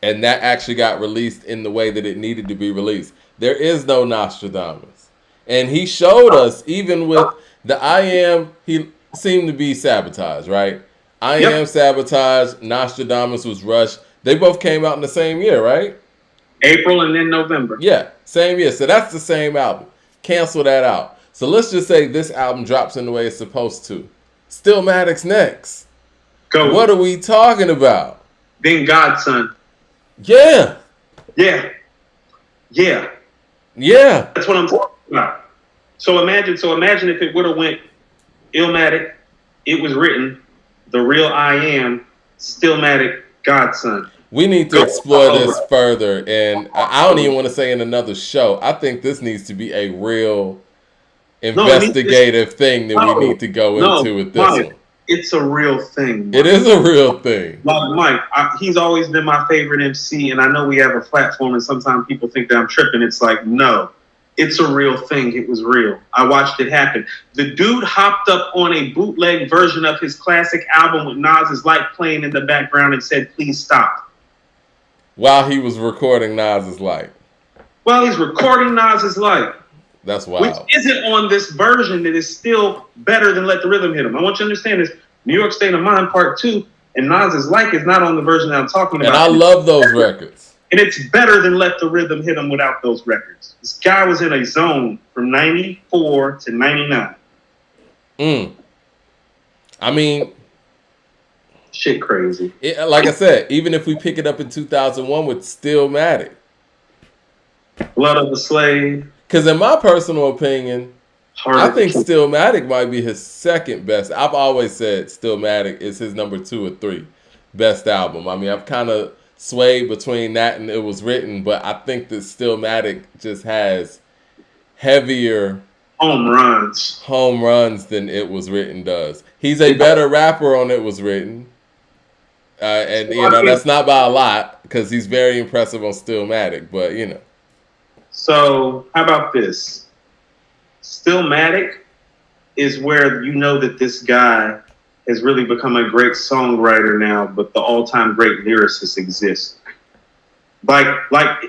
And that actually got released in the way that it needed to be released. There is no Nostradamus. And he showed us, even with the I Am, he seemed to be sabotaged, right? I Am sabotaged, Nostradamus was rushed. They both came out in the same year, right? April and then November. Yeah, same year. So that's the same album. Cancel that out. So let's just say this album drops in the way it's supposed to. Stillmatic's next. Go. What are we talking about? Then Godson. Yeah. Yeah. That's what I'm talking about. So imagine if it would have went Illmatic, It Was Written, The Real I Am, Stillmatic, Godson. We need to explore this further, and I don't even want to say in another show. I think this needs to be a real investigative thing that we need to go into with this one. it's a real thing. Mike. It is a real thing. Like Mike, he's always been my favorite MC, and I know we have a platform, and sometimes people think that I'm tripping. It's like, no, it's a real thing. It was real. I watched it happen. The dude hopped up on a bootleg version of his classic album with Nas's Light playing in the background and said, "Please stop." While he was recording Nas's Light. Well, he's recording Nas's Light. That's wild. Which isn't on this version that is still better than Let the Rhythm Hit Him. I want you to understand this. New York State of Mind Part 2 and Nas's Light is not on the version that I'm talking about. And I love those records. And it's better than Let the Rhythm Hit Him without those records. This guy was in a zone from 94 to 99. I mean... Shit crazy. Like I said, even if we pick it up in 2001 with Stillmatic. Blood of the Slave. Because in my personal opinion, I think Stillmatic might be his second best. I've always said Stillmatic is his number 2 or 3 best album. I mean, I've kind of swayed between that and It Was Written, but I think that Stillmatic just has heavier home runs than It Was Written does. He's a better rapper on It Was Written. And, you know, that's not by a lot because he's very impressive on Stillmatic, but, you know. So, how about this? Stillmatic is where you know that this guy has really become a great songwriter now, but the all-time great lyricist exists. Like,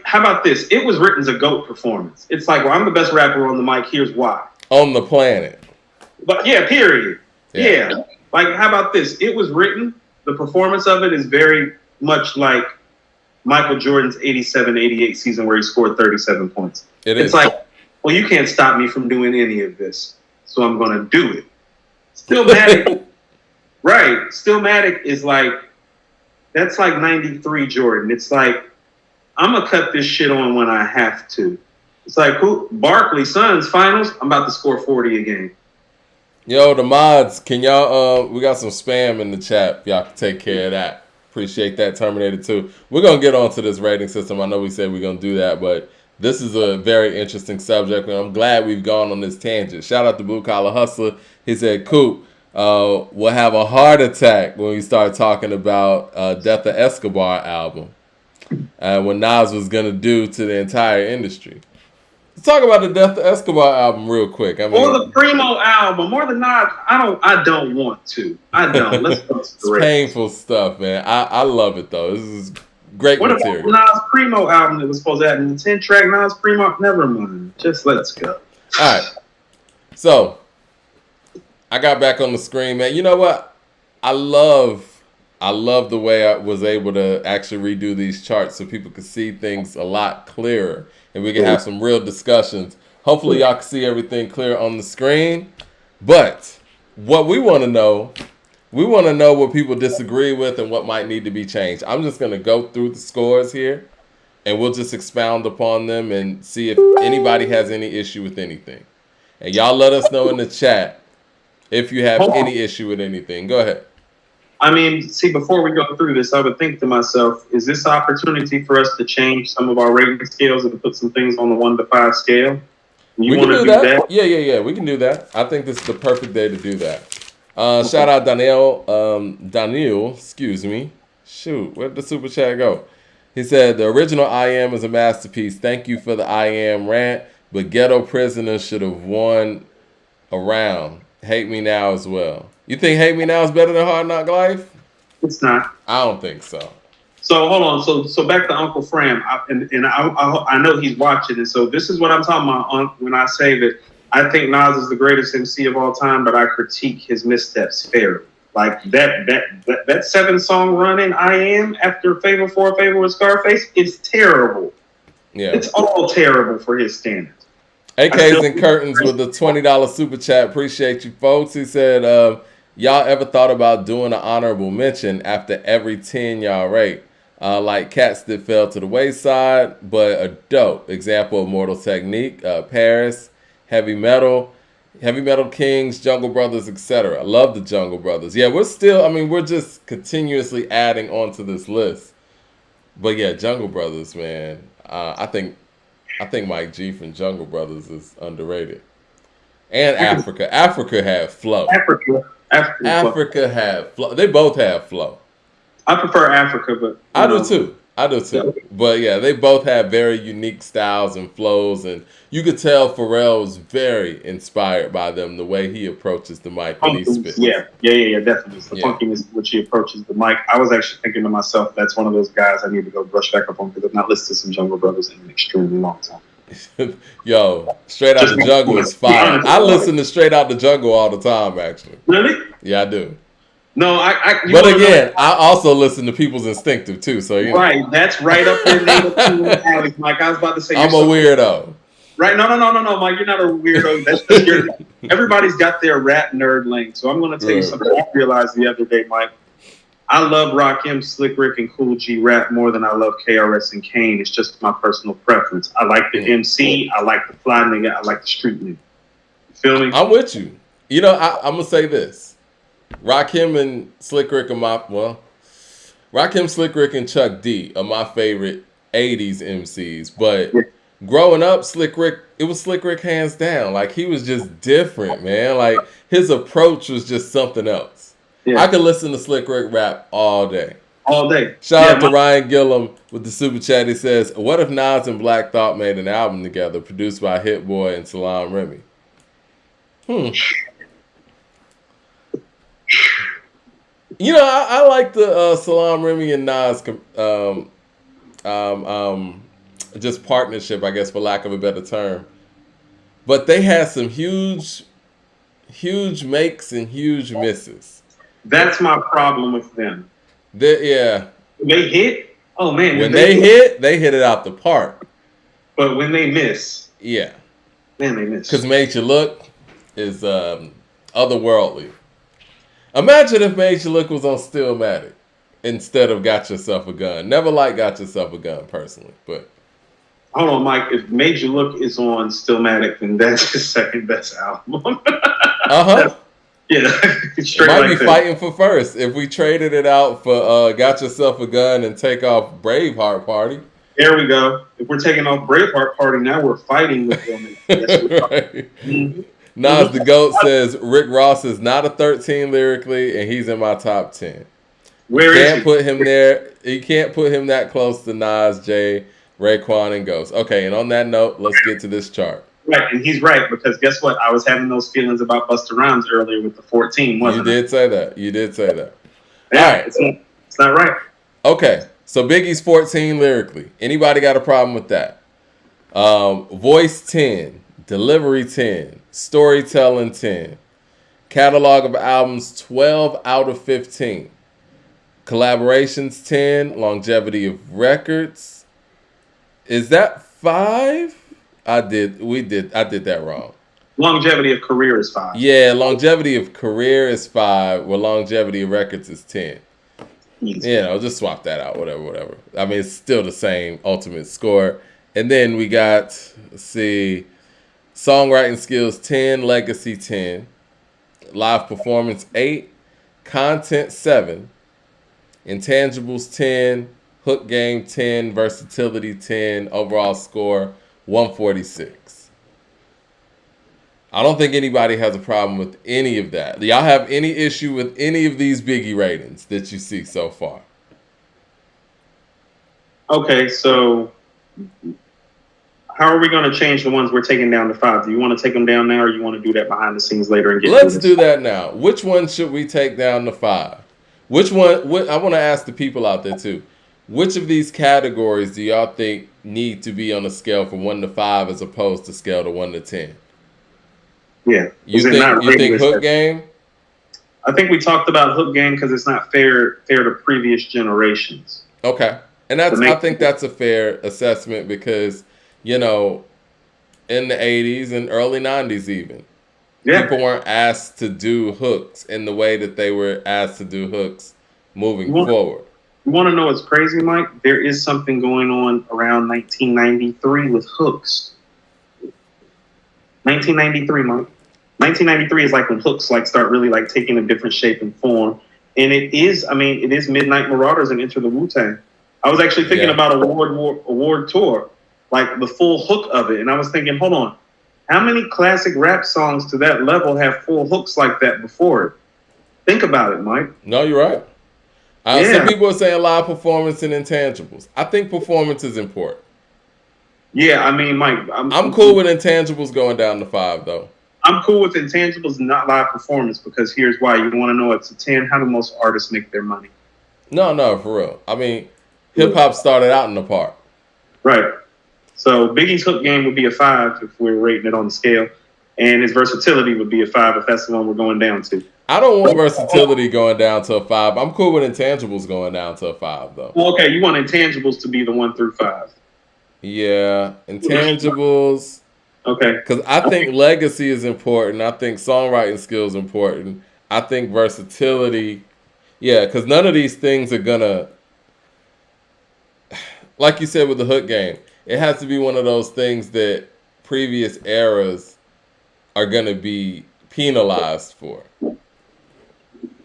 how about this? It Was Written's a GOAT performance. It's like, well, I'm the best rapper on the mic. Here's why. On the planet. But yeah, period. Yeah. Like, how about this? It Was Written. The performance of it is very much like Michael Jordan's 87-88 season where he scored 37 points. It's like, well, you can't stop me from doing any of this, so I'm going to do it. Stillmatic, right. Stillmatic is like, that's like 93 Jordan. It's like, I'm going to cut this shit on when I have to. It's like, who? Barkley, Suns, finals, I'm about to score 40 a game. Yo, the mods, can y'all, we got some spam in the chat. Y'all can take care of that. Appreciate that, Terminator 2. We're going to get onto this rating system. I know we said we're going to do that, but this is a very interesting subject, and I'm glad we've gone on this tangent. Shout out to Blue Collar Hustler. He said, Coop, we'll have a heart attack when we start talking about Death of Escobar album and what Nas was going to do to the entire industry. Let's talk about the Death of Escobar album real quick. I mean, or the Primo album, or the Nas. I don't want to. I don't. Let's go it's painful stuff, man. I love it though. This is great material. What about the Nas Primo album that was supposed to have the 10-track Nas Primo? Never mind. Just let's go. All right. So I got back on the screen, man. You know what? I love the way I was able to actually redo these charts so people could see things a lot clearer. And we can have some real discussions. Hopefully y'all can see everything clear on the screen. But what we want to know what people disagree with and what might need to be changed. I'm just going to go through the scores here, and we'll just expound upon them and see if anybody has any issue with anything. And y'all let us know in the chat if you have any issue with anything. Go ahead. I mean, see, before we go through this, I would think to myself, is this opportunity for us to change some of our rating scales and to put some things on the 1 to 5 scale? We can do that? Yeah. We can do that. I think this is the perfect day to do that. Shout out Daniel, excuse me. Shoot, where'd the super chat go? He said, the original I Am is a masterpiece. Thank you for the I Am rant, but Ghetto Prisoners should have won a round. Hate Me Now as well. You think Hate Me Now is better than Hard Knock Life? It's not. I don't think so. So hold on. So back to Uncle Fram, I know he's watching, and so this is what I'm talking about when I say that I think Nas is the greatest MC of all time, but I critique his missteps fairly. Like that 7-song run in I Am after Favor for a Favor with Scarface is terrible. Yeah, it's all terrible for his standards. AKs and Curtains with the $20 super chat. Appreciate you, folks. He said, y'all ever thought about doing an honorable mention after every 10 y'all rate? Like cats that fell to the wayside, but a dope example of Mortal Technique, Paris, Heavy Metal Kings, Jungle Brothers, etc. I love the Jungle Brothers. Yeah, we're just continuously adding onto this list. But yeah, Jungle Brothers, man. I think Mike G from Jungle Brothers is underrated. And Africa. Africa had flow. Africa had flow. They both have flow. I prefer Africa, but I do too. Yeah. But yeah, they both have very unique styles and flows, and you could tell Pharrell was very inspired by them. The way he approaches the mic when he spits. Yeah, definitely. It's the funkiness which he approaches the mic. I was actually thinking to myself, that's one of those guys I need to go brush back up on because I've not listened to some Jungle Brothers in an extremely long time. Yo, Straight Out the Jungle is fire. I listen to Straight Out the Jungle all the time, actually. Really? Yeah, I do. No, but again, I also listen to People's Instinctive too. So right, that's right up there, Alex, Mike. I was about to say I'm a weirdo. Right? No, Mike. You're not a weirdo. That's just everybody's got their rap nerd lane. So I'm going to tell you something I realized the other day, Mike. I love Rakim, Slick Rick, and Cool G rap more than I love KRS and Kane. It's just my personal preference. I like the MC. I like the fly nigga. I like the street nigga. You feel me? I'm with you. You know, I'm gonna say this. Rakim and Slick Rick are Rakim, Slick Rick, and Chuck D are my favorite 80s MCs. But growing up, it was Slick Rick hands down. Like, he was just different, man. Like, his approach was just something else. Yeah. I could listen to Slick Rick rap all day. All day. Shout out to Ryan Gillum with the super chat. He says, what if Nas and Black Thought made an album together produced by Hit Boy and Salaam Remi? You know, I like the Salaam Remi and Nas just partnership, I guess, for lack of a better term. But they had some huge makes and huge misses. That's my problem with them. They hit. Oh man, when they hit it out the park. But when they miss, man, they miss. Because Made You Look is otherworldly. Imagine if Made You Look was on Stillmatic instead of Got Yourself a Gun. Never liked Got Yourself a Gun personally, but hold on, Mike. If Made You Look is on Stillmatic, then that's his second best album. Yeah, straight might like be fighting for first if we traded it out for Got Yourself a Gun and take off Braveheart Party. There we go. If we're taking off Braveheart Party, now we're fighting with them. Right. Nas the GOAT says Rick Ross is not a 13 lyrically, and he's in my top 10. Where is he? Put him there. You can't put him that close to Nas, Jay, Raekwon, and Ghost. Okay, and on that note, let's get to this chart. Right, and he's right, because guess what? I was having those feelings about Busta Rhymes earlier with the 14, wasn't I? You did say that. Yeah, all right. It's not right. Okay, so Biggie's 14 lyrically. Anybody got a problem with that? Voice 10, delivery 10, storytelling 10, catalog of albums 12 out of 15, collaborations 10, longevity of records. Is that 5? I did that wrong. Longevity of career is 5. Yeah, longevity of career is 5, where longevity of records is 10. Easy. You know, just swap that out, whatever. I mean, it's still the same ultimate score. And then we got, let's see, songwriting skills 10, legacy 10, live performance 8, content 7, intangibles 10, hook game 10, versatility 10, overall score 146. I don't think anybody has a problem with any of that. Do y'all have any issue with any of these Biggie ratings that you see so far? Okay, so how are we going to change the ones we're taking down to 5? Do you want to take them down now, or you want to do that behind the scenes later and get? Let's do that now. Which one should we take down to 5? Which one? I want to ask the people out there too. Which of these categories do y'all think need to be on a scale from 1 to 5 as opposed to scale to 1 to 10? Yeah. You think hook game? I think we talked about hook game because it's not fair to previous generations. Okay. And I think that's a fair assessment because, you know, in the 80s and early 90s even, people weren't asked to do hooks in the way that they were asked to do hooks moving forward. You want to know what's crazy, Mike? There is something going on around 1993 with hooks. 1993, Mike. 1993 is like when hooks start really taking a different shape and form. And it is Midnight Marauders and Enter the Wu-Tang. I was actually thinking about award tour, like the full hook of it. And I was thinking, hold on, how many classic rap songs to that level have full hooks like that before it? Think about it, Mike. No, you're right. Some people are saying live performance and intangibles. I think performance is important. Yeah, I mean, Mike, I'm cool with intangibles going down to 5, though. I'm cool with intangibles, not live performance, because here's why. You want to know it's a 10. How do most artists make their money? No, for real. I mean, hip hop started out in the park. Right. So Biggie's hook game would be a 5 if we're rating it on the scale, and his versatility would be a 5 if that's the one we're going down to. I don't want versatility going down to a 5. I'm cool with intangibles going down to a 5, though. Well, okay, you want intangibles to be the 1 through 5. Yeah, intangibles. Okay. Because I think legacy is important. I think songwriting skills is important. I think versatility. Yeah, because none of these things are gonna, like you said with the hook game, it has to be one of those things that previous eras are gonna be penalized for.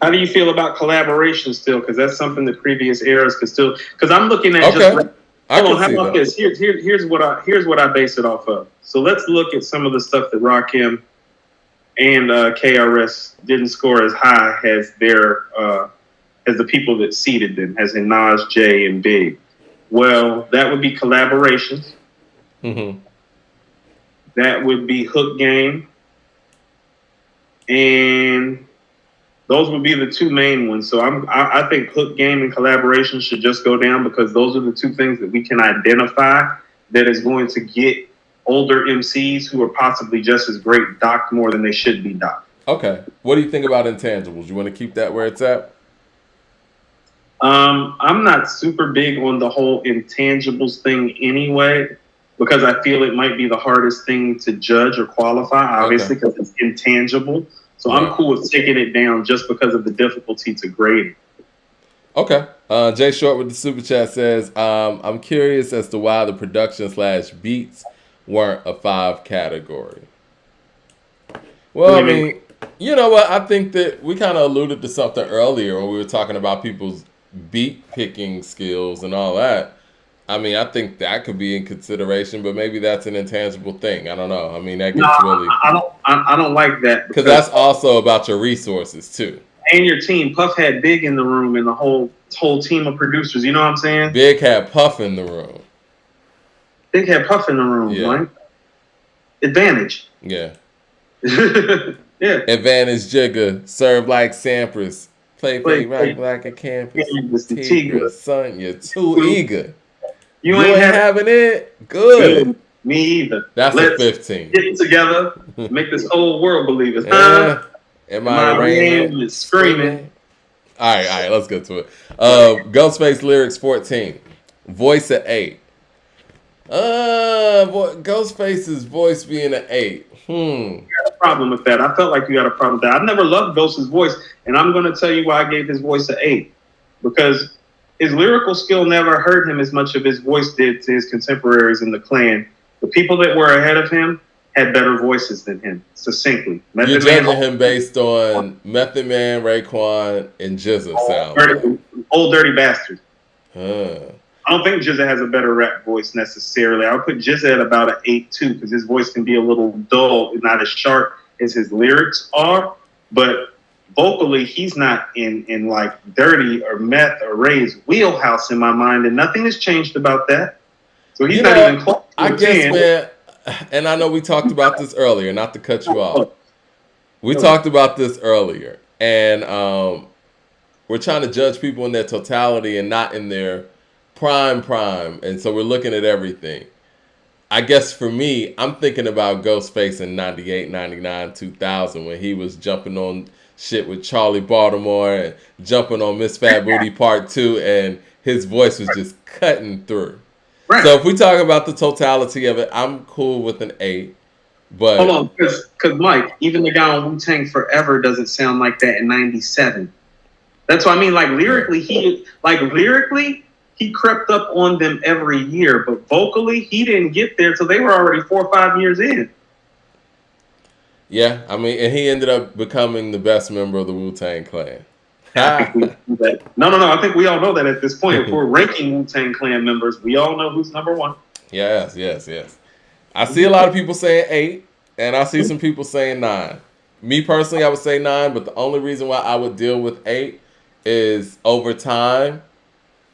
How do you feel about collaboration still? Because that's something that previous eras could still. Because I'm looking at just. Hold on, how about this? Here's what I base it off of. So let's look at some of the stuff that Rakim and KRS didn't score as high as their as the people that seeded them, as in Nas, Jay, and Big. Well, that would be collaborations. Mm-hmm. That would be hook game, and those would be the 2 main ones. So I think hook game and collaboration should just go down because those are the 2 things that we can identify that is going to get older MCs who are possibly just as great docked more than they should be docked. Okay. What do you think about intangibles? You want to keep that where it's at? I'm not super big on the whole intangibles thing anyway, because I feel it might be the hardest thing to judge or qualify, obviously, because it's intangible. So I'm cool with taking it down just because of the difficulty to grading. Okay. Jay Short with the super chat says, I'm curious as to why the production/beats weren't a 5 category. Well, I mean, you know what? I think that we kind of alluded to something earlier when we were talking about people's beat picking skills and all that. I mean, I think that could be in consideration, but maybe that's an intangible thing. I don't know. I mean, that gets really. I don't like that because that's also about your resources too and your team. Puff had Big in the room and the whole team of producers. You know what I'm saying? Big had Puff in the room. Big had Puff in the room, right? Advantage. Yeah. Yeah. Advantage Jigga, serve like Sampras, play right like a campus. Tigra, son, you're too eager. You ain't having it? Good. Me either. That's a 15. Get together, make this whole world believe it. Am I raining? Screaming. All right, let's get to it. Ghostface lyrics 14. Voice at 8. Ghostface's voice being an 8. You got a problem with that. I felt like you got a problem with that. I've never loved Ghost's voice, and I'm going to tell you why I gave his voice an 8. Because his lyrical skill never hurt him as much as his voice did to his contemporaries in the clan. The people that were ahead of him had better voices than him, succinctly. You're judging him based on Method Man, Raekwon, and GZA sound. Old Dirty Bastard. I don't think GZA has a better rap voice necessarily. I would put GZA at about an 8 too, because his voice can be a little dull and not as sharp as his lyrics are. But vocally, he's not in like Dirty or Meth or Ray's wheelhouse in my mind, and nothing has changed about that. So he's not even close to I guess, man, and I know we talked about this earlier, not to cut you off. We talked about this earlier, and we're trying to judge people in their totality and not in their prime, and so we're looking at everything. I guess for me, I'm thinking about Ghostface in 98, 99, 2000 when he was jumping on shit with Charlie Baltimore and jumping on Miss Fat Booty Part 2, and his voice was just cutting through. Right. So if we talk about the totality of it, I'm cool with an 8. But hold on, because Mike, even the guy on Wu-Tang Forever doesn't sound like that in 97. That's what I mean. Like lyrically, he crept up on them every year, but vocally, he didn't get there till they were already 4 or 5 years in. Yeah, I mean, and he ended up becoming the best member of the Wu-Tang Clan. No. I think we all know that at this point. If we're ranking Wu-Tang Clan members, we all know who's number 1. Yes. I see a lot of people saying 8, and I see some people saying 9. Me personally, I would say 9, but the only reason why I would deal with 8 is over time,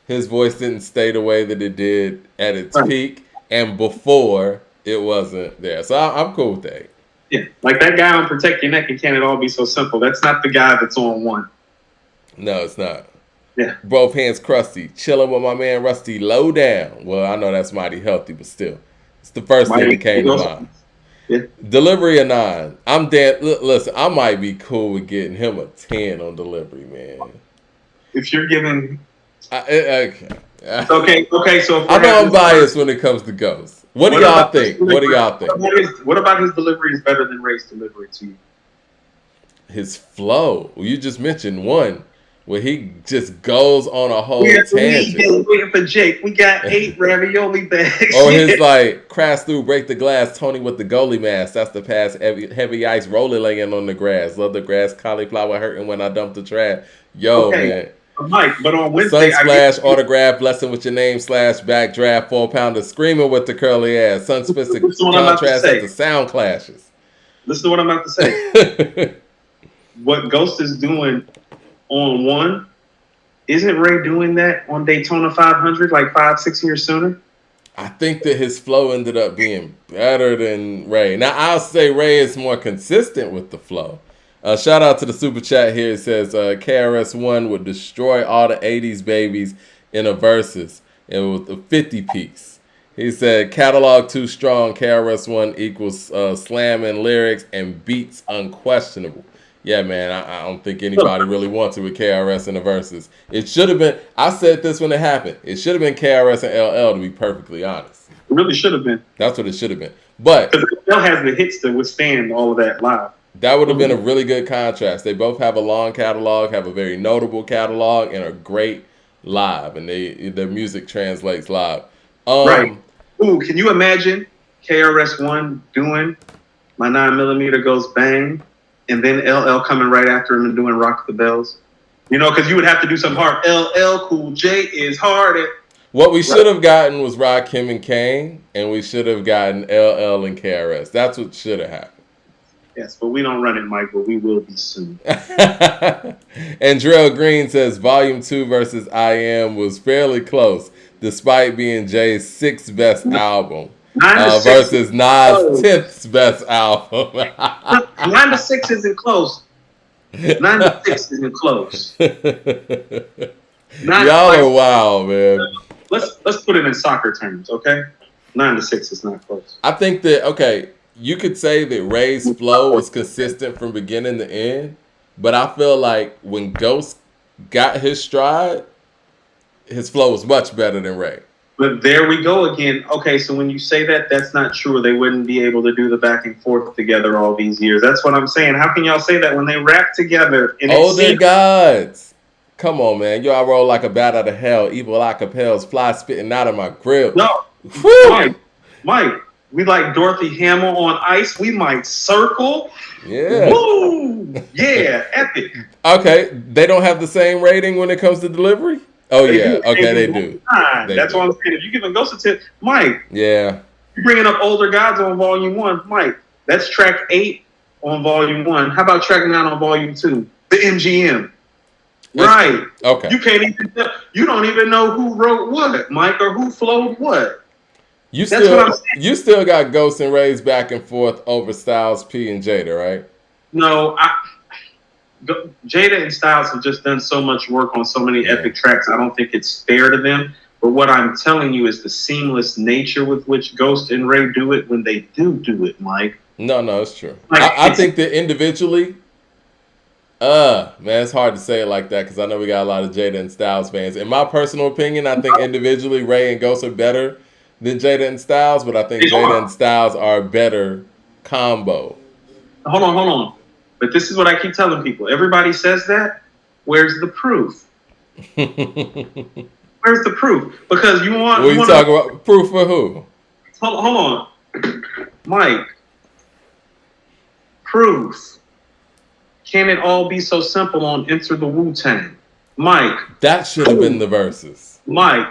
his voice didn't stay the way that it did at its peak, and before it wasn't there. So I'm cool with 8. Yeah, like that guy on Protect Your Neck and Can It All Be So Simple. That's not the guy that's on 1. No, it's not. Yeah. Both hands crusty, chilling with my man Rusty, low down. Well, I know that's mighty healthy, but still, it's the first thing that came to mind. Yeah. Delivery of 9. I'm dead. Listen, I might be cool with getting him a 10 on delivery, man. If you're giving, okay. So if I know I'm biased when it comes to Ghost. What do y'all think? What about his delivery is better than Ray's delivery to you? His flow. Well, you just mentioned one where he just goes on a whole tangent. Waiting for Jake. We got 8 ravioli bags. Or his like crash through, break the glass, Tony with the goalie mask. That's the pass. Heavy ice roller laying on the grass. Love the grass. Cauliflower hurting when I dump the trash. Yo, man. Mike, but on Wednesday, Sun splash, autograph, blessing with your name, / backdraft, 4-pounder, screaming with the curly ass. Sun specific contrast as the sound clashes. Listen to what I'm about to say. What Ghost is doing on 1, isn't Ray doing that on Daytona 500 like 5-6 years sooner? I think that his flow ended up being better than Ray. Now, I'll say Ray is more consistent with the flow. Shout out to the super chat here. It says KRS-One would destroy all the 80s babies in a versus and with a 50 piece. He said catalog too strong. KRS-One equals slamming lyrics and beats unquestionable. Yeah, man, I don't think anybody really wants it with KRS in the verses. It should have been, I said this when it happened, it should have been KRS and LL, to be perfectly honest. It really should have been. That's what it should have been. But because LL has the hits to withstand all of that live. That would have been a really good contrast. They both have a long catalog, have a very notable catalog, and are great live, and their music translates live. Right. Ooh, can you imagine KRS-One doing My 9mm Goes Bang, and then LL coming right after him and doing Rock the Bells? You know, because you would have to do some hard. LL Cool J is hard. What we should have gotten was Rakim and Kane, and we should have gotten LL and KRS. That's what should have happened. Yes, but we don't run it, Mike, but we will be soon. And Drell Green says Volume 2 versus I Am was fairly close, despite being Jay's 6th best album versus Nas' 10th best album. 9 to 6 isn't close. 9 to 6 isn't close. Y'all are wild, man. Let's put it in soccer terms, okay? 9 to 6 is not close. I think that, you could say that Ray's flow was consistent from beginning to end, but I feel like when Ghost got his stride, his flow was much better than Ray. But there we go again. Okay, so when you say that, that's not true. They wouldn't be able to do the back and forth together all these years. That's what I'm saying. How can y'all say that when they rap together? Older gods. Come on, man. Y'all roll like a bat out of hell. Evil acapellas, fly spitting out of my grill. No. Mike. We like Dorothy Hamill on ice. We might circle. Yeah. Woo! Yeah, epic. Okay, they don't have the same rating when it comes to delivery? Oh, yeah. Okay, they do. That's what I'm saying. If you give a Ghost a tip, Mike. Yeah. You're bringing up Older Gods on Volume 1. Mike, that's track 8 on Volume 1. How about track 9 on Volume 2? The MGM. Right. Okay. You don't even know who wrote what, Mike, or who flowed what. You still got Ghost and Ray's back and forth over Styles P and Jada, right? No, Jada and Styles have just done so much work on so many epic tracks. I don't think it's fair to them. But what I'm telling you is the seamless nature with which Ghost and Ray do it when they do it, Mike. No, it's true. I think that individually, man, it's hard to say it like that because I know we got a lot of Jada and Styles fans. In my personal opinion, I think individually Ray and Ghost are better than Jada and Styles, but I think Jada and Styles are a better combo. Hold on. But this is what I keep telling people. Everybody says that. Where's the proof? Where's the proof? Because you want... What are you talking about? Proof for who? Hold on. Mike. Proof. Can it all be so simple on Enter the Wu-Tang? Mike. That should have been the verses. Mike,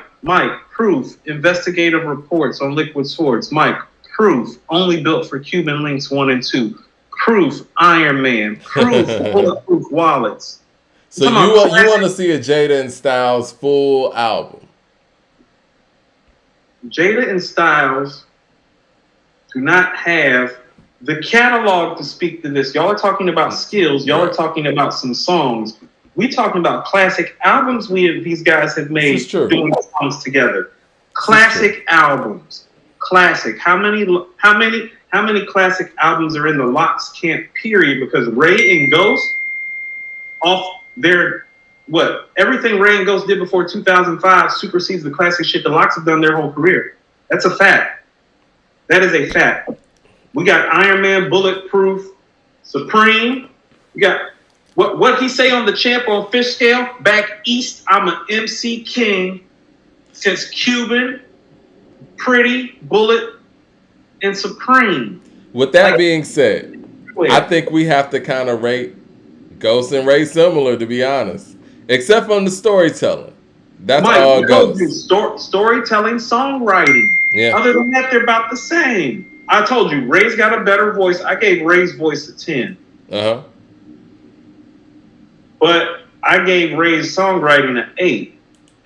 proof. Investigative reports on Liquid Swords. Mike, proof. Only built for Cuban Links 1 and 2. Proof, Iron Man, Proof, Bulletproof Wallets. So you want to see a Jada and Styles full album? Jada and Styles do not have the catalog to speak to this. Y'all are talking about skills. Y'all are talking about some songs. We talking about classic albums. These guys have made doing songs together. Classic albums. Classic. How many classic albums are in the Locks camp? Period. Because Ray and Ghost, off their everything Ray and Ghost did before 2005 supersedes the classic shit the Locks have done their whole career. That's a fact. That is a fact. We got Iron Man, Bulletproof, Supreme. We got what he say on the Champ on Fish Scale? Back east, I'm an MC king. Since Cuban, Pretty, Bullet, and Supreme. With that being said, I think we have to kind of rate Ghost and Ray similar, to be honest. Except on the storytelling. That's all Ghost. Storytelling, songwriting. Yeah. Other than that, they're about the same. I told you, Ray's got a better voice. I gave Ray's voice a 10. Uh-huh. But I gave Ray's songwriting an 8.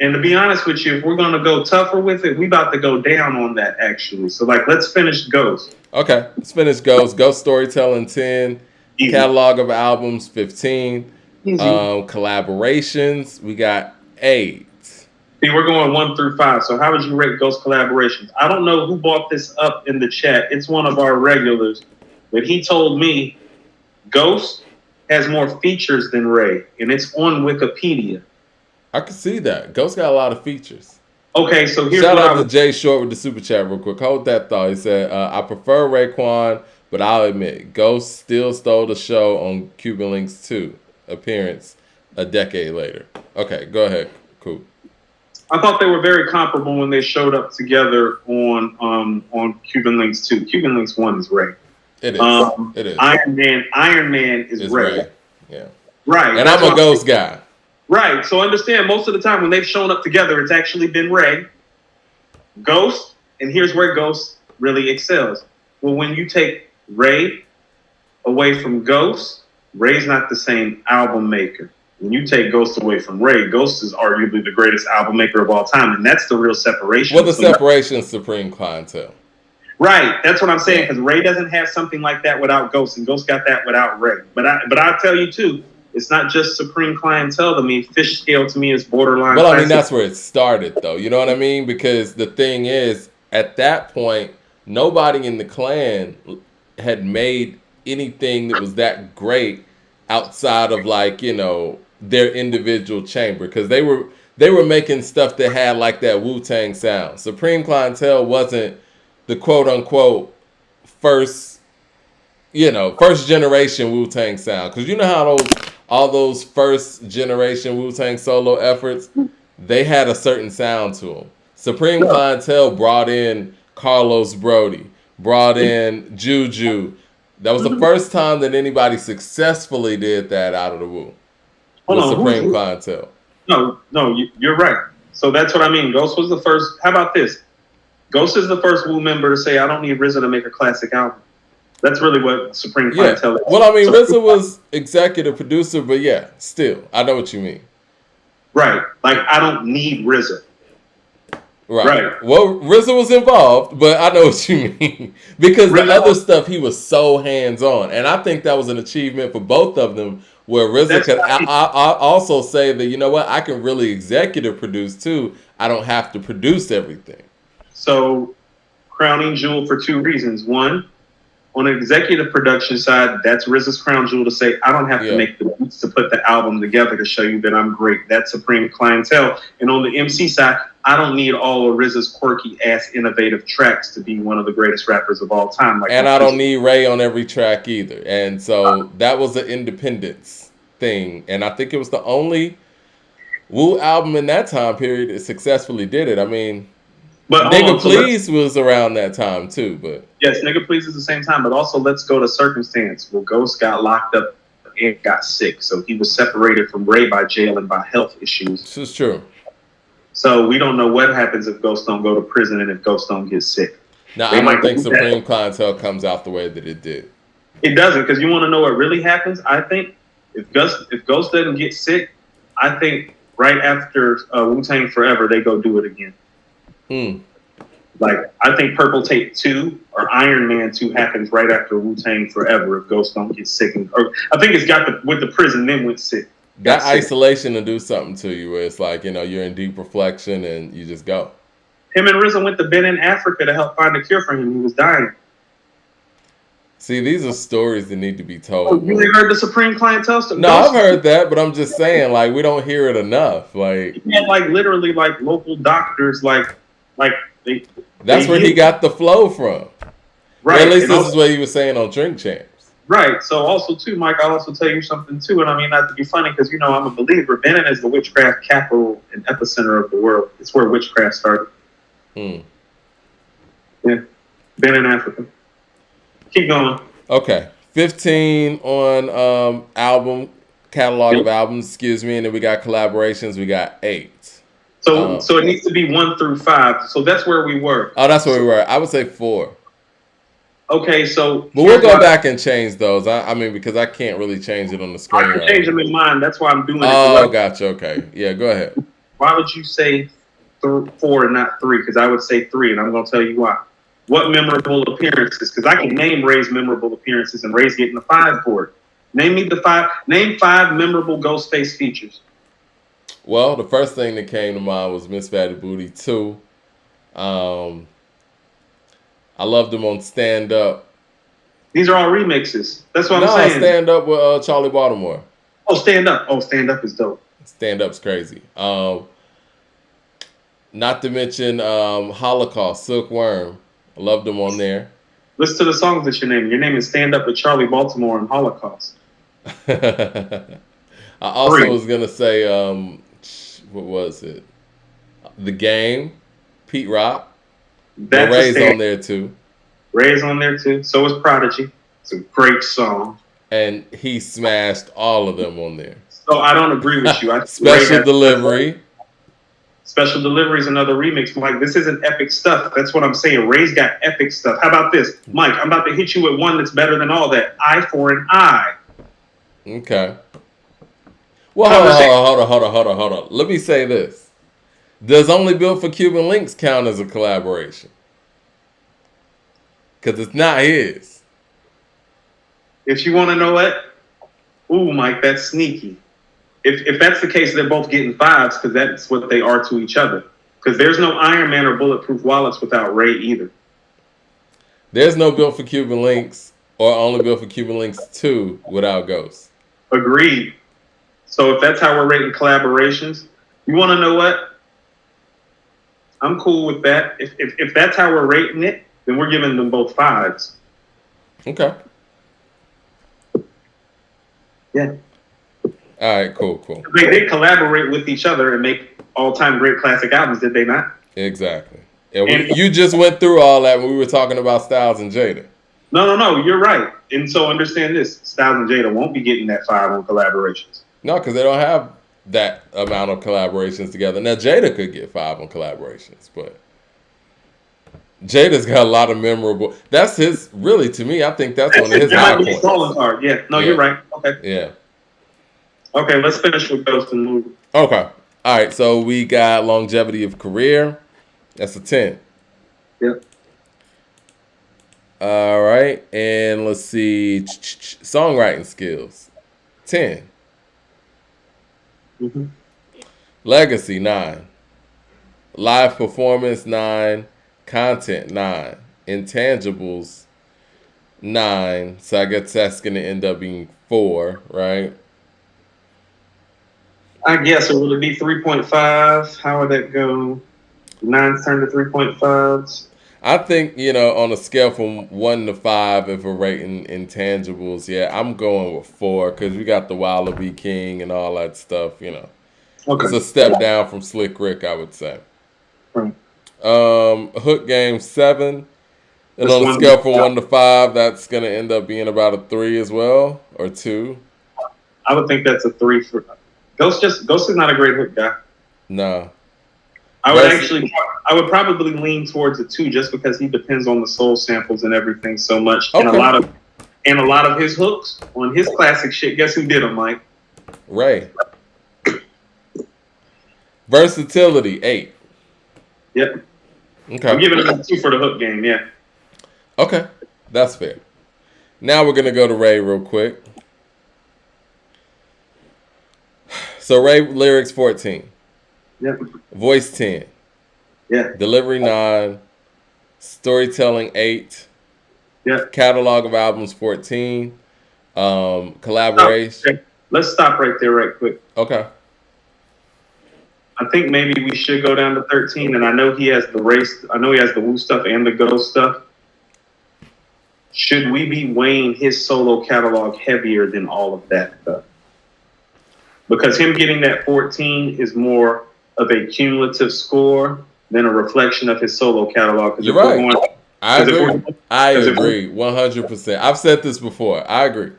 And to be honest with you, if we're going to go tougher with it, we about to go down on that, actually. So, let's finish Ghost. Okay, let's finish Ghost. Ghost storytelling, 10. Easy. Catalog of albums, 15. Collaborations, we got 8. See, we're going 1 through 5. So how would you rate Ghost collaborations? I don't know who brought this up in the chat. It's one of our regulars. But he told me Ghost has more features than Ray. And it's on Wikipedia. I can see that. Ghost got a lot of features. Okay, so here's Shout out to Jay Short with the super chat real quick. Hold that thought. He said, I prefer Raekwon, but I'll admit, Ghost still stole the show on Cuban Link's 2 appearance a decade later. Okay, go ahead. Cool. I thought they were very comparable when they showed up together on Cuban Links 2. Cuban Links 1 is Ray. It is. It is. Iron Man is Ray. Yeah. Right. And I'm a Ghost guy. Right. So understand, most of the time when they've shown up together, it's actually been Ray, Ghost, and here's where Ghost really excels. Well, when you take Ray away from Ghost, Ray's not the same album maker. When you take Ghost away from Ray, Ghost is arguably the greatest album maker of all time, and that's the real separation. Well, the separation is Supreme Clientele. Right, that's what I'm saying, because Ray doesn't have something like that without Ghost, and Ghost got that without Ray. But I'll tell you, too, it's not just Supreme Clientele to me. Fish Scale to me is borderline. Well, I mean, that's where it started, though. You know what I mean? Because the thing is, at that point, nobody in the clan had made anything that was that great outside of, their individual chamber. Because they were making stuff that had, that Wu-Tang sound. Supreme Clientele wasn't the quote-unquote first generation Wu-Tang sound. Because you know how all those first generation Wu-Tang solo efforts, they had a certain sound to them. Supreme Clientele brought in Carlos Brody, brought in Juju. That was the first time that anybody successfully did that out of the Wu. Supreme Clientele. No, you're right. So that's what I mean. Ghost was the first. How about this? Ghost is the first Wu member to say, I don't need RZA to make a classic album. That's really what Supreme Clientele is. Well, I mean, RZA was executive producer, but yeah, still, I know what you mean. Right. I don't need RZA. Right. Well, RZA was involved, but I know what you mean. Because the other stuff, he was so hands-on. And I think that was an achievement for both of them, where RZA could I also say that, you know what, I can really executive produce too. I don't have to produce everything. So, crowning jewel for 2 reasons. One, on an executive production side, that's RZA's crown jewel to say, I don't have to make the beats to put the album together to show you that I'm great. That's Supreme Clientele. And on the MC side, I don't need all of RZA's quirky ass innovative tracks to be one of the greatest rappers of all time. And I don't need Ray on every track either. And so that was an independence thing. And I think it was the only Wu album in that time period that successfully did it. I mean, but Nigga Please was around that time too, but yes, Nigga Please is the same time, but also let's go to circumstance. Well, Ghost got locked up and got sick, so he was separated from Ray by jail and by health issues. This is true. So we don't know what happens if Ghost don't go to prison and if Ghost don't get sick. Now, I don't think Supreme Clientele comes out the way that it did. It doesn't, because you want to know what really happens. I think if Ghost doesn't get sick, I think right after Wu-Tang Forever, they go do it again. Like, I think Purple Tape 2 or Iron Man 2 happens right after Wu-Tang Forever if Ghost don't get sick. Or I think it's got with the prison, then went sick. That isolation to do something to you where it's like, you're in deep reflection and you just go. Him and RZA went to Benin, Africa to help find a cure for him. He was dying. See, these are stories that need to be told. Oh, you ain't heard the Supreme Clientele stuff? No, I've heard that, but I'm just saying, like, we don't hear it enough. Like, he had, like, literally, like, local doctors, that's where he got the flow from. Right. Or at least this is what he was saying on Drink Champs. Right. So also, too, Mike, I'll also tell you something, too. And I mean, not to be funny, because, I'm a believer. Benin is the witchcraft capital and epicenter of the world. It's where witchcraft started. Yeah. Benin, Africa. Keep going. Okay. 15 on album, catalog of albums, and then we got collaborations. We got 8. So it needs to be 1 through 5. So that's where we were. Oh, that's where we were. I would say 4. Okay, so... But we'll go back and change those. I mean, because I can't really change it on the screen. I can change them in mine. That's why I'm doing it. Oh, gotcha. Okay. Yeah, go ahead. Why would you say 4 and not 3? Because I would say 3, and I'm going to tell you why. What memorable appearances? Because I can name Ray's memorable appearances, and Ray's getting a 5 for it. Name 5 memorable Ghostface features. Well, the first thing that came to mind was Miss Fatty Booty 2. I loved him on Stand Up. These are all remixes. That's what I'm saying. No, Stand Up with Charlie Baltimore. Oh, Stand Up. Oh, Stand Up is dope. Stand Up's crazy. Not to mention Holocaust, Silkworm. I loved him on there. Listen to the songs that you're naming. Your name is Stand Up with Charlie Baltimore and Holocaust. I also was going to say, what was it? The Game, Pete Rock. Ray's on there too. Ray's on there too. So is Prodigy. It's a great song. And he smashed all of them on there. So I don't agree with you. Special Delivery. Special Delivery is another remix. Mike, this isn't epic stuff. That's what I'm saying. Ray's got epic stuff. How about this? Mike, I'm about to hit you with one that's better than all that. Eye for an Eye. Okay. Well, hold on. Let me say this. Does Only Built for Cuban Links count as a collaboration? Because it's not his. If you want to know what? Ooh, Mike, that's sneaky. If that's the case, they're both getting 5s because that's what they are to each other. Because there's no Iron Man or Bulletproof Wallets without Ray either. There's no Built for Cuban Links or Only Built for Cuban Links 2 without Ghost. Agreed. So if that's how we're rating collaborations, you want to know what? I'm cool with that. If that's how we're rating it, then we're giving them both 5s. Okay. Yeah. All right, cool. They did collaborate with each other and make all-time great classic albums, did they not? Exactly. And you just went through all that when we were talking about Styles and Jada. No, you're right. And so understand this, Styles and Jada won't be getting that 5 on collaborations. No, because they don't have that amount of collaborations together. Now, Jada could get 5 on collaborations, but Jada's got a lot of memorable. That's his, really, to me, I think that's one of his high points. Yeah, no, you're right. Okay. Yeah. Okay, let's finish with Ghost and Movie. Okay. All right, so we got longevity of career. That's a 10. Yep. All right, and let's see. Songwriting skills. 10. Mm-hmm. Legacy, 9. Live performance, 9. Content, 9. Intangibles, 9. So I guess that's going to end up being 4, right? I guess it would be 3.5. How would that go? 9s turn to 3.5s. I think, on a scale from 1 to 5, if we're rating intangibles, yeah, I'm going with 4 because we got the Wallaby King and all that stuff, Okay. It's a step down from Slick Rick, I would say. Right. Hook game, 7. And on a scale from 1 to 5, that's going to end up being about a 3 as well, or 2. I would think that's a 3 for Ghost. Ghost is not a great hook guy. No. I would probably lean towards a 2 just because he depends on the soul samples and everything so much. Okay. And a lot of his hooks on his classic shit, guess who did them, Mike? Ray. Versatility, 8. Yep. Okay. I'm giving him 2 for the hook game, yeah. Okay, that's fair. Now we're going to go to Ray real quick. So Ray lyrics 14. Yep. Voice 10. Yeah. Delivery 9. Storytelling 8. Yeah. Catalog of albums 14. Collaboration. Okay. Let's stop right there right quick. Okay. I think maybe we should go down to 13, and I know he has the race. I know he has the Wu stuff and the Go stuff. Should we be weighing his solo catalog heavier than all of that stuff? Because him getting that 14 is more of a cumulative score than a reflection of his solo catalog. You're right. I agree 100%. I've said this before. I agree.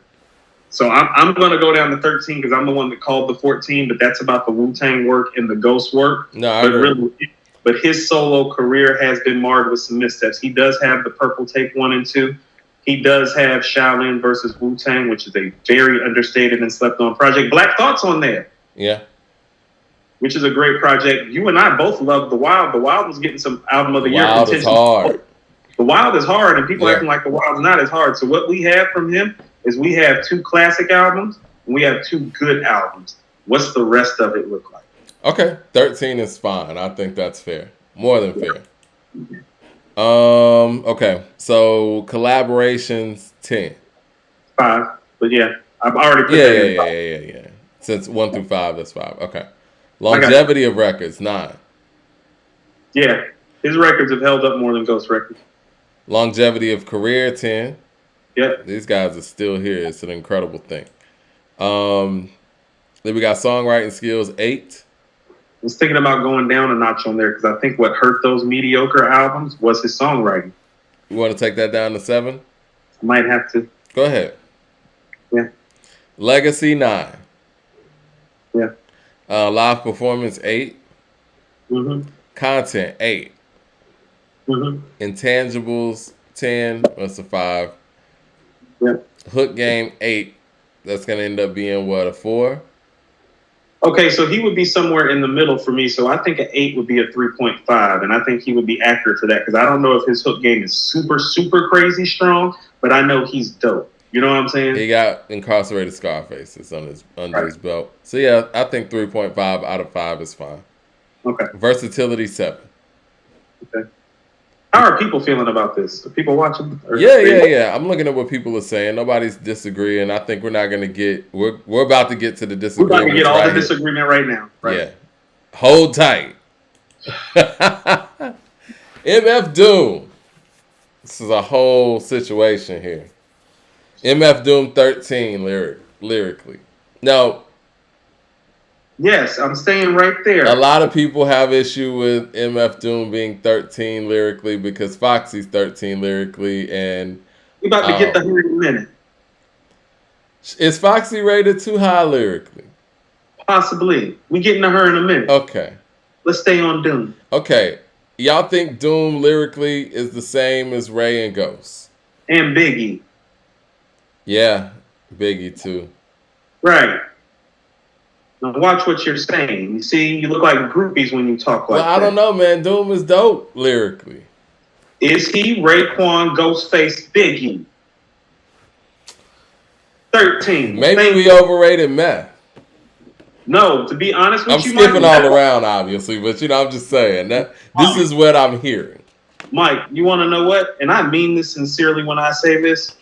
So I'm going to go down to 13 because I'm the one that called the 14, but that's about the Wu-Tang work and the Ghost work. No, I agree. But his solo career has been marred with some missteps. He does have the Purple Tape 1 and 2. He does have Shaolin versus Wu-Tang, which is a very understated and slept on project. Black Thought's on there. Yeah. Which is a great project. You and I both love The Wild. The Wild was getting some album of the year contention. Is hard. The Wild is hard, and people acting like The Wild's not as hard. So what we have from him is we have 2 classic albums, and we have 2 good albums. What's the rest of it look like? Okay, 13 is fine. I think that's fair. More than fair. Okay, so collaborations 10. 5, but yeah, I've already put that in. Yeah. Since 1 through 5, that's 5. Okay. Longevity of records 9. Yeah, his records have held up more than Ghost records. Longevity of career 10. Yep. These guys are still here. It's an incredible thing. Then we got songwriting skills 8. I was thinking about going down a notch on there because I think what hurt those mediocre albums was his songwriting. You want to take that down to 7? I might have to. Go ahead. Yeah. Legacy 9. Yeah. Live performance 8. Mm-hmm. Content 8. Mm-hmm. Intangibles 10. That's a 5. Yeah. Hook game 8. That's gonna end up being what, a 4? Okay, so he would be somewhere in the middle for me. So I think an 8 would be a 3.5, and I think he would be accurate for that because I don't know if his hook game is super, super crazy strong, but I know he's dope. You know what I'm saying? He got Incarcerated Scarfaces under his belt. So yeah, I think 3.5 out of 5 is fine. Okay. Versatility 7. Okay. How are people feeling about this? Are people watching? Yeah. I'm looking at what people are saying. Nobody's disagreeing. I think we're not going to get. We're about to get to the disagreement. We're about to get all the disagreement right now. Right? Yeah. Hold tight. MF Doom. This is a whole situation here. MF Doom 13 lyrically. Now. Yes, I'm staying right there. A lot of people have issue with MF Doom being 13 lyrically because Foxy's 13 lyrically, and we about to get the 100 minute. Is Foxy rated too high lyrically? Possibly. We getting to her in a minute. Okay. Let's stay on Doom. Okay. Y'all think Doom lyrically is the same as Ray and Ghost? And Biggie. Yeah, Biggie too. Right. Now watch what you're saying. You see, you look like groupies when you talk like that. Well, I don't know, man. Doom is dope lyrically. Is he Raekwon, Ghostface, Biggie? 13. Maybe we overrated Meth. No, to be honest with you, I'm skipping all around, obviously, but I'm just saying that this is what I'm hearing. Mike, you want to know what? And I mean this sincerely when I say this.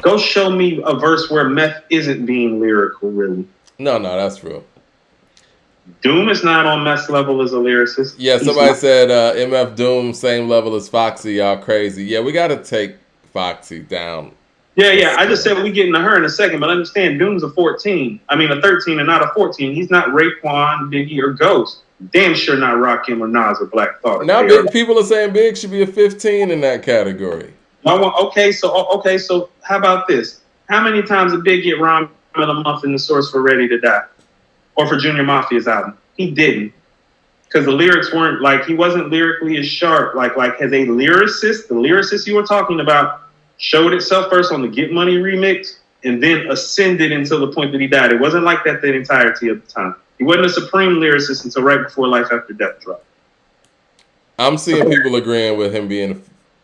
Go show me a verse where Meth isn't being lyrical, really. No, that's real. Doom is not on Meth's level as a lyricist. Yeah, somebody said MF Doom, same level as Foxy. Y'all crazy. Yeah, we got to take Foxy down. Yeah. I just said we get into her in a second, but understand Doom's a 13 and not a 14. He's not Raekwon, Biggie, or Ghost. Damn sure not Rakim or Nas or Black Thought. Now, people are saying Big should be a 15 in that category. Okay, so how about this? How many times did Big get rhymed of the month in the source for Ready to Die? Or for Junior Mafia's album? He didn't. Because the lyrics weren't he wasn't lyrically as sharp. Like as a lyricist, the lyricist you were talking about, showed itself first on the Get Money remix, and then ascended until the point that he died. It wasn't like that the entirety of the time. He wasn't a supreme lyricist until right before Life After Death dropped. I'm seeing people agreeing with him being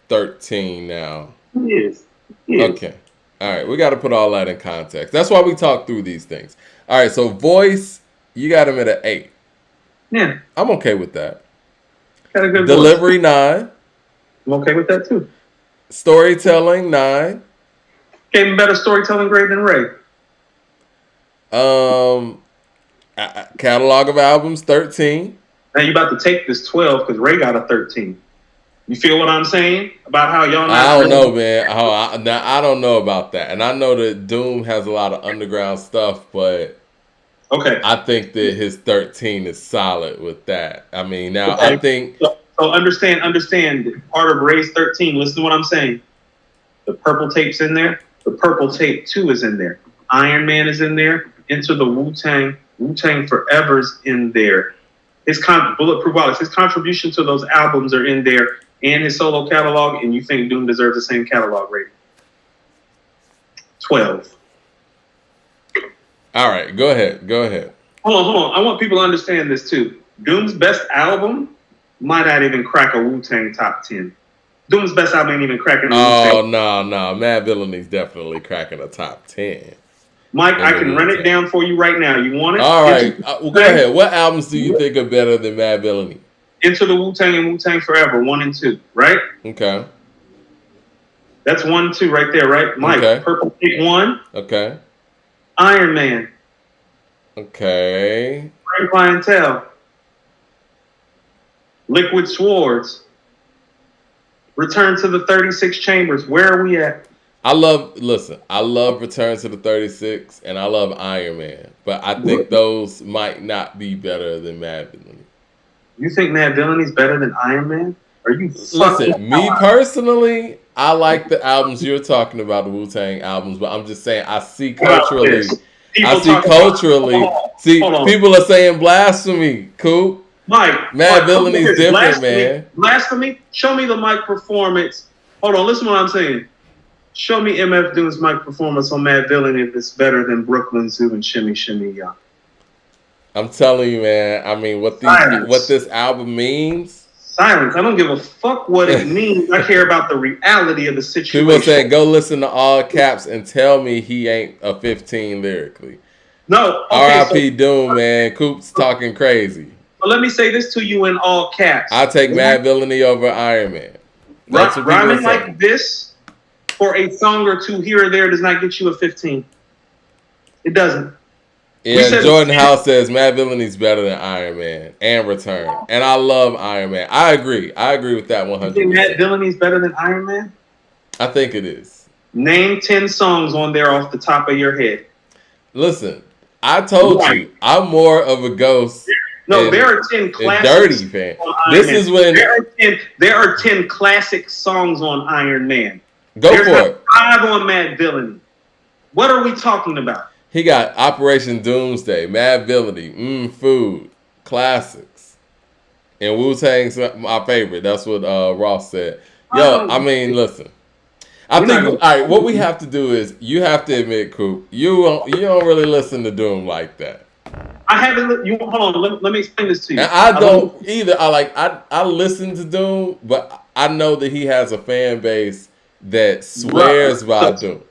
13 now. He is. Okay. All right. We got to put all that in context. That's why we talk through these things. All right. So voice, you got him at an 8. Yeah. I'm okay with that. Got a good Delivery, voice. 9. I'm okay with that too. Storytelling, 9. Gave him better storytelling grade than Ray. Catalog of albums, 13. Now you about to take this 12 because Ray got a 13. You feel what I'm saying about how y'all? I don't know, man. I don't know about that, and I know that Doom has a lot of underground stuff, but okay, I think that his 13 is solid with that. I mean, now okay. I think so understand. Part of Ray's 13. Listen to what I'm saying. The purple tape's in there. The purple tape 2 is in there. Iron Man is in there. Into the Wu-Tang Forever's in there. His Bulletproof Wallets, his contribution to those albums are in there, and his solo catalog, and you think Doom deserves the same catalog rating. 12. All right, go ahead. Hold on. I want people to understand this too. Doom's best album might not even crack a Wu-Tang top 10. Doom's best album ain't even cracking a Wu-Tang. Oh, no. Mad Villain's definitely cracking a top 10. Mike, I can run it down for you right now. You want it? All right. Well, go ahead. What albums do you think are better than Mad Villainy? Into the Wu-Tang and Wu-Tang Forever, 1 and 2, right? Okay. That's 1 and 2 right there, right? Mike, okay. Purple Tape 1. Okay. Iron Man. Okay. Grand Clientele. Liquid Swords. Return to the 36 Chambers. Where are we at? I love Return to the 36 and I love Iron Man, but I think those might not be better than Mad Villainy. You think Mad Villainy is better than Iron Man? Are you listen? Me personally, I like the albums you're talking about, the Wu-Tang albums, but I'm just saying I see culturally. People are saying blasphemy. Cool. Mike, Mad Villainy is different, man. Blasphemy. Show me the mic performance. Hold on, listen to what I'm saying. Show me MF Doom's mic performance on Mad Villainy if it's better than Brooklyn Zoo and Shimmy Shimmy Ya. I'm telling you, man. I mean, what this album means. Silence. I don't give a fuck what it means. I care about the reality of the situation. People saying, go listen to All Caps and tell me he ain't a 15 lyrically. No. Okay, R.I.P. Doom, man. Coop's talking crazy. So let me say this to you in all caps. I'll take Mad Villainy over Iron Man. Rhyming like this for a song or two here or there does not get you a 15. It doesn't. Yeah, Jordan House says Mad Villain's better than Iron Man and Return. And I love Iron Man. I agree with that 100%. You think Mad Villain's better than Iron Man? I think it is. Name 10 songs on there off the top of your head. Listen, I told you, I'm more of a ghost. No, there are 10 classic Dirty fan. This is when there are 10 classic songs on Iron Man. There's for it. 5 on Mad Villainy. What are we talking about? He got Operation Doomsday, Mad Villainy, Food, classics, and Wu-Tang's my favorite. That's what Ross said. Yo, I mean, listen. I think all right. What we have to do is you have to admit, Coop, you don't really listen to Doom like that. I haven't. Hold on. Let me explain this to you. And I don't either. I listen to Doom, but I know that he has a fan base that swears by Doom.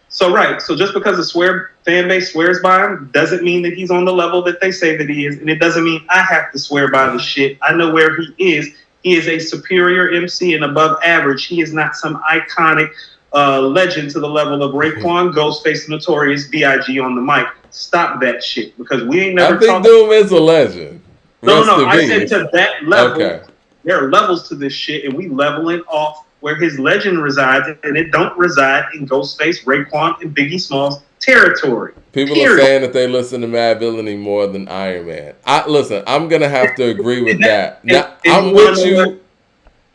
So just because the fan base swears by him doesn't mean that he's on the level that they say that he is, and it doesn't mean I have to swear by the shit. I know where he is. He is a superior MC and above average. He is not some iconic legend to the level of Raekwon, Ghostface, Notorious, B.I.G. on the mic. Stop that shit, because we ain't never. I think Doom is a legend. No, I said to that level. Okay. There are levels to this shit, and we leveling off where his legend resides, and it don't reside in Ghostface, Raekwon, and Biggie Smalls territory. People are saying that they listen to Mad Villainy more than Iron Man. Listen, I'm gonna have to agree with that. Now, I'm with you.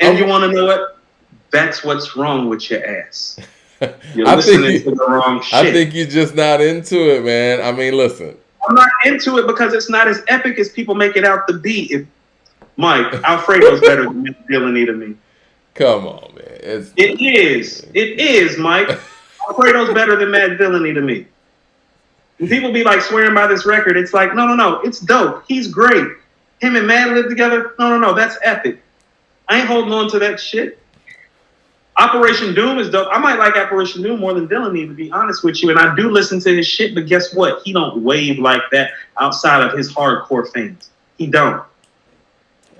And you want to know what? That's what's wrong with your ass. You're listening to the wrong shit. I think you're just not into it, man. I mean, listen. I'm not into it because it's not as epic as people make it out to be. Mike, Alfredo's better than Villainy to me. Come on, man. It is, Mike. Alfredo's better than Mad Villainy to me. When people be like swearing by this record, it's like, no, it's dope. He's great. Him and Mad live together. No, that's epic. I ain't holding on to that shit. Operation Doom is dope. I might like Operation Doom more than Villainy, to be honest with you. And I do listen to his shit, but guess what? He don't wave like that outside of his hardcore fans. He don't.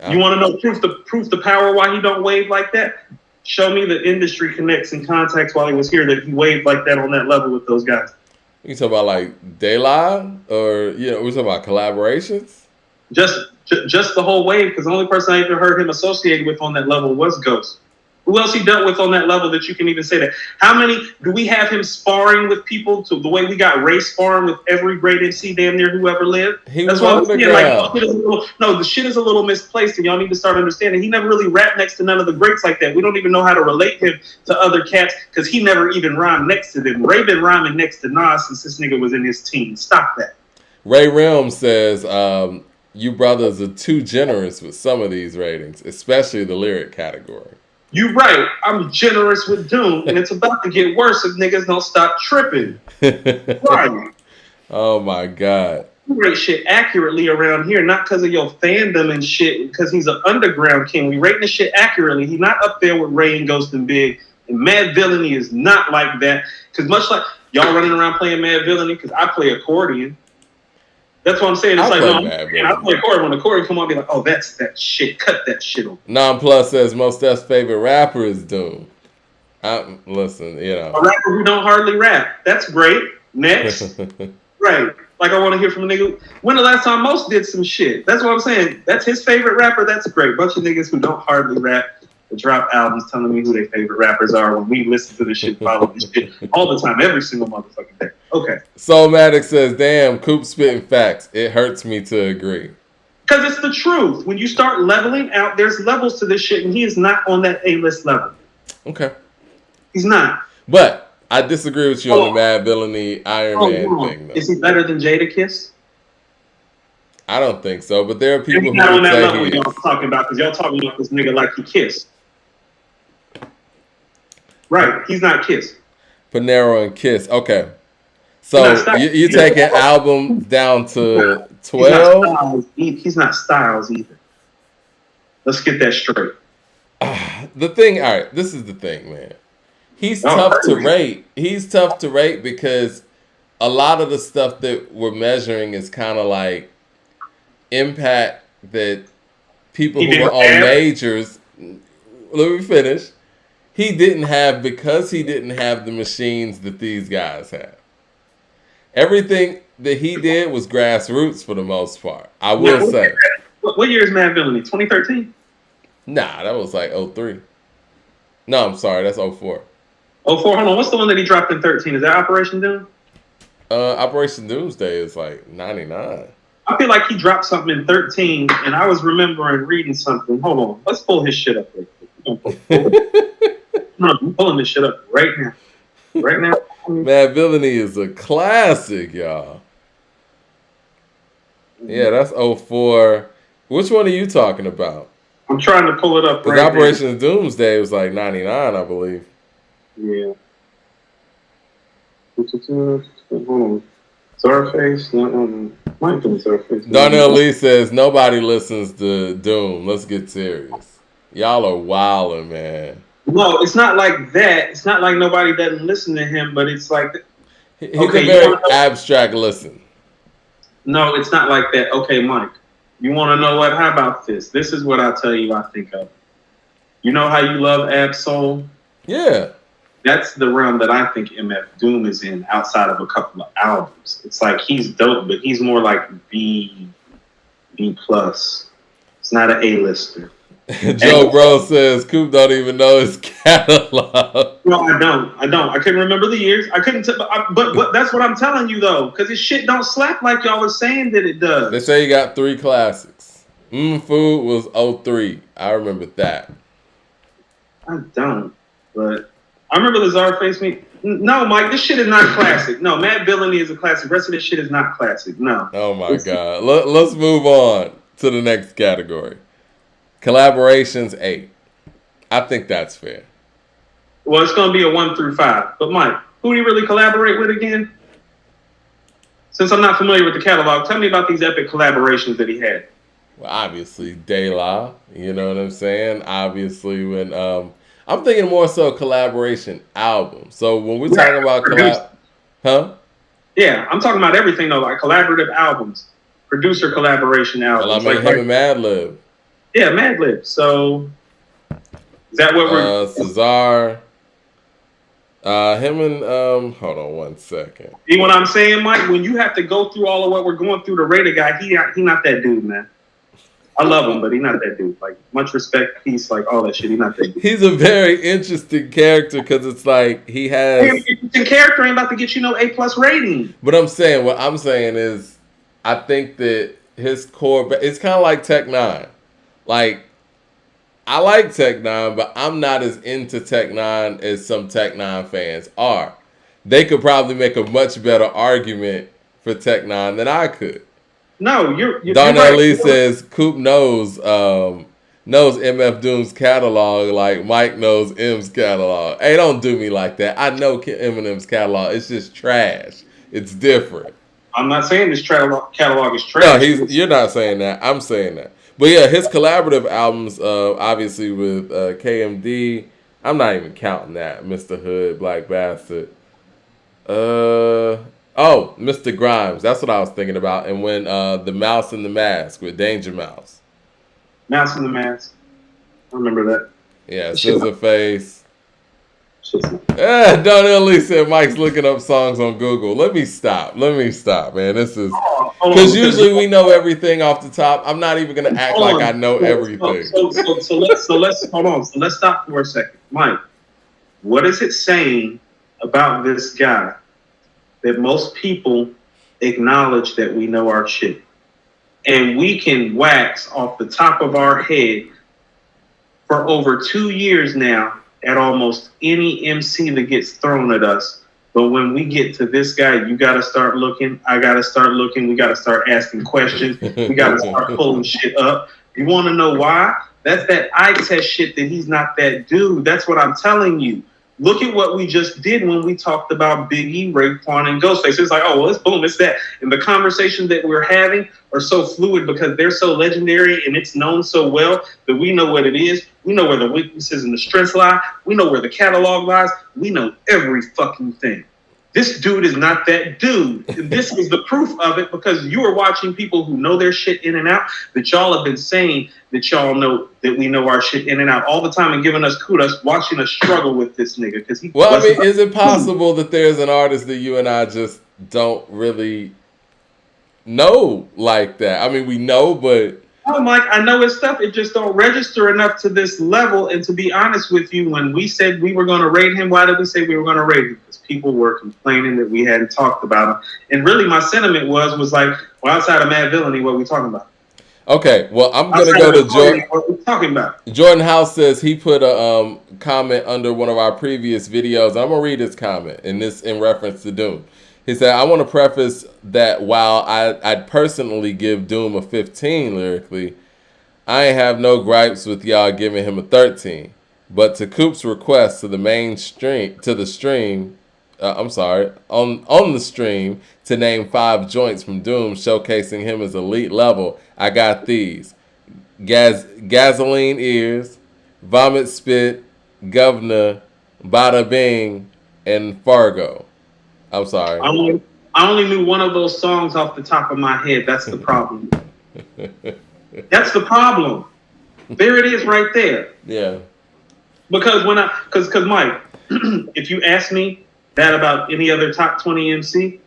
You want to know proof the power why he don't wave like that? Show me the industry connects and contacts while he was here that he waved like that on that level with those guys. You talking about like De La, or we're talking about collaborations? Just the whole wave, because the only person I ever heard him associated with on that level was Ghost. Who else he dealt with on that level that you can even say that? How many do we have him sparring with people to the way we got Ray sparring with every great MC damn near who ever lived? That's what I'm saying. Like, the shit is a little misplaced, and y'all need to start understanding. He never really rapped next to none of the greats like that. We don't even know how to relate him to other cats because he never even rhymed next to them. Ray been rhyming next to Nas since this nigga was in his teens. Stop that. Ray Realm says, you brothers are too generous with some of these ratings, especially the lyric category. You right. I'm generous with Doom, and it's about to get worse if niggas don't stop tripping. Right. Oh my God. You rate shit accurately around here, not because of your fandom and shit, because he's an underground king. We rate the shit accurately. He's not up there with Ray and Ghost and Big. And Mad Villainy is not like that. Because much like y'all running around playing Mad Villainy, because I play accordion. That's what I'm saying. It's I play accordion. When the accordion come on, I'll be like, oh, that's that shit. Cut that shit over. Non-Plus says most Steph's favorite rapper is Doom. Listen, a rapper who don't hardly rap. That's great. Next. Right. Like I want to hear from a nigga. When the last time Most did some shit? That's what I'm saying. That's his favorite rapper. That's great. Bunch of niggas who don't hardly rap that drop albums telling me who their favorite rappers are when we listen to this shit, follow this shit all the time, every single motherfucking day. Okay. Soulmatic says, damn, Coop spitting facts. It hurts me to agree. Because it's the truth. When you start leveling out, there's levels to this shit, and he is not on that A-list level. Okay. He's not. But I disagree with you on the Mad Villainy Iron Man thing, though. Is he better than Jadakiss? I don't think so, but there are people who not on that say level y'all talking about, because y'all talking about this nigga like he Kiss. Right, he's not Kiss. Panero and Kiss, okay. So you taking albums down to 12? He's not Styles either. Let's get that straight. The thing, all right, this is the thing, man. He's tough to rate. He's tough to rate because a lot of the stuff that we're measuring is kind of like impact that people who were on majors. Let me finish. He didn't have because he didn't have the machines that these guys have. Everything that he did was grassroots for the most part. I will say. What year is Mad Villainy? 2013? Nah, that was like 03. No, I'm sorry, that's 04. 04, hold on. What's the one that he dropped in 13? Is that Operation Doom? Operation Doomsday is like 99. I feel like he dropped something in 13, and I was remembering reading something. Hold on. Let's pull his shit up real quick. I'm pulling this shit up right now. Right now. Mad Villainy is a classic, y'all. Yeah, that's 04. Which one are you talking about? I'm trying to pull it up right now. Because Operation Doomsday was like 99, I believe. Yeah. Hold on. Zarface? Might be Zarface. Darnell Lee says, nobody listens to Doom. Let's get serious. Y'all are wildin', man. No, it's not like that. It's not like nobody doesn't listen to him, but it's like... He's a very abstract listen. No, it's not like that. Okay, Mike, you want to know what? How about this? This is what I tell you I think of. You know how you love Ab Soul? Yeah. That's the realm that I think MF Doom is in outside of a couple of albums. It's like he's dope, but he's more like B+. It's not an A-lister. Joe Bro says Coop don't even know his catalog. No, I don't. I couldn't remember the years. I couldn't. But that's what I'm telling you though, because his shit don't slap like y'all was saying that it does. They say he got 3 classics. Food was 03. I remember that. I don't. But I remember the Czarface me. No, Mike, this shit is not classic. No, Mad Villainy is a classic. The rest of this shit is not classic. No. Oh my God. Let's move on to the next category. Collaborations 8. I think that's fair. Well, it's going to be a 1 through 5. But Mike, who do you really collaborate with again? Since I'm not familiar with the catalog, tell me about these epic collaborations that he had. Well, obviously, De La. You know what I'm saying? Obviously, when I'm thinking more so collaboration albums. So when we're talking about huh? Yeah, I'm talking about everything though, like collaborative albums, producer collaboration albums. Well, I mean, him and Madlib. Yeah, Madlib. So is that what we're? Cesar. Him and hold on one second. You know what I'm saying, Mike? When you have to go through all of what we're going through to rate a guy, he not that dude, man. I love him, but he's not that dude. Like, much respect, peace, like all that shit. He's not that dude. He's a very interesting character because it's like he has. Interesting character ain't about to get you no A+ rating. But what I'm saying is, I think that his core, it's kind of like Tech Nine. Like, I like Tech Nine, but I'm not as into Tech Nine as some Tech Nine fans are. They could probably make a much better argument for Tech Nine than I could. No, you're Darnell Lee says Coop knows MF Doom's catalog like Mike knows M's catalog. Hey, don't do me like that. I know Eminem's catalog. It's just trash. It's different. I'm not saying this catalog is trash. No, you're not saying that. I'm saying that. But yeah, his collaborative albums, obviously with KMD, I'm not even counting that. Mr. Hood, Black Bastard. Oh, Mr. Grimes. That's what I was thinking about. And when The Mouse and the Mask with Danger Mouse. Mouse and the Mask. I remember that. Yeah, Scissorface. Donnell Lee said Mike's looking up songs on Google. Let me stop, man. This is because usually we know everything off the top. I'm not even gonna act like I know everything. So let's hold on. So let's stop for a second, Mike. What is it saying about this guy that most people acknowledge that we know our shit, and we can wax off the top of our head for over 2 years now at almost any MC that gets thrown at us. But when we get to this guy, you got to start looking. I got to start looking. We got to start asking questions. We got to start pulling shit up. You want to know why? That's that eye test shit that he's not that dude. That's what I'm telling you. Look at what we just did when we talked about Biggie, Raekwon, and Ghostface. It's like, oh, well, it's boom, it's that. And the conversations that we're having are so fluid because they're so legendary and it's known so well that we know what it is. We know where the weaknesses and the strengths lie. We know where the catalog lies. We know every fucking thing. This dude is not that dude. This is the proof of it because you are watching people who know their shit in and out that y'all have been saying that y'all know that we know our shit in and out all the time and giving us kudos, watching us struggle with this nigga. Because is it possible that there's an artist that you and I just don't really know like that? I mean, we know, but... No, Mike, I know his stuff. It just don't register enough to this level. And to be honest with you, when we said we were going to rate him, why did we say we were going to rate him? Because people were complaining that we hadn't talked about him. And really my sentiment was like, well, outside of Mad Villainy, what are we talking about? Okay, well, I'm going to go to Jordan. What are we talking about? Jordan House says he put a comment under one of our previous videos. I'm going to read his comment in reference to Doom. He said, I want to preface that while I'd personally give Doom a 15 lyrically, I ain't have no gripes with y'all giving him a 13. But to Coop's request on the stream to name 5 joints from Doom showcasing him as elite level, I got these. Gasoline Ears, Vomit Spit, Governor, Bada Bing, and Fargo. I'm sorry. I only knew one of those songs off the top of my head. That's the problem. That's the problem. There it is right there. Yeah. Because because Mike, if you ask me that about any other top 20 MC,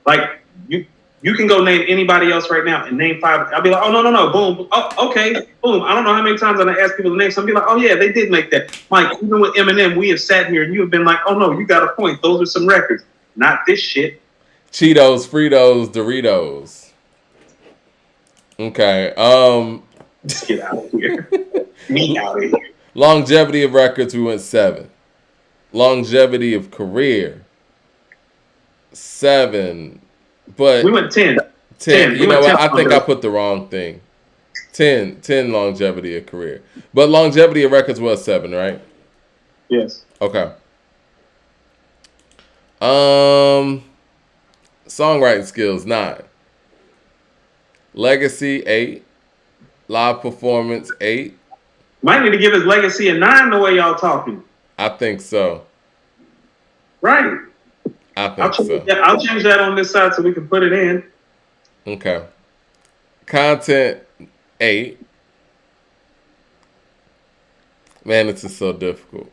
like you can go name anybody else right now and name 5. I'll be like, oh no, boom, oh okay, boom. I don't know how many times I ask people to name something. Be like, oh yeah, they did make that. Mike, even with Eminem, we have sat here and you have been like, oh no, you got a point. Those are some records. Not this shit. Cheetos, Fritos, Doritos. Okay. Just get out of here. Me out of here. Longevity of records, we went 7. Longevity of career, 7. But we went 10. 10. You know what? I think I put the wrong thing. 10 longevity of career. But longevity of records was 7, right? Yes. Okay. Songwriting skills, 9. Legacy, 8. Live performance, 8. Might need to give his legacy a 9 the way y'all talking. I think so. Right. I think so. I'll change that on this side so we can put it in. Okay. Content, 8. Man, this is so difficult.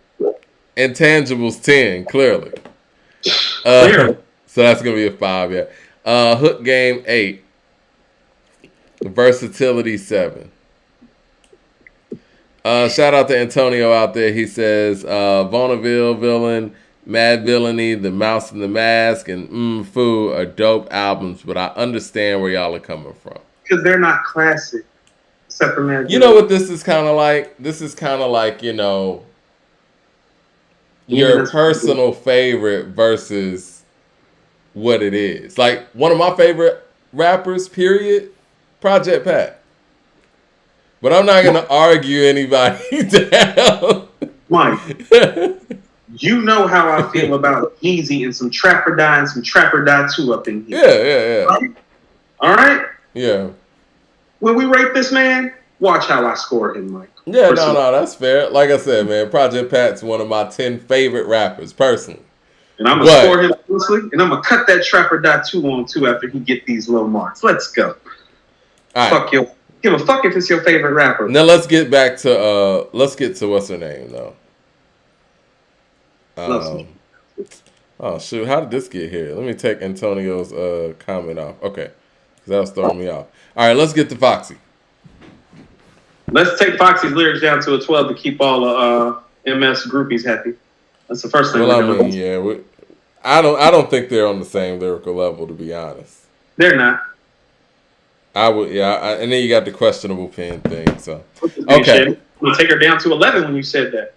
Intangibles, 10, clearly. So that's going to be a 5, yeah. Hook game, 8. Versatility, 7. Shout out to Antonio out there. He says, Bonneville Villain, Mad Villainy, The Mouse and the Mask, and Foo are dope albums, but I understand where y'all are coming from. Because they're not classic. Except for Mad You know what this is kind of like? This is kind of like, you know, your personal favorite versus what it is. Like, one of my favorite rappers, period, Project Pat. But I'm not going to argue anybody down. Mike, you know how I feel about Yeezy and some Trapper Die and some Trapper Die 2 up in here. Yeah. Right? All right? Yeah. When we rate this man, watch how I score him, Mike. Yeah, no, that's fair. Like I said, man, Project Pat's one of my 10 favorite rappers, personally. And I'm going to score him closely, and I'm going to cut that Trapper Die 2 on, too, after he get these low marks. Let's go. All right. Give a fuck if it's your favorite rapper. Now let's get back to what's her name though. Oh shoot, how did this get here? Let me take Antonio's comment off. Okay, because that was throwing me off. All right, let's get to Foxy. Let's take Foxy's lyrics down to a 12 to keep all MS groupies happy. That's the first thing. I don't think they're on the same lyrical level, to be honest. They're not. I would, and then you got the questionable pen thing. So, okay, we'll take her down to 11 when you said that.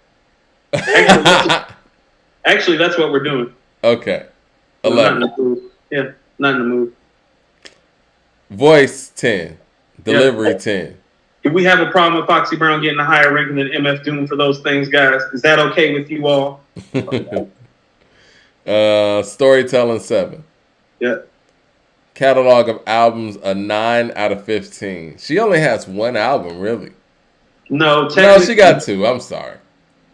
Actually, that's what we're doing. Okay, 11. Not in the mood. Voice 10, delivery 10. Do we have a problem with Foxy Brown getting a higher ranking than MF Doom for those things, guys? Is that okay with you all? Storytelling 7. Yeah. Catalog of albums a 9 out of 15. She only has 1 album, really. No, she got 2. I'm sorry.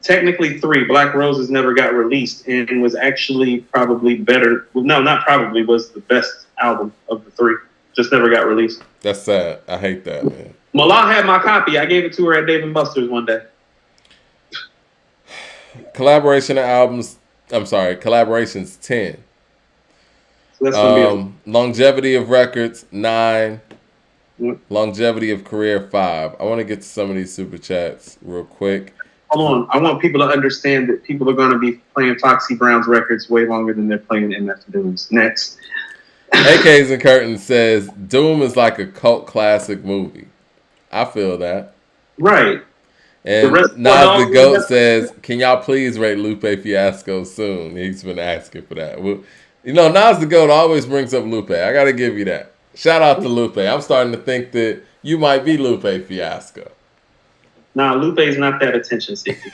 Technically 3. Black Roses never got released and was actually probably better. No, not probably, was the best album of the 3. Just never got released. That's sad. I hate that, man. Mallah had my copy. I gave it to her at Dave & Buster's one day. Collaborations 10. Longevity of records 9. Longevity of career 5. I want to get to some of these super chats real quick. Hold on. I want people to understand that people are going to be playing Foxy Brown's records way longer than they're playing MF Doom's. Next. AKs and Curtains says Doom is like a cult classic movie. I feel that. Right. And Nas the Goat says, can y'all please rate Lupe Fiasco soon? He's been asking for that. Well, you know, Nas the Goat always brings up Lupe. I got to give you that. Shout out to Lupe. I'm starting to think that you might be Lupe Fiasco. Nah, Lupe's not that attention seeking.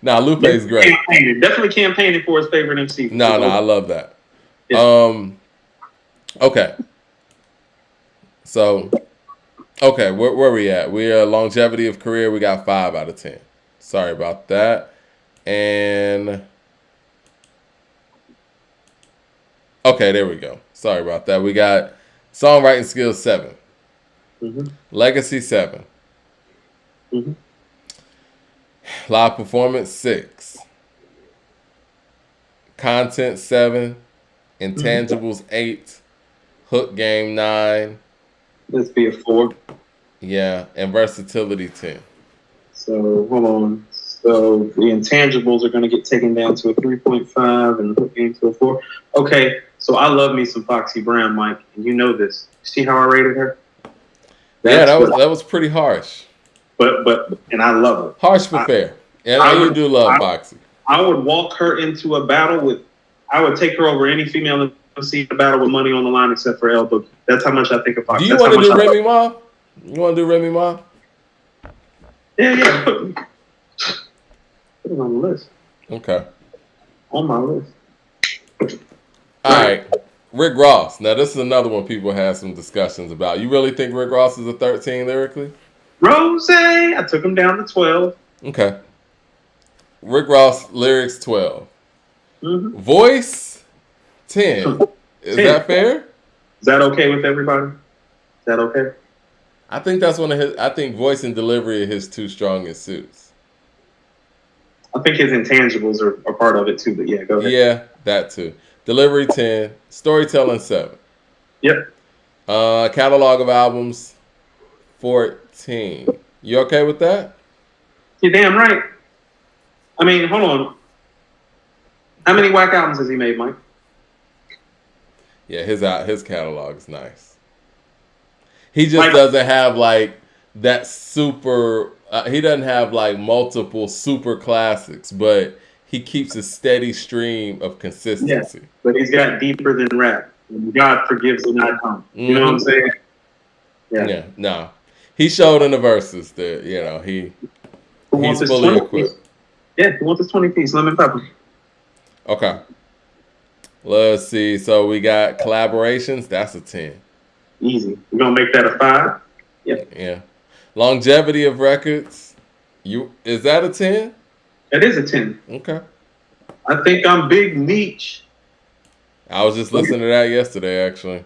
Nah, Lupe's great. Definitely campaigning for his favorite MC. No, I love that. Yeah. Okay. So, okay, where we at? We are longevity of career. We got 5 out of 10. Sorry about that. And okay, there we go. Sorry about that. We got songwriting skills 7. Mm-hmm. Legacy 7. Mm-hmm. Live performance 6. Content 7. Intangibles 8. Hook game 9. Let's be a 4. Yeah, and versatility 10. So hold on. So the intangibles are going to get taken down to a 3.5 and the hook game to a 4. Okay, so I love me some Foxy Brown, Mike, and you know this. See how I rated her? That was pretty harsh. But and I love it. Harsh but fair. And you do love Foxy. I would walk her into a battle with. I would take her over any female in see the battle with money on the line except for El Boogie. That's how much I think of Foxy. Do you want to do Remy Ma? You want to do Remy Ma? Yeah. Put it on the list. Okay. On my list. All right. Rick Ross. Now, this is another one people have some discussions about. You really think Rick Ross is a 13 lyrically? Rose, I took him down to 12. Okay. Rick Ross, lyrics 12. Mm-hmm. Voice, 10. Is 10. That fair? Is that okay with everybody? Is that okay? I think that's one of his. I think voice and delivery are his two strongest suits. I think his intangibles are part of it too, but yeah, go ahead. Yeah, that too. Delivery 10, storytelling 7. Yep. Catalog of albums 14. You okay with that? You're damn right. I mean, hold on. How many whack albums has he made, Mike? Yeah, his catalog is nice. He just doesn't have like that super. He doesn't have like multiple super classics, but he keeps a steady stream of consistency. Yeah, but he's got deeper than rap. God forgives and I don't. You know what I'm saying? Yeah. No. He showed in the verses that he's fully equipped. Yeah, he wants his 20-piece lemon pepper. Okay. Let's see. So we got collaborations. That's a 10. Easy. We're gonna make that a 5. Yeah. Longevity of records. Is that a 10? It is a 10. Okay. I think I'm Big Meech. I was just listening to that yesterday, actually.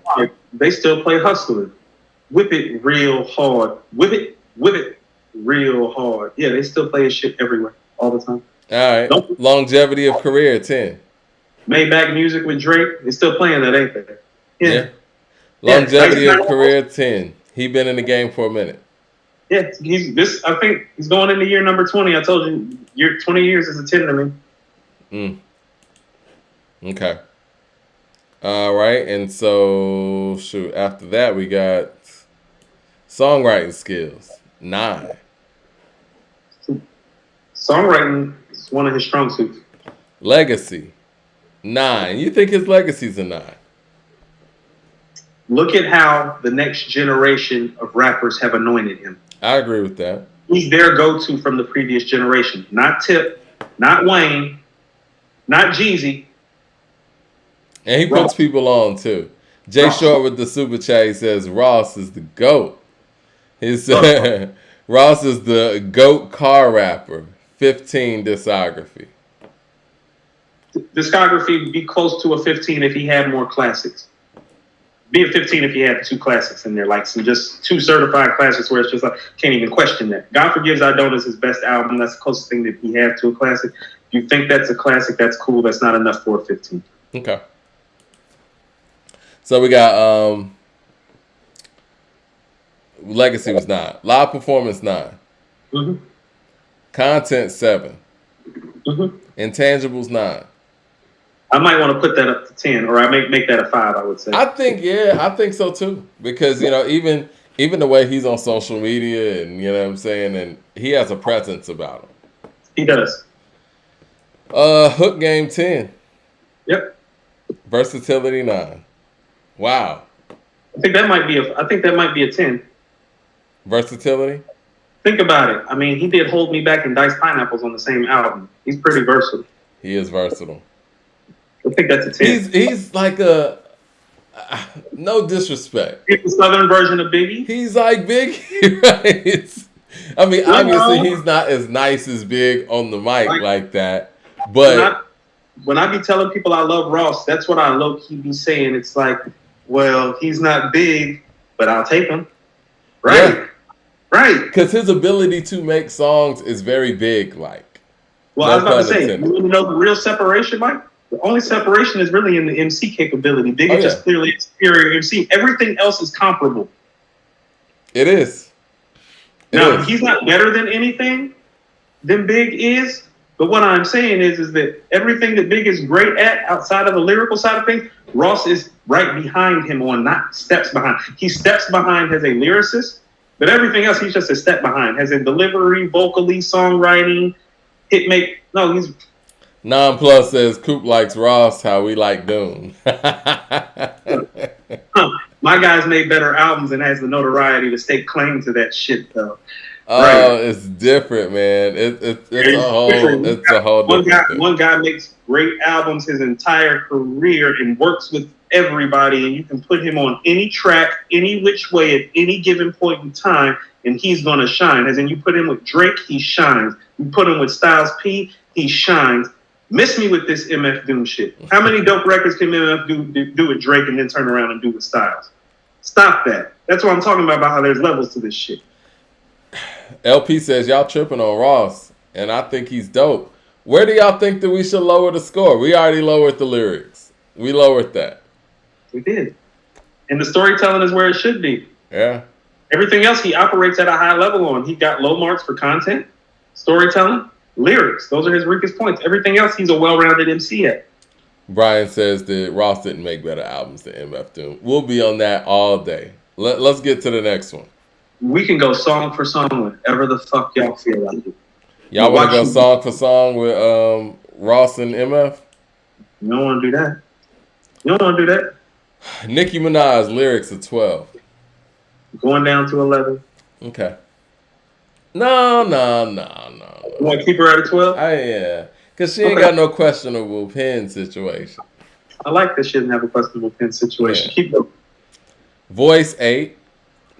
They still play Hustler. Whip it real hard. Whip it real hard. Yeah, they still play his shit everywhere, all the time. All right. Longevity of career, 10. Maybach Music with Drake. They're still playing that, ain't they? Yeah. Longevity of career, 10. He been in the game for a minute. Yeah, I think he's going into year number 20. I told you, 20 years is a 10 to me. Okay. All right, and so after that we got songwriting skills, 9. Songwriting is one of his strong suits. Legacy, 9. You think his legacy's a 9? Look at how the next generation of rappers have anointed him. I agree with that. He's their go-to from the previous generation. Not Tip, not Wayne, not Jeezy. And he puts people on, too. Jay Short with the super chat, he says, Ross is the GOAT. He said, Ross is the GOAT car rapper. 15 discography. Discography would be close to a 15 if he had more classics. Be a 15 if he had 2 classics in there, like some just 2 certified classics where it's just like, can't even question that. God Forgives I Don't is his best album. That's the closest thing that he had to a classic. If you think that's a classic, that's cool. That's not enough for a 15. Okay. So we got Legacy was 9. Live performance 9. Mm-hmm. Content 7. Mm-hmm. Intangibles 9. I might want to put that up to 10, or I may make that a 5, I would say. I think so too. Because, even the way he's on social media and, what I'm saying, and he has a presence about him. He does. Hook game 10. Yep. Versatility 9. Wow. I think that might be a 10. Versatility? Think about it. I mean, he did Hold Me Back and Diced Pineapples on the same album. He's pretty versatile. He is versatile. I think that's a 10. He's like no disrespect. He's the southern version of Biggie. He's like Biggie, right? I mean, obviously he's not as nice as Big on the mic like that. But when I be telling people I love Ross, that's what I low-key be saying. It's like, well, he's not big, but I'll take him. Right? Yeah. Right. Because his ability to make songs is very big, like. Well, I was about to say, you know the real separation, Mike? The only separation is really in the MC capability. Big is just clearly a superior MC. Everything else is comparable. It is. He's not better than anything than Big is. But what I'm saying is that everything that Big is great at outside of the lyrical side of things, Ross is right behind him on, not steps behind. He steps behind as a lyricist, but everything else he's just a step behind. As in delivery, vocally, songwriting, he's. Non Plus says Coop likes Ross how we like Doom. My guys made better albums and has the notoriety to stake claim to that shit though. Oh, it's different, man. It's a whole different thing. One guy makes great albums his entire career and works with everybody, and you can put him on any track, any which way at any given point in time, and he's gonna shine. As in, you put him with Drake, he shines. You put him with Styles P, he shines. Miss me with this MF Doom shit. How many dope records can MF do with Drake and then turn around and do with Styles? Stop that. That's what I'm talking about how there's levels to this shit. LP says y'all tripping on Ross, and I think he's dope. Where do y'all think that we should lower the score? We already lowered the lyrics. We lowered that. We did. And the storytelling is where it should be. Yeah. Everything else he operates at a high level on. He got low marks for content, storytelling, lyrics. Those are his weakest points. Everything else he's a well-rounded MC at. Brian says that Ross didn't make better albums than MF Doom. We'll be on that all day. Let's get to the next one. We can go song for song whenever the fuck y'all feel like it. Y'all want to go song for song with Ross and MF? You don't want to do that. You don't want to do that. Nicki Minaj, lyrics of 12. Going down to 11. Okay. No. You want to keep her at a 12? Yeah. Because she ain't got no questionable pen situation. I like that she doesn't have a questionable pen situation. Yeah. Keep going. Voice 8.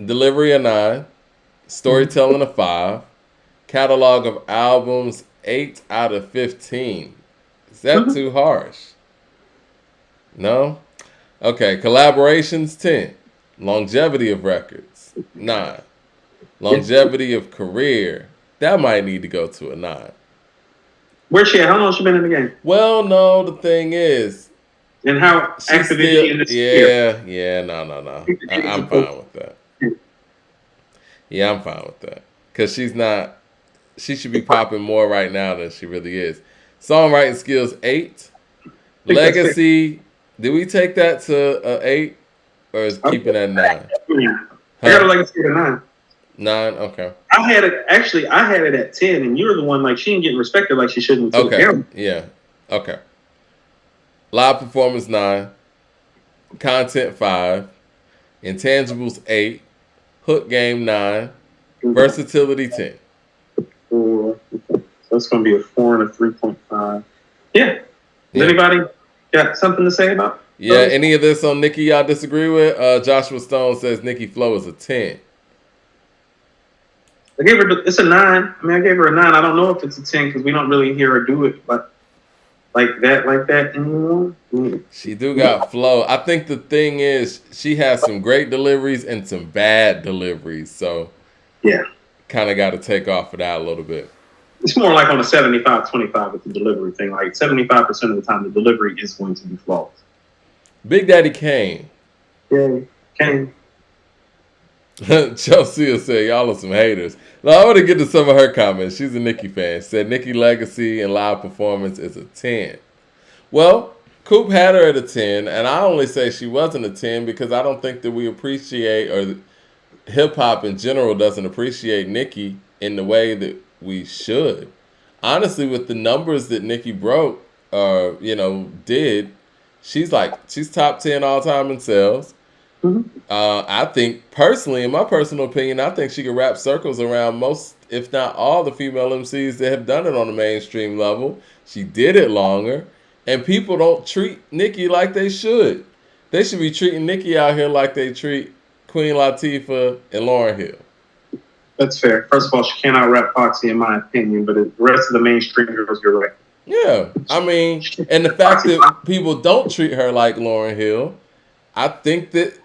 Delivery a 9. Storytelling a 5. Catalog of albums 8 out of 15. Is that too harsh? No? Okay. Collaborations 10. Longevity of records 9. Longevity of career, that might need to go to a 9. Where's she at? How long has she been in the game? Well, no, the thing is, and how active is she in this year? Yeah, no. I'm fine with that. Yeah, I'm fine with that. Because she should be popping more right now than she really is. Songwriting skills 8. Legacy, did we take that to 8? Or is keeping at 9? I got a legacy at 9. 9, okay. I had it at 10, and you were the one like she ain't getting respected like she shouldn't. Okay. Yeah. Okay. Live performance 9. Content 5. Intangibles 8. Hook game 9. Versatility 10. 4. So it's gonna be a 4 and a 3.5. Yeah. Does anybody got something to say about? Yeah, any of this on Nicki y'all disagree with? Joshua Stone says Nicki Flow is a 10. I gave her, it's a 9. I mean, I gave her a 9. I don't know if it's a 10 because we don't really hear her do it like that anymore. She do got flow. I think the thing is she has some great deliveries and some bad deliveries. So yeah, kind of got to take off of that a little bit. It's more like on a 75-25 with the delivery thing. Like 75% of the time, the delivery is going to be flawless. Big Daddy Kane. Yeah, Kane. Chelsea said, y'all are some haters. Now, I want to get to some of her comments. She's a Nicki fan. She said, Nicki legacy and live performance is a 10. Well, Coop had her at a 10, and I only say she wasn't a 10 because I don't think that we appreciate, or hip-hop in general doesn't appreciate Nicki in the way that we should. Honestly, with the numbers that Nicki broke, did, she's top 10 all time in sales. Mm-hmm. I think personally, in my personal opinion, I think she could wrap circles around most, if not all, the female MCs that have done it on the mainstream level. She did it longer, and people don't treat Nicki like they should. They should be treating Nicki out here like they treat Queen Latifah and Lauryn Hill. That's fair. First of all, she cannot rap Foxy, in my opinion, but the rest of the mainstream girls, you're right. Yeah, I mean, and the fact that people don't treat her like Lauryn Hill, I think that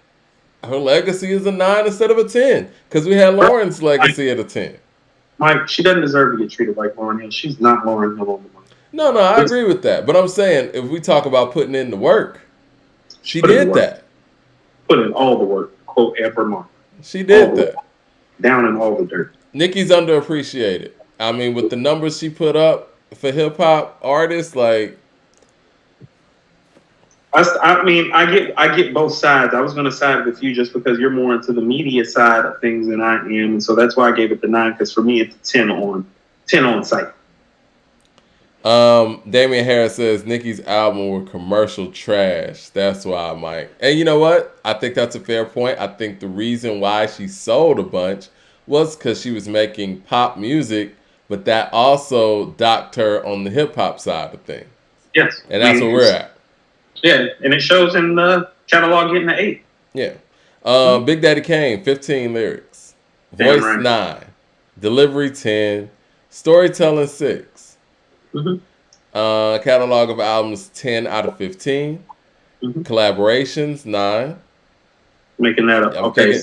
her legacy is a 9 instead of a 10, because we had Lauren's legacy at a 10. Mike, she doesn't deserve to get treated like Lauryn Hill. She's not Lauryn Hill on the money. No, I agree with that. But I'm saying, if we talk about putting in the work, she did that. Put in all the work, quote Amber Mark. She did that. Down in all the dirt. Nicki's underappreciated. I mean, with the numbers she put up for hip-hop artists, like... I get both sides. I was going to side with you just because you're more into the media side of things than I am, and so that's why I gave it the 9. Because for me, it's a 10 on site. Damian Harris says Nicki's album were commercial trash. That's why I might. And you know what? I think that's a fair point. I think the reason why she sold a bunch was because she was making pop music, but that also docked her on the hip hop side of things. Yes. And that's where we're at. Yeah, and it shows in the catalog getting an 8. Yeah. Big Daddy Kane, 15 lyrics. Voice right. 9. Delivery 10. Storytelling 6. Catalog of albums 10 out of 15. Collaborations 9. Making that up. Okay.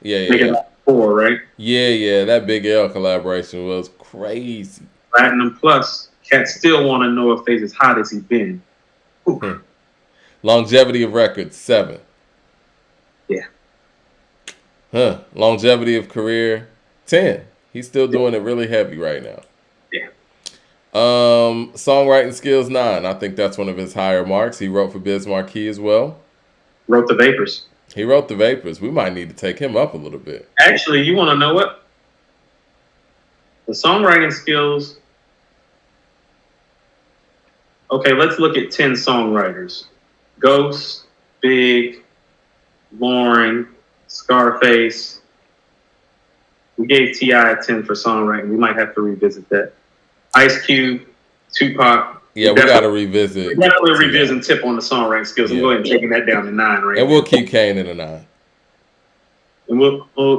Yeah. Making that 4, right? Yeah. That Big L collaboration was crazy. Platinum Plus. Cats still want to know if they's as hot as he been. Longevity of records 7. Yeah. Longevity of career 10. He's still doing it really heavy right now. Yeah. Songwriting skills 9. I think that's one of his higher marks. He wrote for Biz Markie as well. Wrote the Vapors. He wrote the Vapors. We might need to take him up a little bit. Actually, you want to know what? The songwriting skills. Okay, let's look at 10 songwriters. Ghost, Big, Lauren, Scarface. We gave T.I. a 10 for songwriting. We might have to revisit that. Ice Cube, Tupac. Yeah, we got to revisit. We got to revisit and tip on the songwriting skills. I'm going and taking that down to 9 right And we'll keep Kane in a 9. And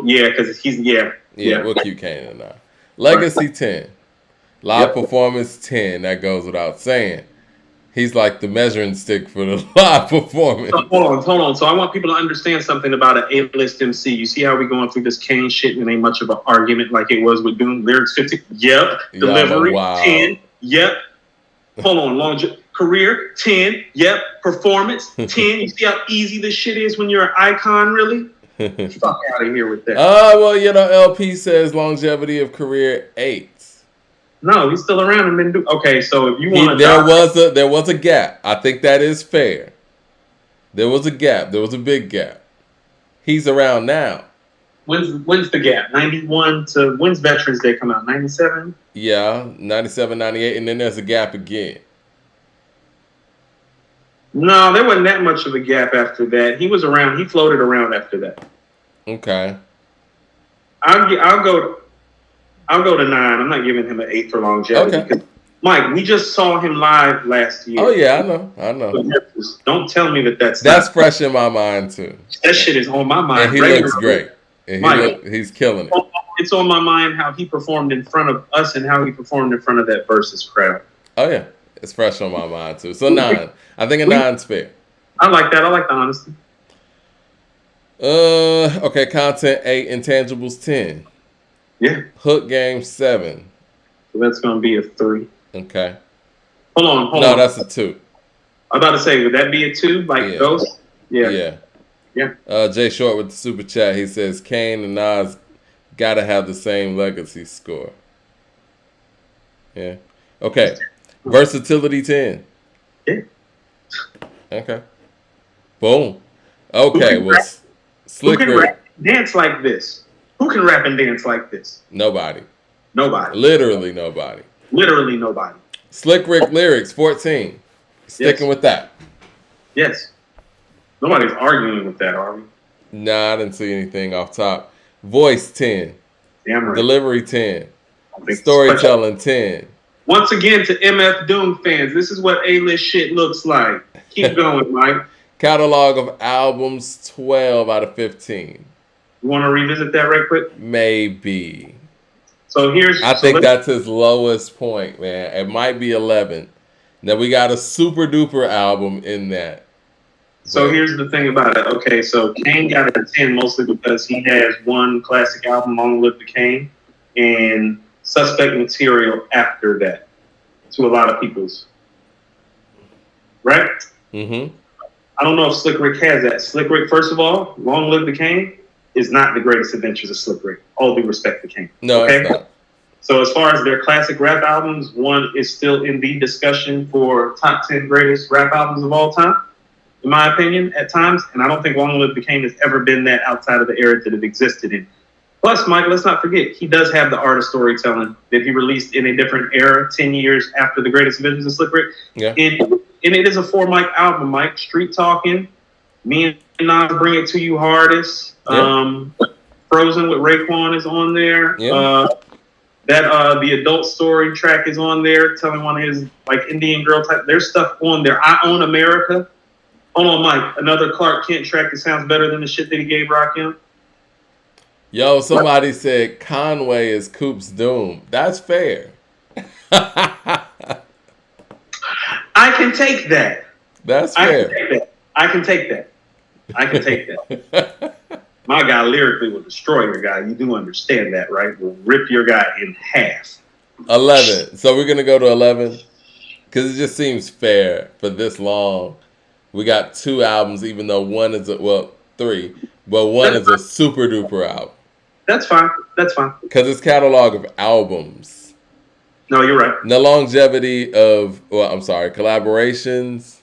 because he's, Yeah, we'll keep Kane in a 9. Legacy 10. Live performance 10. That goes without saying. He's like the measuring stick for the live performance. Hold on. So I want people to understand something about an A-list MC. You see how we're going through this Kane shit and ain't much of an argument like it was with Doom. Lyrics 15. Yep. Delivery 10. Yep. Hold on. Career 10. Yep. Performance 10. You see how easy this shit is when you're an icon, really? Fuck out of here with that. LP says longevity of career 8. No, he's still around and been doing. Okay, so if you want to, there was a gap. I think that is fair. There was a gap. There was a big gap. He's around now. When's the gap? 91 to when's Veterans Day come out? 97. Yeah, 97, 98, and then there's a gap again. No, there wasn't that much of a gap after that. He was around. He floated around after that. Okay. I'll go to 9. I'm not giving him an 8 for longevity. Okay. Mike, we just saw him live last year. Oh yeah, I know. Don't tell me that's fresh in my mind too. That shit is on my mind. And he looks great. And he's killing it. It's on my mind how he performed in front of us and how he performed in front of that Versus crowd. Oh yeah, it's fresh on my mind too. So 9. I think a 9's fair. I like that. I like the honesty. Okay, content 8, intangibles 10. Yeah. Hook game 7. So that's gonna be a 3. Okay. Hold on. No, that's a 2. I'm about to say, would that be a 2? Like Ghost? Yeah. Jay Short with the super chat. He says Kane and Nas gotta have the same legacy score. Yeah. Okay. Versatility 10. Yeah. Okay. Boom. Okay. Well, Slick Rick. Who can rap and dance like this? Who can rap and dance like this? Nobody. Literally nobody. Slick Rick lyrics 14. Sticking with that. Yes. Nobody's arguing with that, are we? Nah, I didn't see anything off top. Voice 10. Damn right. Delivery 10. Storytelling 10. Once again, to MF Doom fans, this is what A-list shit looks like. Keep going, Mike. Catalog of albums 12 out of 15. You want to revisit that right quick? Maybe. So I think that's his lowest point, man. It might be 11. Now we got a super duper album in that. So here's the thing about it. Okay, so Kane got a 10 mostly because he has one classic album, Long Live the Kane, and Suspect Material after that to a lot of people's. Right? Mm-hmm. I don't know if Slick Rick has that. Slick Rick, first of all, Long Live the Kane is not the greatest adventures of Slick Rick. All due respect to Kane. No, it's not. So as far as their classic rap albums, one is still in the discussion for top 10 greatest rap albums of all time, in my opinion, at times. And I don't think Long Live the Kane has ever been that outside of the era that it existed in. Plus, Mike, let's not forget, he does have the art of storytelling that he released in a different era, 10 years after the greatest adventures of Slick Rick. Yeah. And it is a 4 mic album, Mike. Street Talking, Me and Nas Bring It To You Hardest. Yeah. Frozen with Raekwon is on there. Yeah. The adult story track is on there, telling one of his like Indian girl type. There's stuff on there. I Own America. Hold on, Mike. Another Clark Kent track that sounds better than the shit that he gave Rakim. Yo, somebody said Conway is Coop's Doom. That's fair. I can take that. That's fair. I can take that. My guy lyrically will destroy your guy. You do understand that, right? Will rip your guy in half. 11. So we're going to go to 11 because it just seems fair for this long. We got 2 albums, even though one is 3, but one is a super duper album. That's fine. Because it's catalog of albums. No, you're right. The longevity of, collaborations.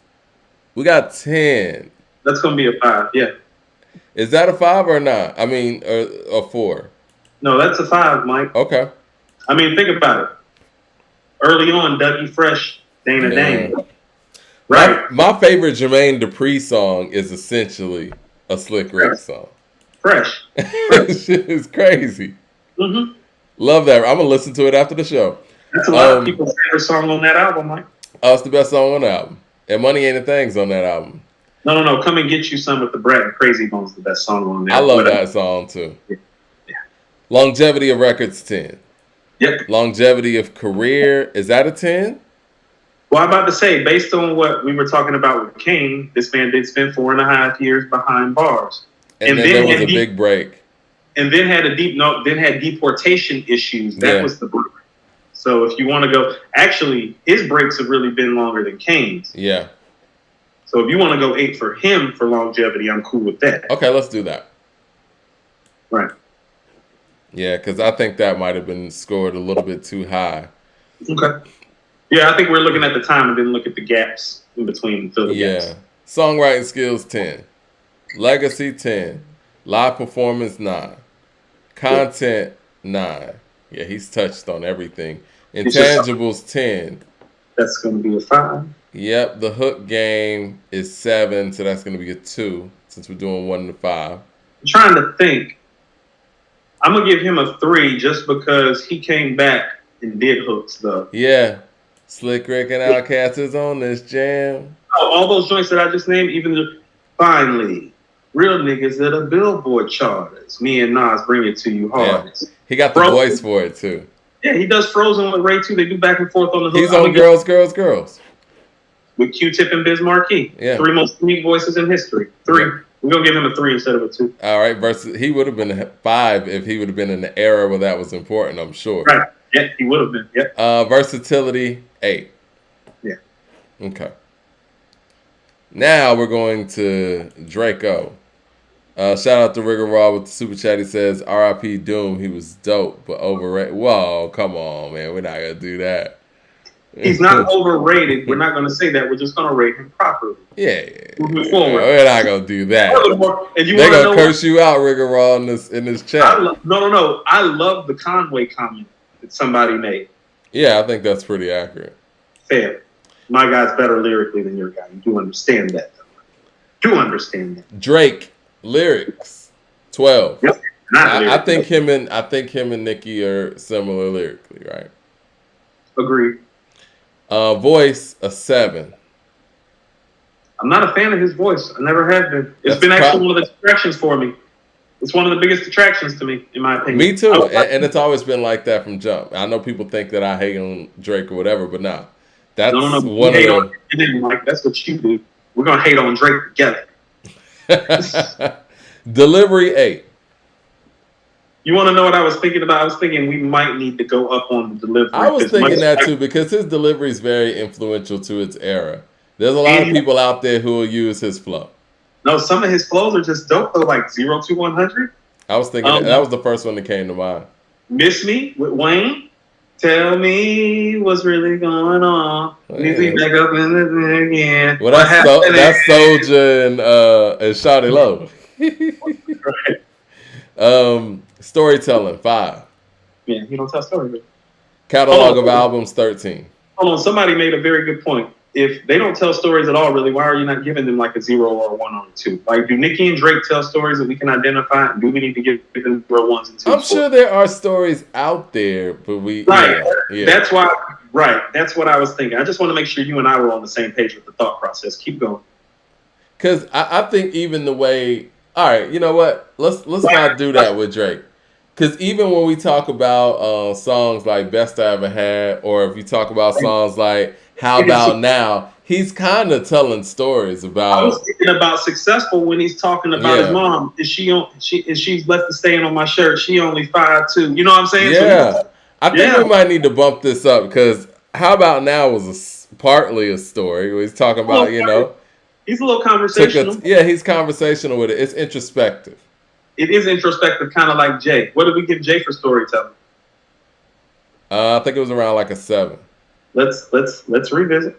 We got 10. That's going to be a 5, yeah. Is that a 5 or not? I mean, a 4? No, that's a 5, Mike. Okay. I mean, think about it. Early on, Dougie Fresh, Dana Dane. Right? My favorite Jermaine Dupri song is essentially a Slick Rick song. Fresh. Shit is crazy. Mm-hmm. Love that. I'm going to listen to it after the show. That's a lot of people's favorite song on that album, Mike. Oh, it's the best song on the album. And Money Ain't a Thing's on that album. No. Come and Get You Some with the Brett and Crazy Bones, the best song on there. I love that song, too. Yeah. Longevity of records, 10. Yep. Longevity of career, is that a 10? Well, I'm about to say, based on what we were talking about with Kane, this man did spend 4.5 years behind bars. And then there was a big break. And then had deportation issues. That was the break. So if you want to go, actually, his breaks have really been longer than Kane's. Yeah. So if you want to go 8 for him for longevity, I'm cool with that. Okay, let's do that. Right. Yeah, because I think that might have been scored a little bit too high. Okay. Yeah, I think we're looking at the time and then look at the gaps in between. Yeah. Songwriting skills, 10. Legacy, 10. Live performance, 9. Content, 9. Yeah, he's touched on everything. Intangibles, 10. That's going to be a 5. Yep, the hook game is 7, so that's going to be a 2 since we're doing 1 to 5. I'm trying to think. I'm going to give him a 3 just because he came back and did hooks, though. Yeah. Slick Rick and Outkast is on this jam. Oh, all those joints that I just named, even finally, real niggas that are Billboard charters. Me and Nas Bring It To You hardest. Yeah. He got the voice for it, too. Yeah, he does Frozen with Ray, too. They do back and forth on the hook. He's on Girls. With Q-Tip and Biz Markie. Yeah. 3 most unique voices in history. 3. Yeah. We're going to give him a 3 instead of a 2. All right. Versus, he would have been a 5 if he would have been in the era where that was important, I'm sure. Right. Yeah, he would have been. Yeah. Versatility, 8. Yeah. Okay. Now we're going to Draco. Shout out to Rigor Raw with the super chat. He says, R.I.P. Doom. He was dope, but overrated. Whoa, come on, man. We're not going to do that. He's not overrated. We're not going to say that. We're just going to rate him properly. Yeah. Moving forward. We're not going to do that. They're going to curse you out, Rigor Raw, in this chat. No. I love the Conway comment that somebody made. Yeah, I think that's pretty accurate. Fair. My guy's better lyrically than your guy. You do understand that. Drake lyrics, 12. Yep. I think him and Nicki are similar lyrically, right? Agreed. Voice, a 7. I'm not a fan of his voice. I never have been. It's been actually one of the distractions for me. It's one of the biggest distractions to me, in my opinion. Me too. And it's always been like that from jump. I know people think that I hate on Drake or whatever, but nah. That's no. One of them. Mike. That's what you do. We're going to hate on Drake together. Delivery, 8. You want to know what I was thinking about? I was thinking we might need to go up on the delivery. I was thinking that too because his delivery is very influential to its era. There's a lot of people out there who will use his flow. No, some of his flows are just dope though, like 0 to 100. I was thinking that was the first one that came to mind. Miss Me with Wayne. Tell me what's really going on. Need to back up in the again. Well, that's Soulja and Shawty Low. Right. Storytelling, 5. Yeah, he don't tell stories. Catalog of albums, 13. Hold on, somebody made a very good point. If they don't tell stories at all, really, why are you not giving them like a 0 or a 1 or a 2? Like, do Nicki and Drake tell stories that we can identify? Do we need to give them 0, 1s, and 2s? I'm sure there are stories out there, but right. Yeah. That's why. Right. That's what I was thinking. I just want to make sure you and I were on the same page with the thought process. Keep going. Because I think even the way. All right, you know what? Let's not do that with Drake. Because even when we talk about songs like Best I Ever Had, or if you talk about songs like How About Now, he's kind of telling stories about. I was thinking about Successful when he's talking about his mom. She's left to staying on my shirt. She only 5'2". You know what I'm saying? Yeah. So I think we might need to bump this up because How About Now was partly a story. Where he's talking about, He's a little conversational. He's conversational with it. It's introspective. It is introspective, kind of like Jay. What did we give Jay for storytelling? I think it was around like a 7. Let's revisit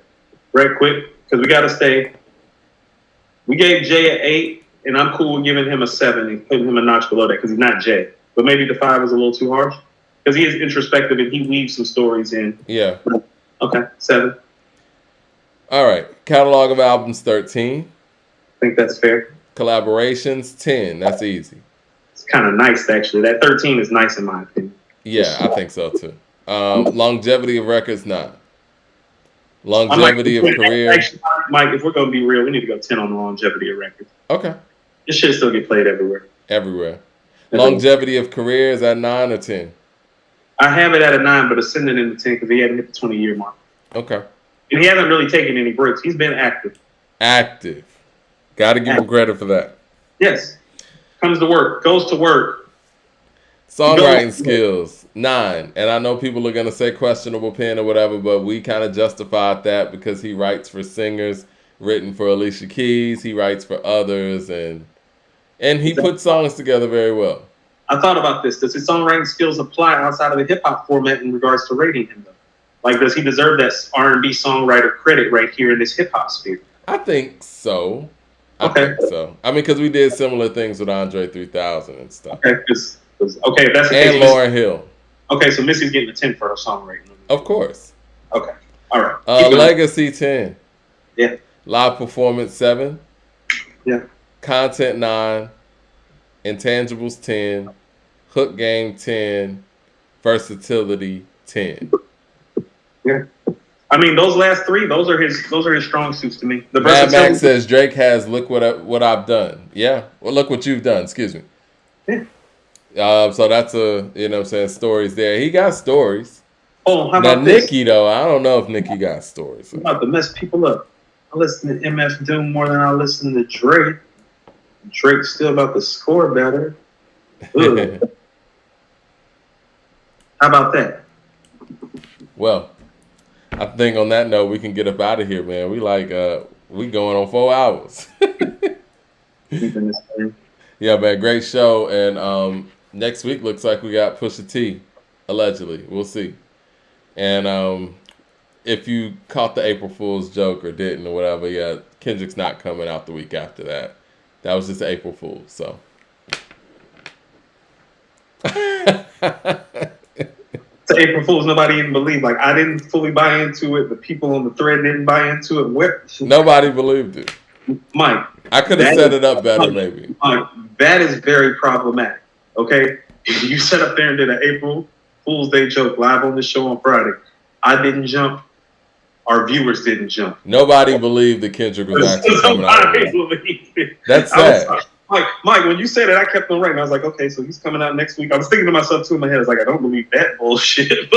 right quick because we got to stay. We gave Jay an 8, and I'm cool with giving him a 7 and putting him a notch below that because he's not Jay. But maybe the 5 is a little too harsh because he is introspective and he weaves some stories in. Yeah. Okay, 7. All right. Catalog of albums, 13. I think that's fair. Collaborations, 10. That's easy. It's kind of nice, actually. That 13 is nice in my opinion. Yeah, I think so, too. Longevity of records, 9. Longevity of career. Actually, Mike, if we're going to be real, we need to go 10 on the longevity of records. Okay. This shit still get played everywhere. Everywhere. Longevity of career, is that 9 or 10? I have it at a 9, but it's sending it into 10 because he hadn't hit the 20-year mark. Okay. And he hasn't really taken any breaks. He's been active. Active. Got to give him credit for that. Yes. Comes to work. Goes to work. Songwriting skills, 9. And I know people are going to say questionable pen or whatever, but we kind of justified that because he writes for singers, written for Alicia Keys. He writes for others, and he puts songs together very well. I thought about this. Does his songwriting skills apply outside of the hip-hop format in regards to rating him, though? Like, does he deserve that R&B songwriter credit right here in this hip-hop sphere? I think so. I think so. I mean, because we did similar things with Andre 3000 and stuff. Okay, if that's the case. And Lauryn Hill. Okay, so Missy's getting a 10 for her songwriting. Of course. Okay, all right. Legacy, 10. Yeah. Live performance, 7. Yeah. Content, 9. Intangibles, 10. Hook game, 10. Versatility, 10. Yeah. I mean, those last 3, those are his strong suits to me. The Mad Max says Drake has look what I've done. Yeah. Well, look what you've done. Excuse me. Yeah. So that's stories there. He got stories. Oh, how now about this? Nicki though? I don't know if Nicki got stories. I'm about to mess people up. I listen to MF Doom more than I listen to Drake. Drake's still about to score better. How about that? Well, I think on that note we can get up out of here, man. We going on 4 hours. Yeah, man, great show. And next week looks like we got Pusha T, allegedly. We'll see. And if you caught the April Fool's joke or didn't or whatever, yeah, Kendrick's not coming out the week after that. That was just April Fool's, so. To April Fool's, nobody even believed. Like, I didn't fully buy into it. The people on the thread didn't buy into it. What? Nobody believed it. Mike. I could have set it up better, maybe. Mike, that is very problematic, okay? You set up there and did an April Fool's Day joke live on the show on Friday. I didn't jump. Our viewers didn't jump. Nobody believed that Kendrick was actually coming out. That's sad. Mike, when you said it, I kept on writing. I was like, okay, so he's coming out next week. I was thinking to myself, too, in my head. I was like, I don't believe that bullshit.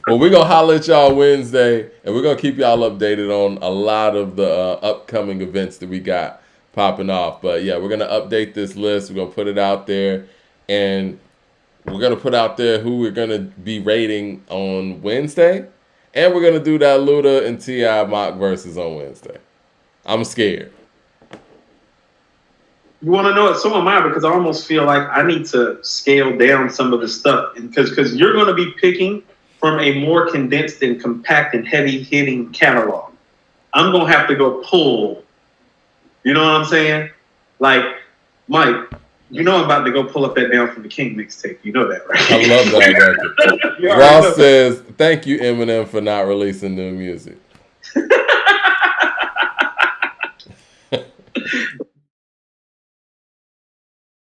Well, we're going to holler at y'all Wednesday, and we're going to keep y'all updated on a lot of the upcoming events that we got popping off. But, yeah, we're going to update this list. We're going to put it out there, and we're going to put out there who we're going to be rating on Wednesday, and we're going to do that Luda and T.I. mock versus on Wednesday. I'm scared. You want to know it? So am I, because I almost feel like I need to scale down some of the stuff. Because you're going to be picking from a more condensed and compact and heavy-hitting catalog. I'm going to have to go pull. You know what I'm saying? Like, Mike, you know I'm about to go pull up that Down from the King mixtape. You know that, right? I love that record. Ross says, "Thank you, Eminem, for not releasing new music."